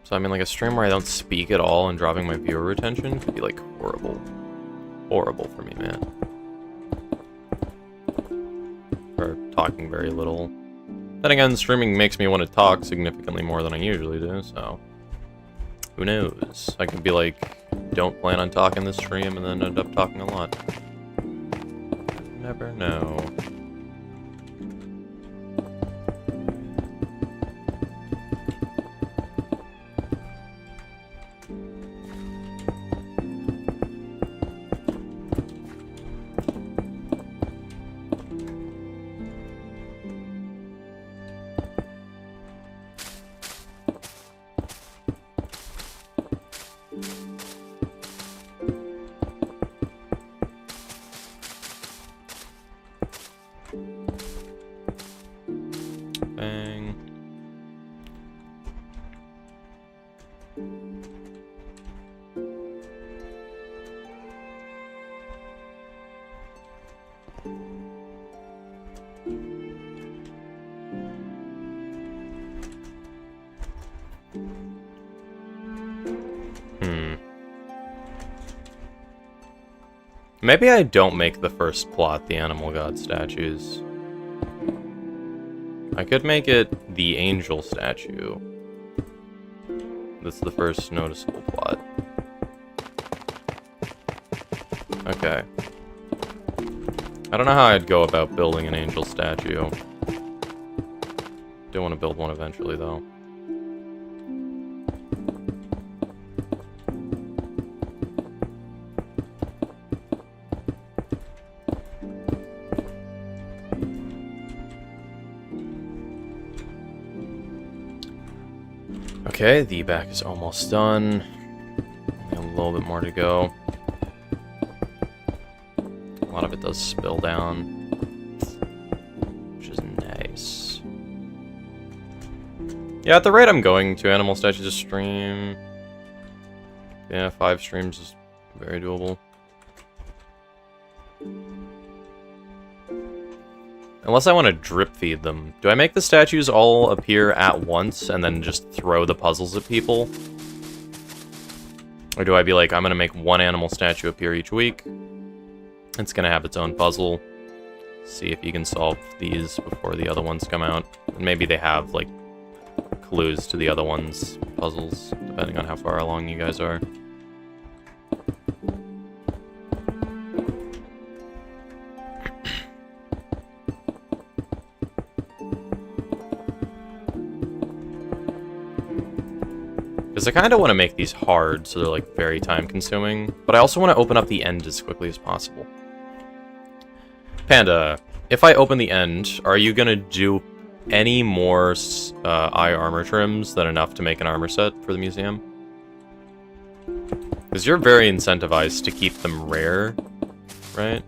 So I mean, like, a stream where I don't speak at all and dropping my viewer retention could be, like, horrible. Horrible for me, man. Or talking very little. Then again, streaming makes me want to talk significantly more than I usually do, so... Who knows? I could be like, don't plan on talking this stream, and then end up talking a lot. Never know. Bang. Maybe I don't make the first plot the animal god statues. I could make it the angel statue. That's the first noticeable plot. Okay. I don't know how I'd go about building an angel statue. Do want to build one eventually, though. Okay, the back is almost done. Only a little bit more to go. A lot of it does spill down, which is nice. Yeah, at the rate I'm going to animal statues a stream, yeah, 5 streams is very doable. Unless I want to drip feed them. Do I make the statues all appear at once and then just throw the puzzles at people? Or do I be like, I'm going to make one animal statue appear each week. It's going to have its own puzzle. See if you can solve these before the other ones come out. And maybe they have, like, clues to the other ones' puzzles, depending on how far along you guys are. Because I kind of want to make these hard, so they're, like, very time-consuming. But I also want to open up the end as quickly as possible. Panda, if I open the end, are you going to do any more eye armor trims than enough to make an armor set for the museum? Because you're very incentivized to keep them rare, right?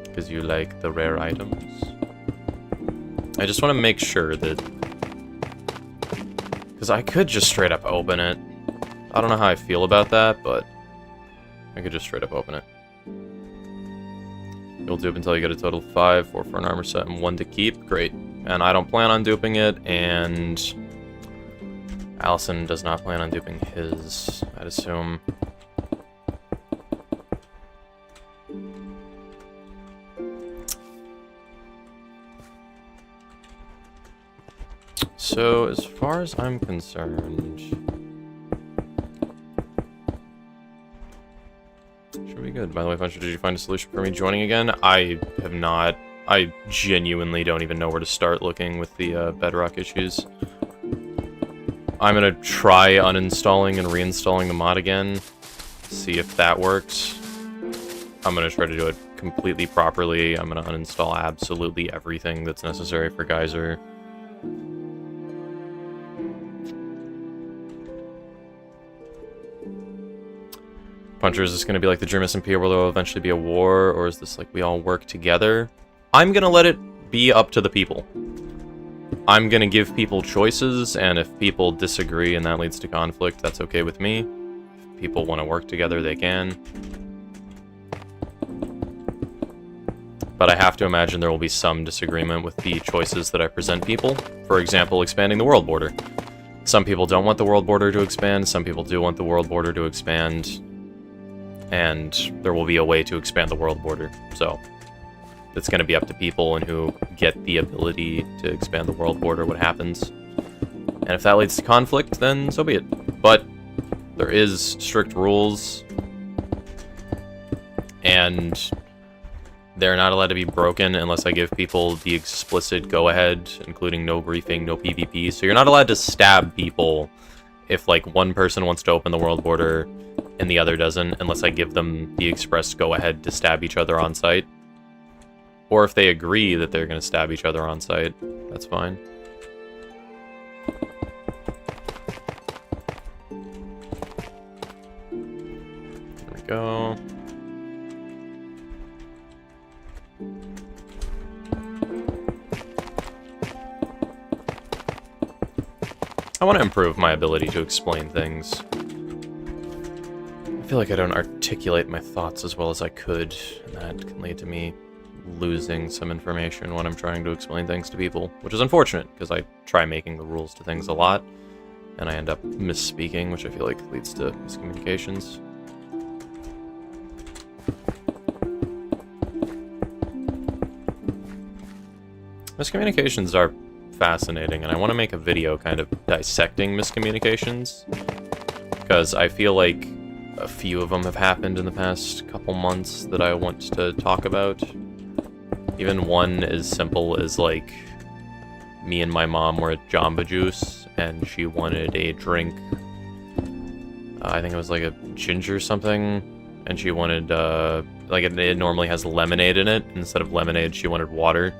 Because you like the rare items. I just want to make sure that... Because I could just straight up open it. I don't know how I feel about that, but... I could just straight up open it. You'll dupe until you get a total of 5, 4 for an armor set, and 1 to keep. Great. And I don't plan on duping it, and... Allison does not plan on duping his, I'd assume. So, as far as I'm concerned, good. By the way, Puncher, did you find a solution for me joining again? I have not. I genuinely don't even know where to start looking with the bedrock issues. I'm gonna try uninstalling and reinstalling the mod again. See if that works. I'm gonna try to do it completely properly. I'm gonna uninstall absolutely everything that's necessary for Geyser. Puncher, is this gonna be like the Dream SMP where there will eventually be a war, or is this like we all work together? I'm gonna let it be up to the people. I'm gonna give people choices, and if people disagree and that leads to conflict, that's okay with me. If people want to work together, they can. But I have to imagine there will be some disagreement with the choices that I present people. For example, expanding the world border. Some people don't want the world border to expand, some people do want the world border to expand, and there will be a way to expand the world border. So it's going to be up to people and who get the ability to expand the world border what happens. And if that leads to conflict, then so be it. But there is strict rules, and they're not allowed to be broken unless I give people the explicit go-ahead, including no griefing, no PvP. So you're not allowed to stab people if, like, one person wants to open the world border and the other doesn't, unless I give them the express go-ahead to stab each other on site. Or if they agree that they're going to stab each other on site, that's fine. There we go. I want to improve my ability to explain things. I feel like I don't articulate my thoughts as well as I could, and that can lead to me losing some information when I'm trying to explain things to people, which is unfortunate, because I try making the rules to things a lot, and I end up misspeaking, which I feel like leads to miscommunications. Miscommunications are fascinating, and I want to make a video kind of dissecting miscommunications, because I feel like a few of them have happened in the past couple months that I want to talk about. Even one as simple as, like, me and my mom were at Jamba Juice, and she wanted a drink. I think it was like a ginger something, and she wanted, like, it normally has lemonade in it. Instead of lemonade, she wanted water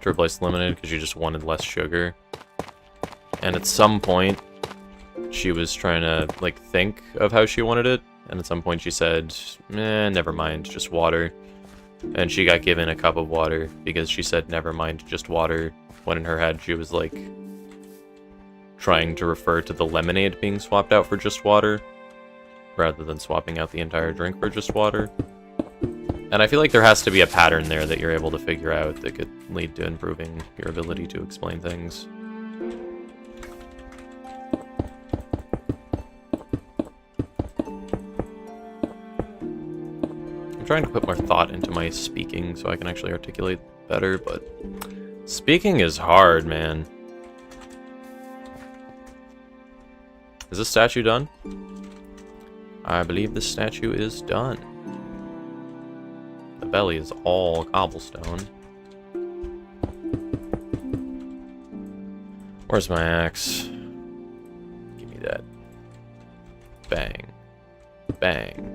to replace lemonade, because she just wanted less sugar. And at some point, she was trying to, like, think of how she wanted it, and at some point she said, never mind, just water. And she got given a cup of water because she said, never mind, just water, when in her head she was, like, trying to refer to the lemonade being swapped out for just water, rather than swapping out the entire drink for just water. And I feel like there has to be a pattern there that you're able to figure out that could lead to improving your ability to explain things. I'm trying to put more thought into my speaking so I can actually articulate better, but speaking is hard, man. Is this statue done? I believe this statue is done. The belly is all cobblestone. Where's my axe? Give me that. Bang. Bang.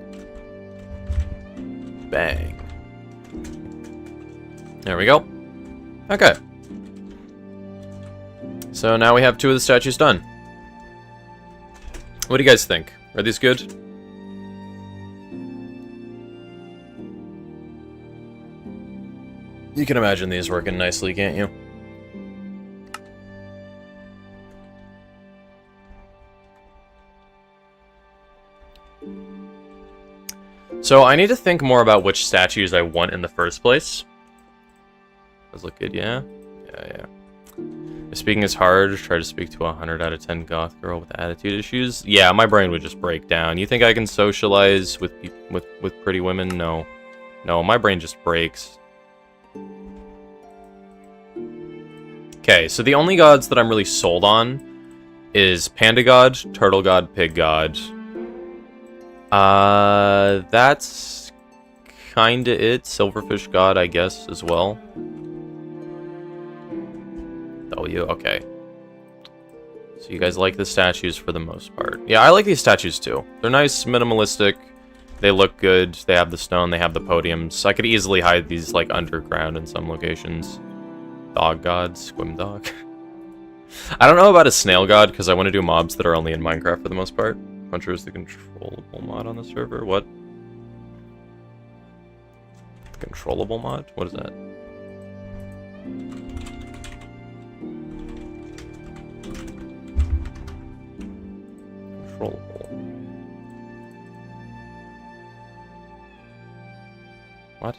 Bang. There we go. Okay. So now we have 2 of the statues done. What do you guys think? Are these good? You can imagine these working nicely, can't you? So I need to think more about which statues I want in the first place. Those look good, yeah? Yeah. If speaking is hard, try to speak to a 100 out of 10 goth girl with attitude issues. Yeah, my brain would just break down. You think I can socialize with pretty women? No. No, my brain just breaks. Okay, so the only gods that I'm really sold on is Panda God, Turtle God, Pig God, That's kinda it. Silverfish God, I guess, as well. W, okay. So you guys like the statues for the most part. Yeah, I like these statues too. They're nice, minimalistic. They look good. They have the stone. They have the podiums. I could easily hide these, like, underground in some locations. Dog God, Squim Dog. I don't know about a Snail God, because I want to do mobs that are only in Minecraft for the most part. Puncher is the controllable mod on the server. What? Controllable mod? What is that? Controllable. What?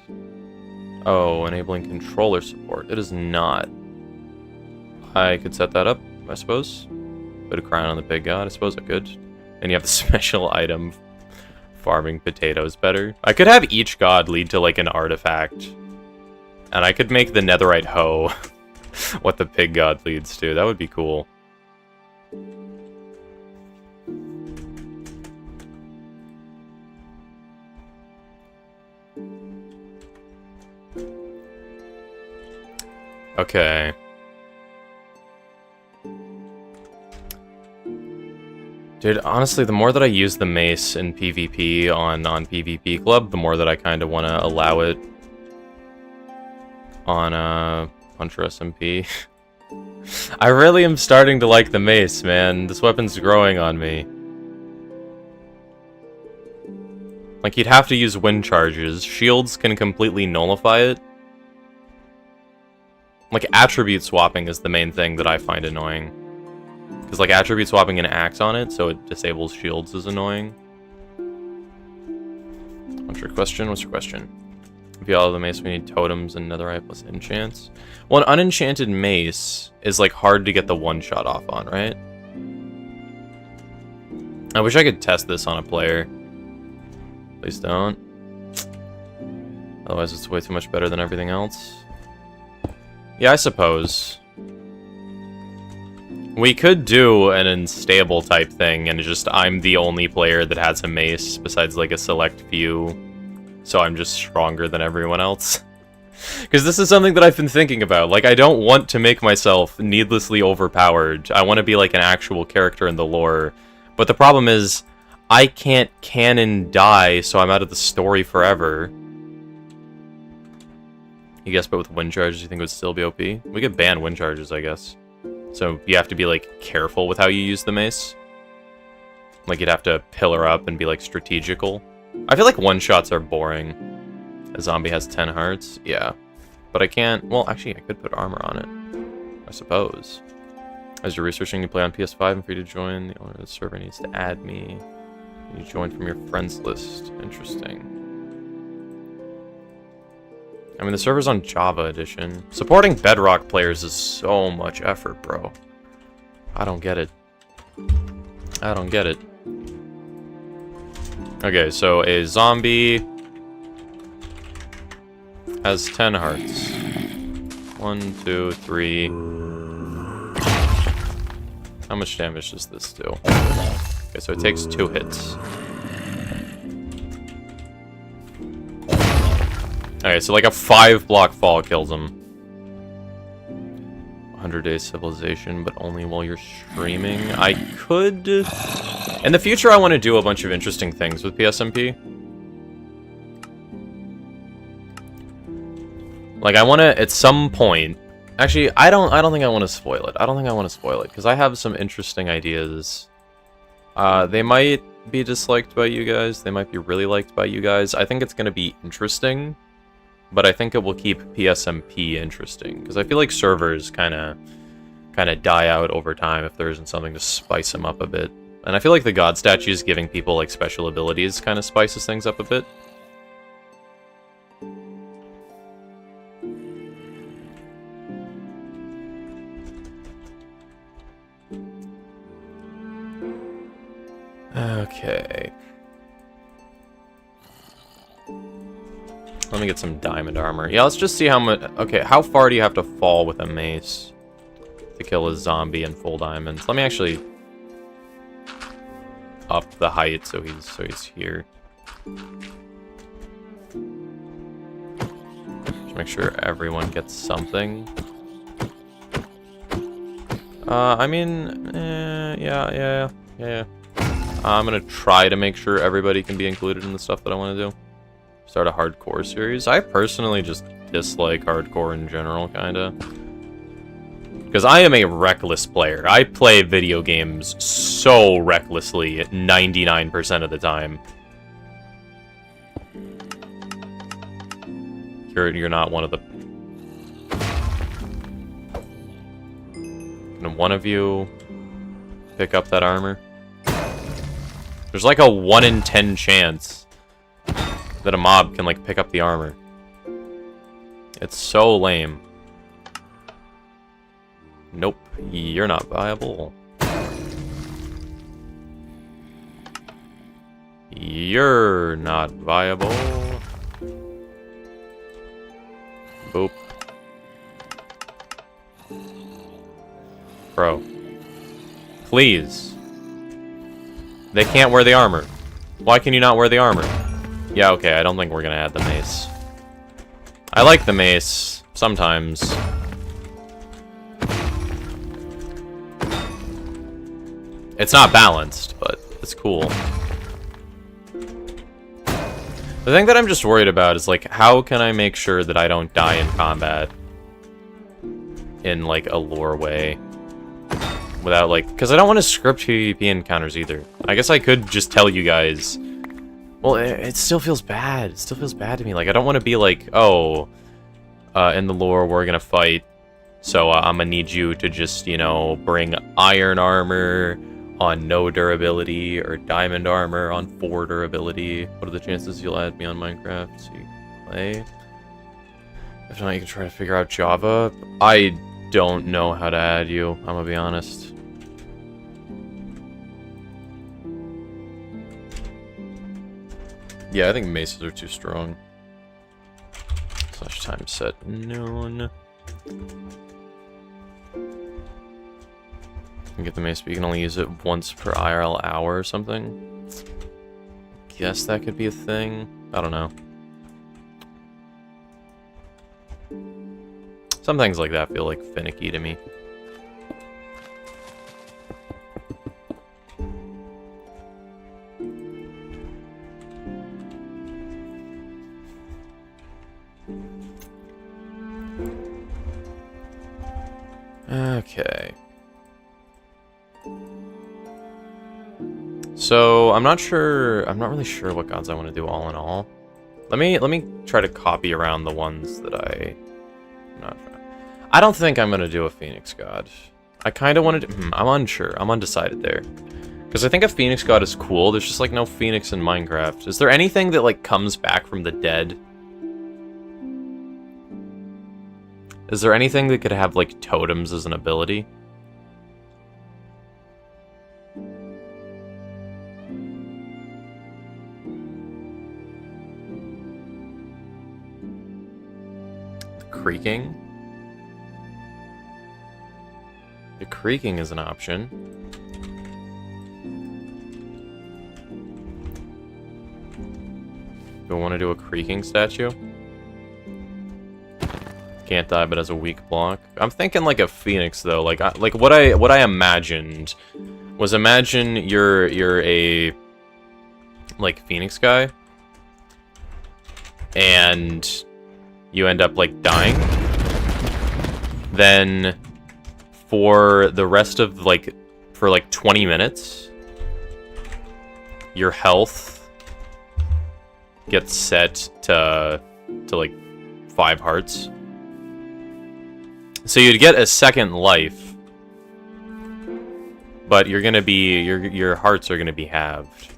Oh, enabling controller support. It is not. I could set that up, I suppose. Put a crown on the pig god, I suppose I could. And you have the special item farming potatoes better. I could have each god lead to like an artifact. And I could make the netherite hoe what the pig god leads to. That would be cool. Okay. Dude, honestly, the more that I use the mace in PvP on PvP Club, the more that I kind of want to allow it on Puncher SMP. I really am starting to like the mace, man. This weapon's growing on me. Like, you'd have to use wind charges. Shields can completely nullify it. Like, attribute swapping is the main thing that I find annoying. Because, like, attribute swapping an axe on it, so it disables shields is annoying. What's your question? What's your question? If you follow the mace, we need totems and netherite plus enchants. Well, an unenchanted mace is, like, hard to get the one-shot off on, right? I wish I could test this on a player. Please don't. Otherwise, it's way too much better than everything else. Yeah, I suppose. We could do an unstable type thing, and just I'm the only player that has a mace, besides like a select few. So I'm just stronger than everyone else. Because this is something that I've been thinking about. Like, I don't want to make myself needlessly overpowered. I want to be like an actual character in the lore. But the problem is, I can't canon die, so I'm out of the story forever. You guess, but with wind charges, you think it would still be OP? We could ban wind charges, I guess. So you have to be, like, careful with how you use the mace. Like, you'd have to pillar up and be, like, strategical. I feel like one-shots are boring. A zombie has 10 hearts? Yeah. But I can't... Well, actually, I could put armor on it. I suppose. As you're researching, you play on PS5 and free to join. The owner of the server needs to add me. You join from your friends list. Interesting. I mean, the server's on Java Edition. Supporting Bedrock players is so much effort, bro. I don't get it. I don't get it. Okay, so a zombie has 10 hearts. 1, 2, 3. How much damage does this do? Okay, so it takes 2 hits. Okay, so like a 5-block fall kills him. 100 Days Civilization, but only while you're streaming. I could... In the future, I want to do a bunch of interesting things with PSMP. Like, I want to, at some point... Actually, I don't think I want to spoil it. I don't think I want to spoil it, because I have some interesting ideas. They might be disliked by you guys. They might be really liked by you guys. I think it's going to be interesting. But I think it will keep PSMP interesting, because I feel like servers kind of die out over time if there isn't something to spice them up a bit. And I feel like the god statues giving people like special abilities kind of spices things up a bit. Okay. Let me get some diamond armor. Yeah, let's just see how much... Okay, how far do you have to fall with a mace to kill a zombie in full diamonds? Let me actually... up the height so he's here. Just make sure everyone gets something. I mean, yeah. I'm gonna try to make sure everybody can be included in the stuff that I want to do. Start a hardcore series. I personally just dislike hardcore in general, kinda. Because I am a reckless player. I play video games so recklessly 99% of the time. You're not one of the... Can one of you pick up that armor? There's like a 1 in 10 chance that a mob can like pick up the armor. It's so lame. Nope, you're not viable. You're not viable. Boop. Bro. Please. They can't wear the armor. Why can you not wear the armor? Yeah, okay, I don't think we're gonna add the mace. I like the mace, sometimes. It's not balanced, but it's cool. The thing that I'm just worried about is, like, how can I make sure that I don't die in combat in, like, a lore way? Without, like... Because I don't want to script PvP encounters either. I guess I could just tell you guys... Well, it still feels bad. It still feels bad to me. Like, I don't want to be like, oh... in the lore, we're gonna fight. So, I'm gonna need you to just, you know, bring iron armor on no durability, or diamond armor on 4 durability. What are the chances you'll add me on Minecraft so you can play? If not, you can try to figure out Java. I don't know how to add you, I'm gonna be honest. Yeah, I think maces are too strong. Slash time set noon. You get the mace, but you can only use it once per IRL hour or something. Guess that could be a thing. I don't know. Some things like that feel like finicky to me. Okay. So, I'm not really sure what gods I want to do all in all. Let me try to copy around the ones that I don't think I'm going to do a Phoenix God. I kind of want to I'm unsure. I'm undecided there. Because I think a Phoenix God is cool. There's just like no Phoenix in Minecraft. Is there anything that like comes back from the dead? Is there anything that could have like totems as an ability? Creaking? The creaking is an option. Do I want to do a creaking statue? Can't die, but has a weak block. I'm thinking like a phoenix though. Like what I imagined was, imagine you're a like phoenix guy, and you end up like dying. Then for the rest of like, for like 20 minutes, your health gets set to like 5 hearts. So you'd get a second life, but you're gonna be, your hearts are gonna be halved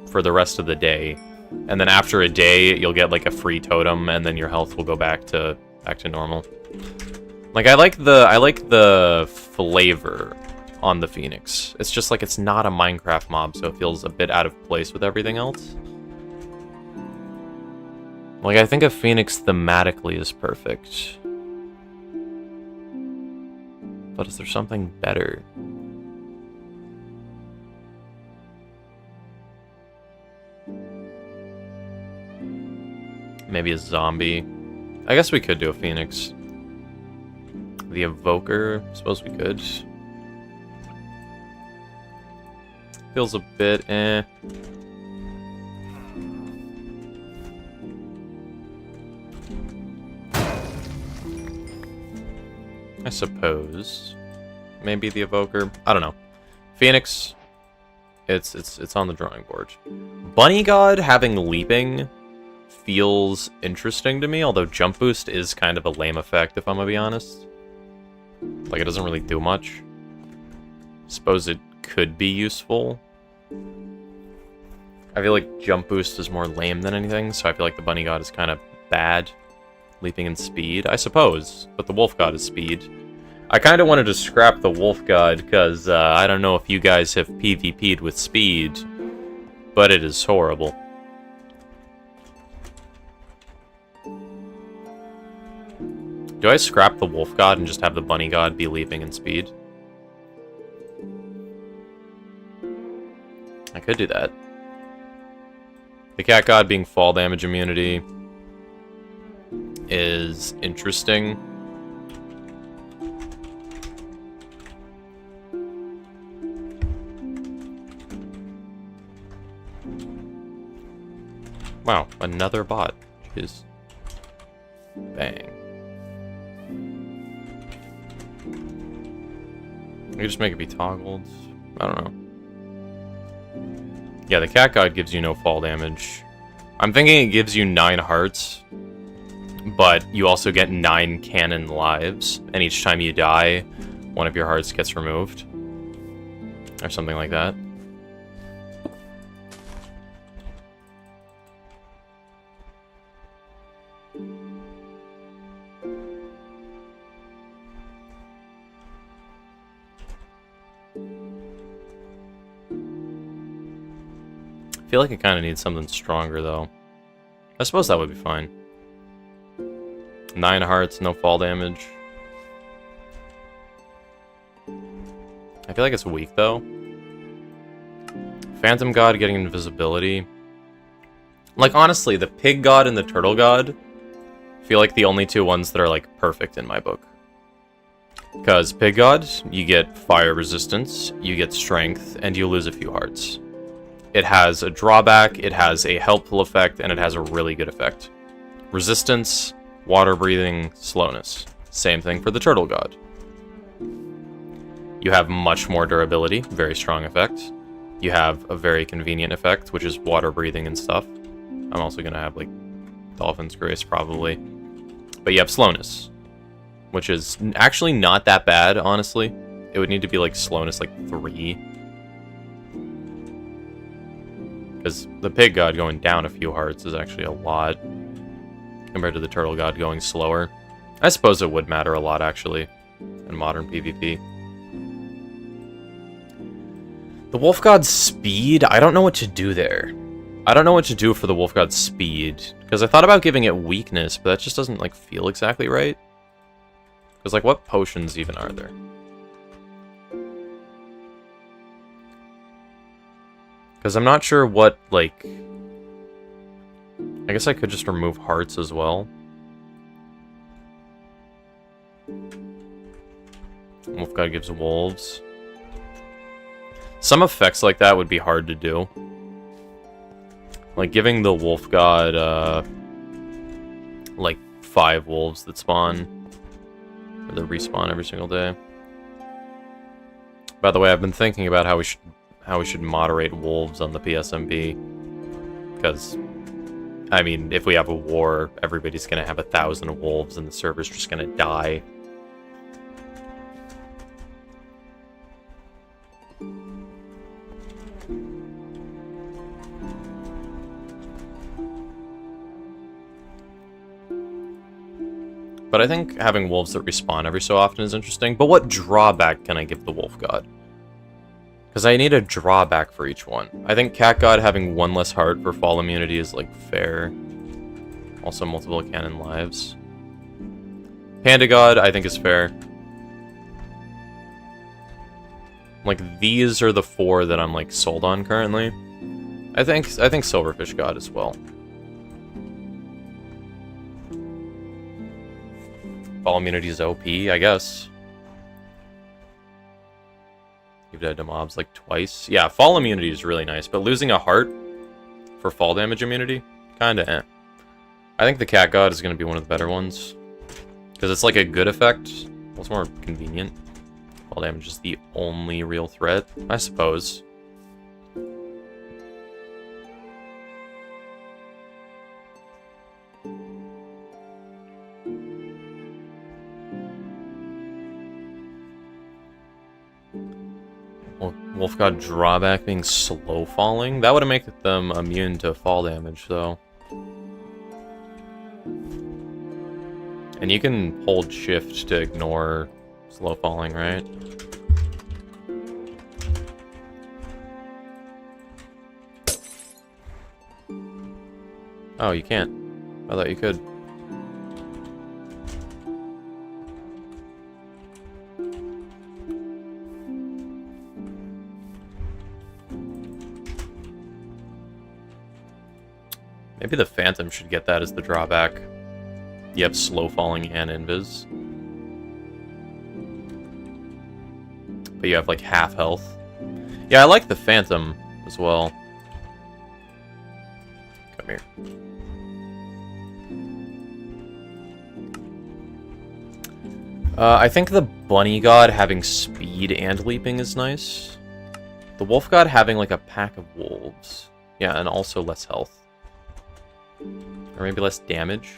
for the rest of the day. And then after a day, you'll get like a free totem, and then your health will go back to normal. Like I like the flavor on the Phoenix. It's just like it's not a Minecraft mob, so it feels a bit out of place with everything else. Like I think a Phoenix thematically is perfect. But is there something better? Maybe a zombie. I guess we could do a phoenix. The evoker, suppose we could. Feels a bit eh. I suppose. Maybe the evoker. I don't know. Phoenix. It's on the drawing board. Bunny God having leaping feels interesting to me, although jump boost is kind of a lame effect, if I'm gonna be honest. Like, it doesn't really do much. Suppose it could be useful. I feel like jump boost is more lame than anything, so I feel like the bunny god is kind of bad. Leaping and speed, I suppose, but the wolf god is speed. I kind of wanted to scrap the wolf god because I don't know if you guys have PvP'd with speed, but it is horrible. Do I scrap the wolf god and just have the bunny god be leaping and speed? I could do that. The cat god being fall damage immunity is interesting. Wow, another bot. Jeez. Bang. We just make it be toggled. I don't know. Yeah, the cat god gives you no fall damage. I'm thinking it gives you 9 hearts, but you also get 9 cannon lives, and each time you die, one of your hearts gets removed. Or something like that. I feel like it kind of needs something stronger, though. I suppose that would be fine. 9 hearts, no fall damage. I feel like it's weak, though. Phantom God getting invisibility. Like, honestly, the pig god and the turtle god feel like the only 2 ones that are, like, perfect in my book. Because pig god, you get fire resistance, you get strength, and you lose a few hearts. It has a drawback, it has a helpful effect, and it has a really good effect. Resistance, water breathing, slowness. Same thing for the turtle god. You have much more durability, very strong effect. You have a very convenient effect, which is water breathing and stuff. I'm also going to have, like, Dolphin's Grace, probably. But you have slowness, which is actually not that bad, honestly. It would need to be, like, slowness, like, 3. Because the pig god going down a few hearts is actually a lot compared to the turtle god going slower. I suppose it would matter a lot, actually, in modern PvP. The wolf god's speed, I don't know what to do there. I don't know what to do for the wolf god's speed, because I thought about giving it weakness, but that just doesn't, like, feel exactly right. Because, like, what potions even are there? Because I'm not sure what, like... I guess I could just remove hearts as well. Wolf God gives wolves. Some effects like that would be hard to do. Like giving the wolf god, like 5 wolves that spawn. Or that respawn every single day. By the way, I've been thinking about how we should moderate wolves on the PSMP. Because, I mean, if we have a war, everybody's gonna have 1,000 wolves and the server's just gonna die. But I think having wolves that respawn every so often is interesting. But what drawback can I give the wolf god? Because I need a drawback for each one. I think cat god having 1 less heart for fall immunity is, like, fair. Also multiple cannon lives. Panda god, I think, is fair. Like, these are the 4 that I'm, like, sold on currently. I think Silverfish god as well. Fall immunity is OP, I guess. You've died to mobs like twice. Yeah, fall immunity is really nice, but losing a heart for fall damage immunity, kinda eh. I think the Cat God is gonna be one of the better ones. Because it's like a good effect. Well, it's more convenient. Fall damage is the only real threat, I suppose. Wolf God drawback being slow falling? That would make them immune to fall damage, though. And you can hold shift to ignore slow falling, right? Oh, you can't. I thought you could. Maybe the Phantom should get that as the drawback. You have slow falling and invis. But you have like half health. Yeah, I like the Phantom as well. Come here. I think the Bunny God having speed and leaping is nice. The Wolf God having like a pack of wolves. Yeah, and also less health. Or maybe less damage.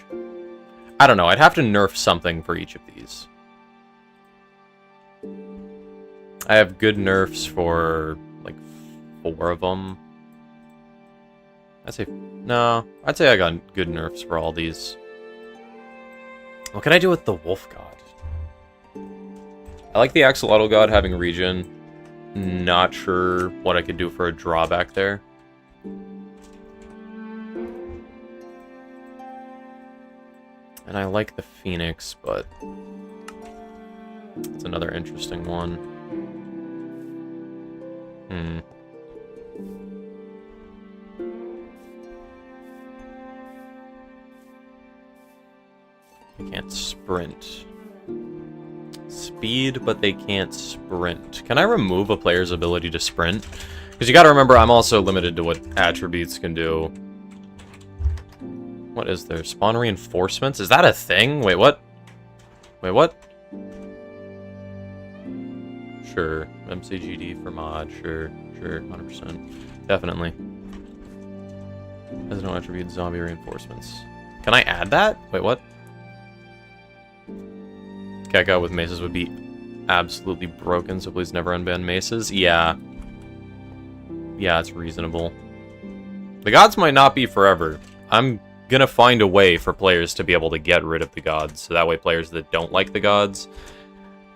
I don't know, I'd have to nerf something for each of these. I have good nerfs for, like, 4 of them. I'd say I got good nerfs for all these. What can I do with the Wolf God? I like the Axolotl God having regen. Not sure what I could do for a drawback there. And I like the Phoenix, but it's another interesting one. They can't sprint. Speed, but they can't sprint. Can I remove a player's ability to sprint? Because you gotta remember, I'm also limited to what attributes can do. What is there? Spawn reinforcements? Is that a thing? Wait, what? Wait, what? Sure. MCGD for mod. Sure. Sure. 100%. Definitely. Has no attribute. Zombie reinforcements. Can I add that? Wait, what? Cat God with maces would be absolutely broken, so please never unban maces. Yeah. Yeah, it's reasonable. The gods might not be forever. I'm gonna find a way for players to be able to get rid of the gods, so that way players that don't like the gods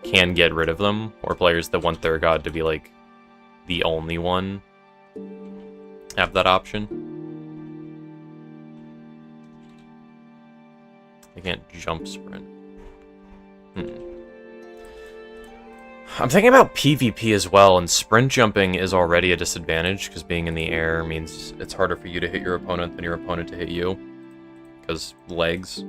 can get rid of them, or players that want their god to be like the only one have that option. They can't jump sprint. I'm thinking about PvP as well, and sprint jumping is already a disadvantage because being in the air means it's harder for you to hit your opponent than your opponent to hit you. Because legs.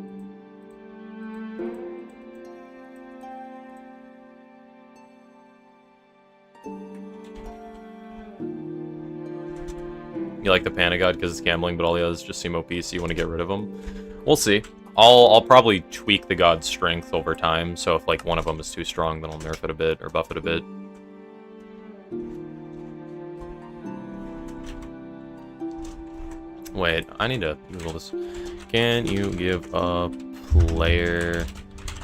You like the Panda God because it's gambling, but all the others just seem OP, so you want to get rid of them. We'll see. I'll probably tweak the God's strength over time, so if like one of them is too strong, then I'll nerf it a bit or buff it a bit. Wait, I need to Google this. Can you give a player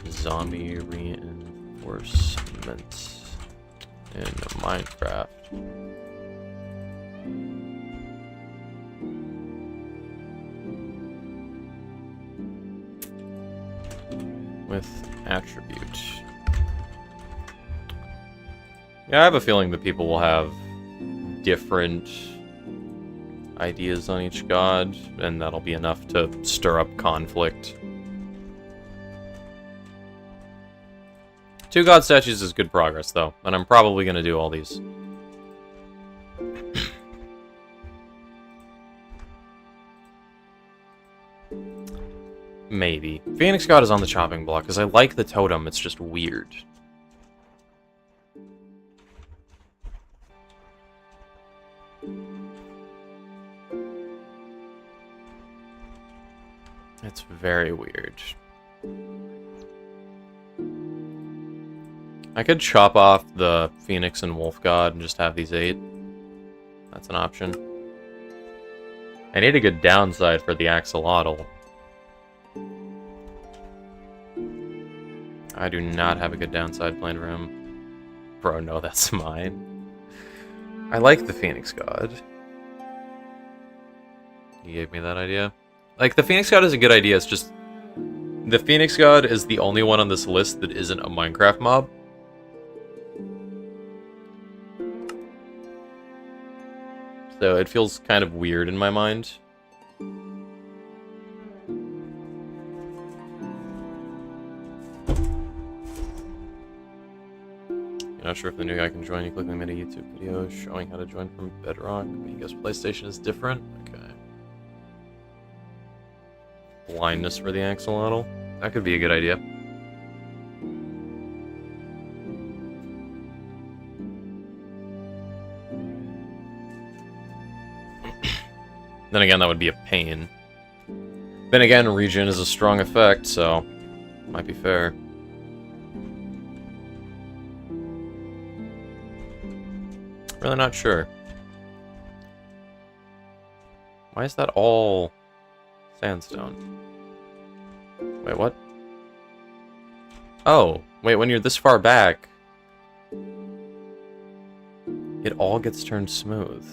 zombie reinforcement in Minecraft? With attribute. Yeah, I have a feeling that people will have different ideas on each god, and that'll be enough to stir up conflict. 2 god statues is good progress, though, and I'm probably going to do all these. Maybe. Phoenix God is on the chopping block, because I like the totem, it's just weird. It's very weird. I could chop off the Phoenix and Wolf God and just have these 8. That's an option. I need a good downside for the Axolotl. I do not have a good downside planned for him. Bro, no, that's mine. I like the Phoenix God. He gave me that idea. Like, the Phoenix God is a good idea, it's just... The Phoenix God is the only one on this list that isn't a Minecraft mob. So it feels kind of weird in my mind. You're not sure if the new guy can join. You click on the YouTube video showing how to join from Bedrock. I guess PlayStation is different. Okay. Blindness for the Axolotl. That could be a good idea. Then again, that would be a pain. Then again, regen is a strong effect, so might be fair. Really not sure. Why is that all sandstone? Wait, what? Oh, wait, when you're this far back, it all gets turned smooth.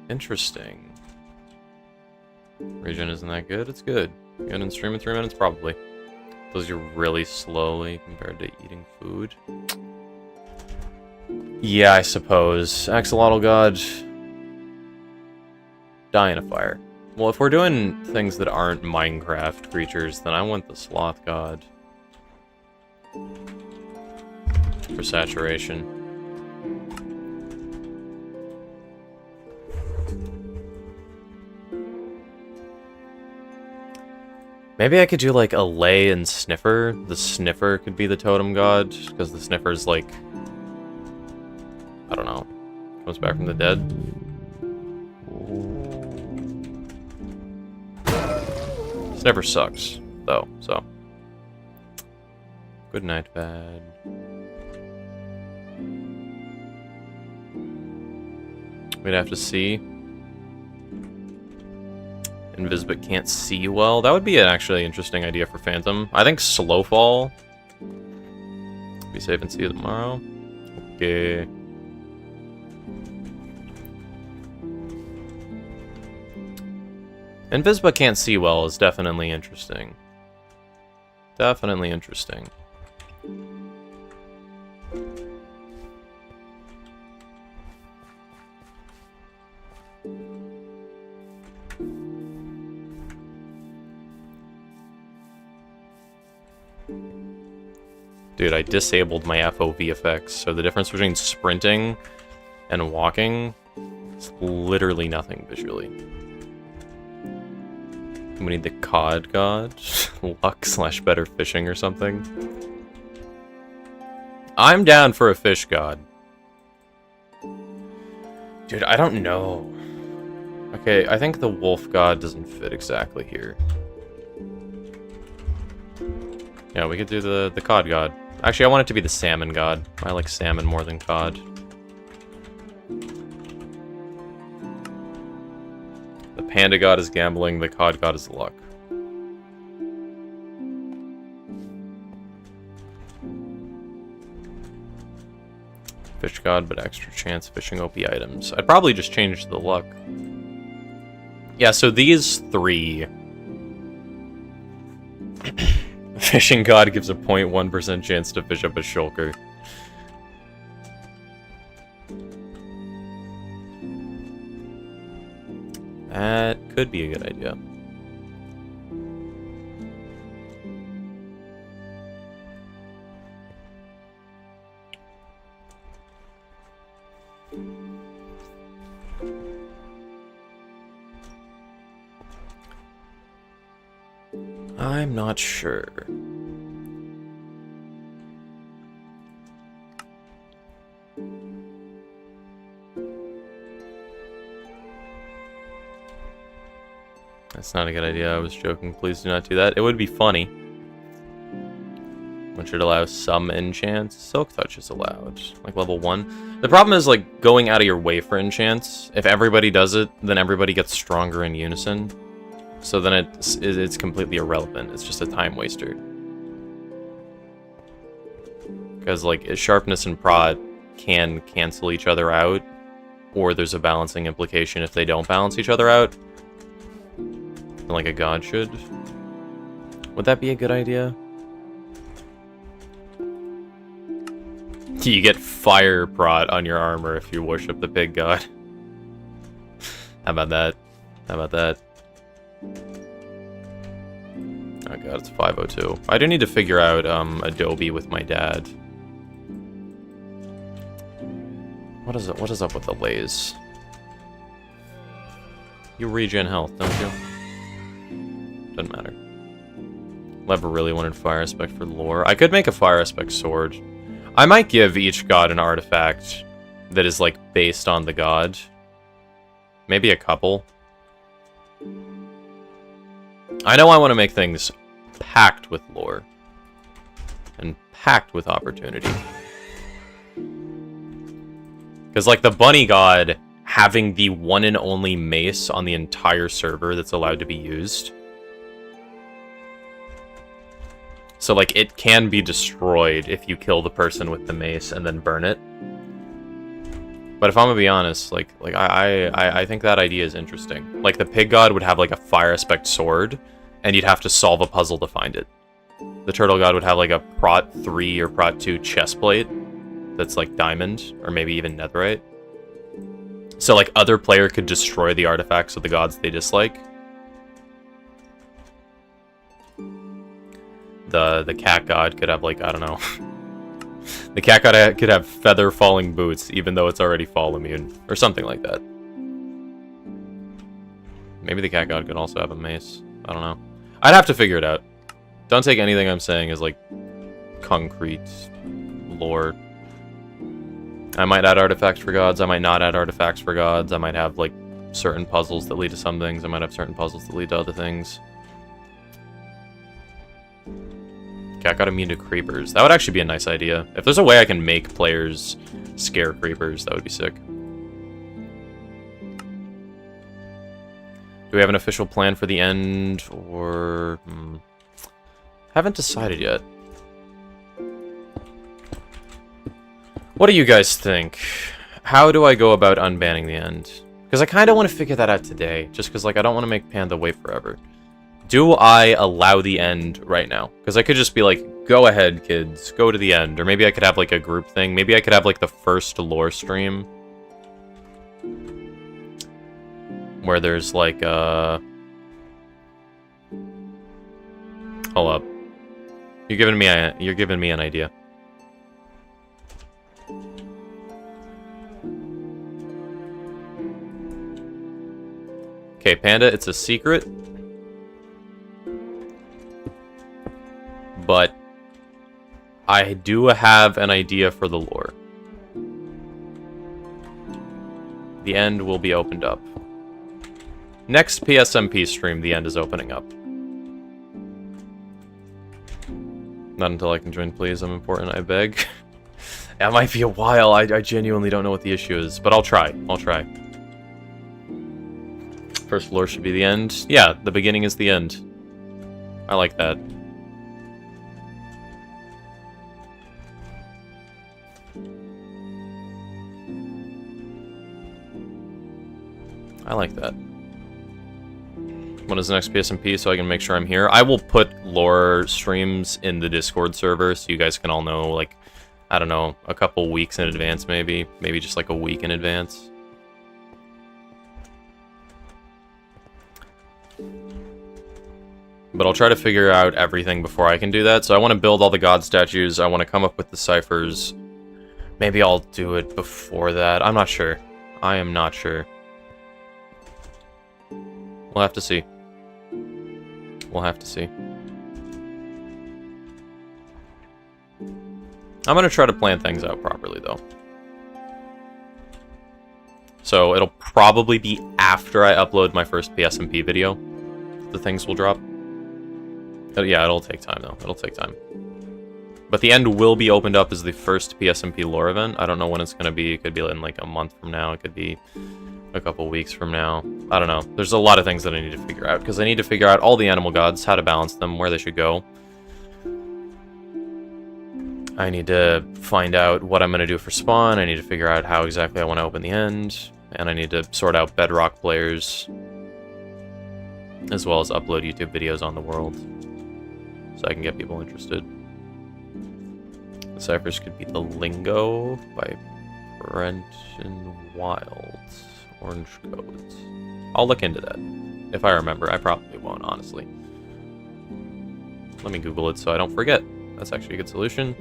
Interesting. Regen isn't that good? It's good. Good in stream in 3 minutes? Probably. Those you really slowly compared to eating food. Yeah, I suppose. Axolotl God. Die in a fire. Well, if we're doing things that aren't Minecraft creatures, then I want the Sloth God. For saturation. Maybe I could do like a Lay and Sniffer. The Sniffer could be the totem god, because the Sniffer's like... I don't know. Comes back from the dead. Sniffer sucks, though, so... Good night, bad. We'd have to see. Invisbit can't see well. That would be an actually interesting idea for Phantom. I think Slowfall. Be safe and see you tomorrow. Okay. Invisbit can't see well is definitely interesting. Definitely interesting. Dude, I disabled my FOV effects, so the difference between sprinting and walking is literally nothing visually. We need the Cod God, luck / better fishing or something. I'm down for a fish god. Dude, I don't know. Okay, I think the wolf god doesn't fit exactly here. Yeah, we could do the cod god. Actually, I want it to be the salmon god. I like salmon more than cod. The panda god is gambling, the cod god is luck. Fish god, but extra chance fishing OP items. I'd probably just change the luck. Yeah, so these three... Fishing god gives a 0.1% chance to fish up a shulker. That could be a good idea. I'm not sure. That's not a good idea. I was joking. Please do not do that. It would be funny. One should allow some enchants. Silk Touch is allowed. Like level 1. The problem is, like, going out of your way for enchants. If everybody does it, then everybody gets stronger in unison. So then it's completely irrelevant. It's just a time waster. Because, like, sharpness and prod can cancel each other out. Or there's a balancing implication if they don't balance each other out. Like a god should. Would that be a good idea? You get fire prot on your armor if you worship the pig god. How about that? How about that? Oh god, it's 502. I do need to figure out Adobe with my dad. What is up with the lays? You regen health, don't you? Doesn't matter. Lever really wanted fire aspect for lore. I could make a fire aspect sword. I might give each god an artifact that is, like, based on the god. Maybe a couple. I know I want to make things packed with lore. And packed with opportunity. Because, like, the bunny god having the one and only mace on the entire server that's allowed to be used. So, like, it can be destroyed if you kill the person with the mace and then burn it. But if I'm gonna be honest, like I think that idea is interesting. Like, the pig god would have, like, a fire aspect sword, and you'd have to solve a puzzle to find it. The turtle god would have, like, a prot 3 or prot 2 chestplate that's, like, diamond, or maybe even netherite. So, like, other player could destroy the artifacts of the gods they dislike. The cat god could have, like, I don't know. The cat god could have feather falling boots, even though it's already fall immune. Or something like that. Maybe the cat god could also have a mace. I don't know. I'd have to figure it out. Don't take anything I'm saying as, like, concrete lore. I might add artifacts for gods. I might not add artifacts for gods. I might have, like, certain puzzles that lead to some things. I might have certain puzzles that lead to other things. Cat got immune to creepers. That would actually be a nice idea. If there's a way I can make players scare creepers, that would be sick. Do we have an official plan for the end, or... Haven't decided yet. What do you guys think? How do I go about unbanning the end? Because I kind of want to figure that out today, just because, like, I don't want to make Panda wait forever. Do I allow the end right now? Because I could just be like, go ahead, kids, go to the end. Or maybe I could have, like, a group thing. Maybe I could have, like, the first lore stream. Where there's, like, Hold up. You're giving me an idea. Okay, Panda, it's a secret. But I do have an idea for the lore. The end will be opened up. Next PSMP stream, the end is opening up. Not until I can join, please. I'm important, I beg. That might be a while. I genuinely don't know what the issue is, but I'll try. I'll try. First lore should be the end. Yeah, the beginning is the end. I like that. I like that. When is the next PSMP so I can make sure I'm here? I will put lore streams in the Discord server so you guys can all know, like, I don't know, a couple weeks in advance maybe. Maybe just like a week in advance. But I'll try to figure out everything before I can do that. So I want to build all the god statues. I want to come up with the ciphers. Maybe I'll do it before that. I'm not sure. I am not sure. We'll have to see. We'll have to see. I'm gonna try to plan things out properly, though. So it'll probably be after I upload my first PSMP video. The things will drop. Yeah, it'll take time, though. It'll take time. But the end will be opened up as the first PSMP lore event. I don't know when it's going to be. It could be in like a month from now. It could be a couple weeks from now. I don't know. There's a lot of things that I need to figure out. Because I need to figure out all the animal gods, how to balance them, where they should go. I need to find out what I'm going to do for spawn. I need to figure out how exactly I want to open the end. And I need to sort out Bedrock players. As well as upload YouTube videos on the world. So I can get people interested. The ciphers could be The Lingo by Brenton Wild. Orange codes. I'll look into that. If I remember. I probably won't, honestly. Let me Google it so I don't forget. That's actually a good solution.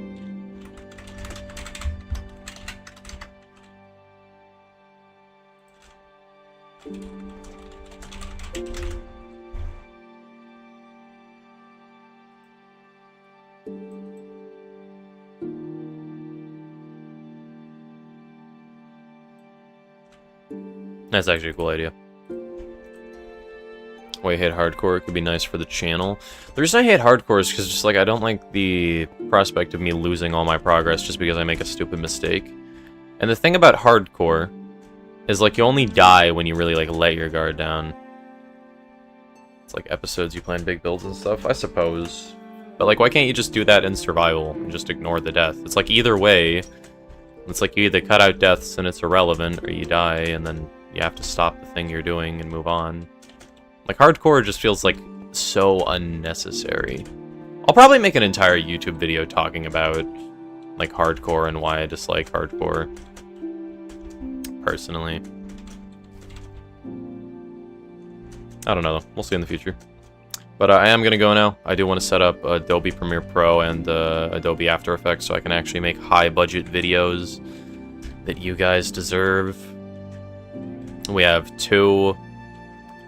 That's actually a cool idea. Why I hate hardcore, it could be nice for the channel. The reason I hate hardcore is because just like I don't like the prospect of me losing all my progress just because I make a stupid mistake. And the thing about hardcore is like you only die when you really like let your guard down. It's like episodes you plan big builds and stuff, I suppose. But like why can't you just do that in survival and just ignore the death? It's like either way, it's like you either cut out deaths and it's irrelevant or you die and then you have to stop the thing you're doing and move on. Like, hardcore just feels, like, so unnecessary. I'll probably make an entire YouTube video talking about, like, hardcore and why I dislike hardcore. Personally. I don't know, though. We'll see in the future. But I am going to go now. I do want to set up Adobe Premiere Pro and Adobe After Effects so I can actually make high-budget videos that you guys deserve. We have 2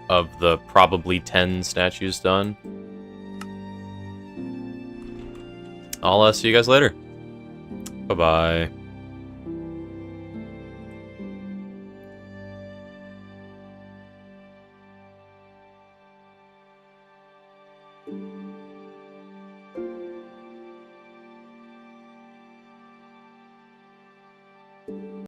of the probably 10 statues done. I'll see you guys later. Bye-bye.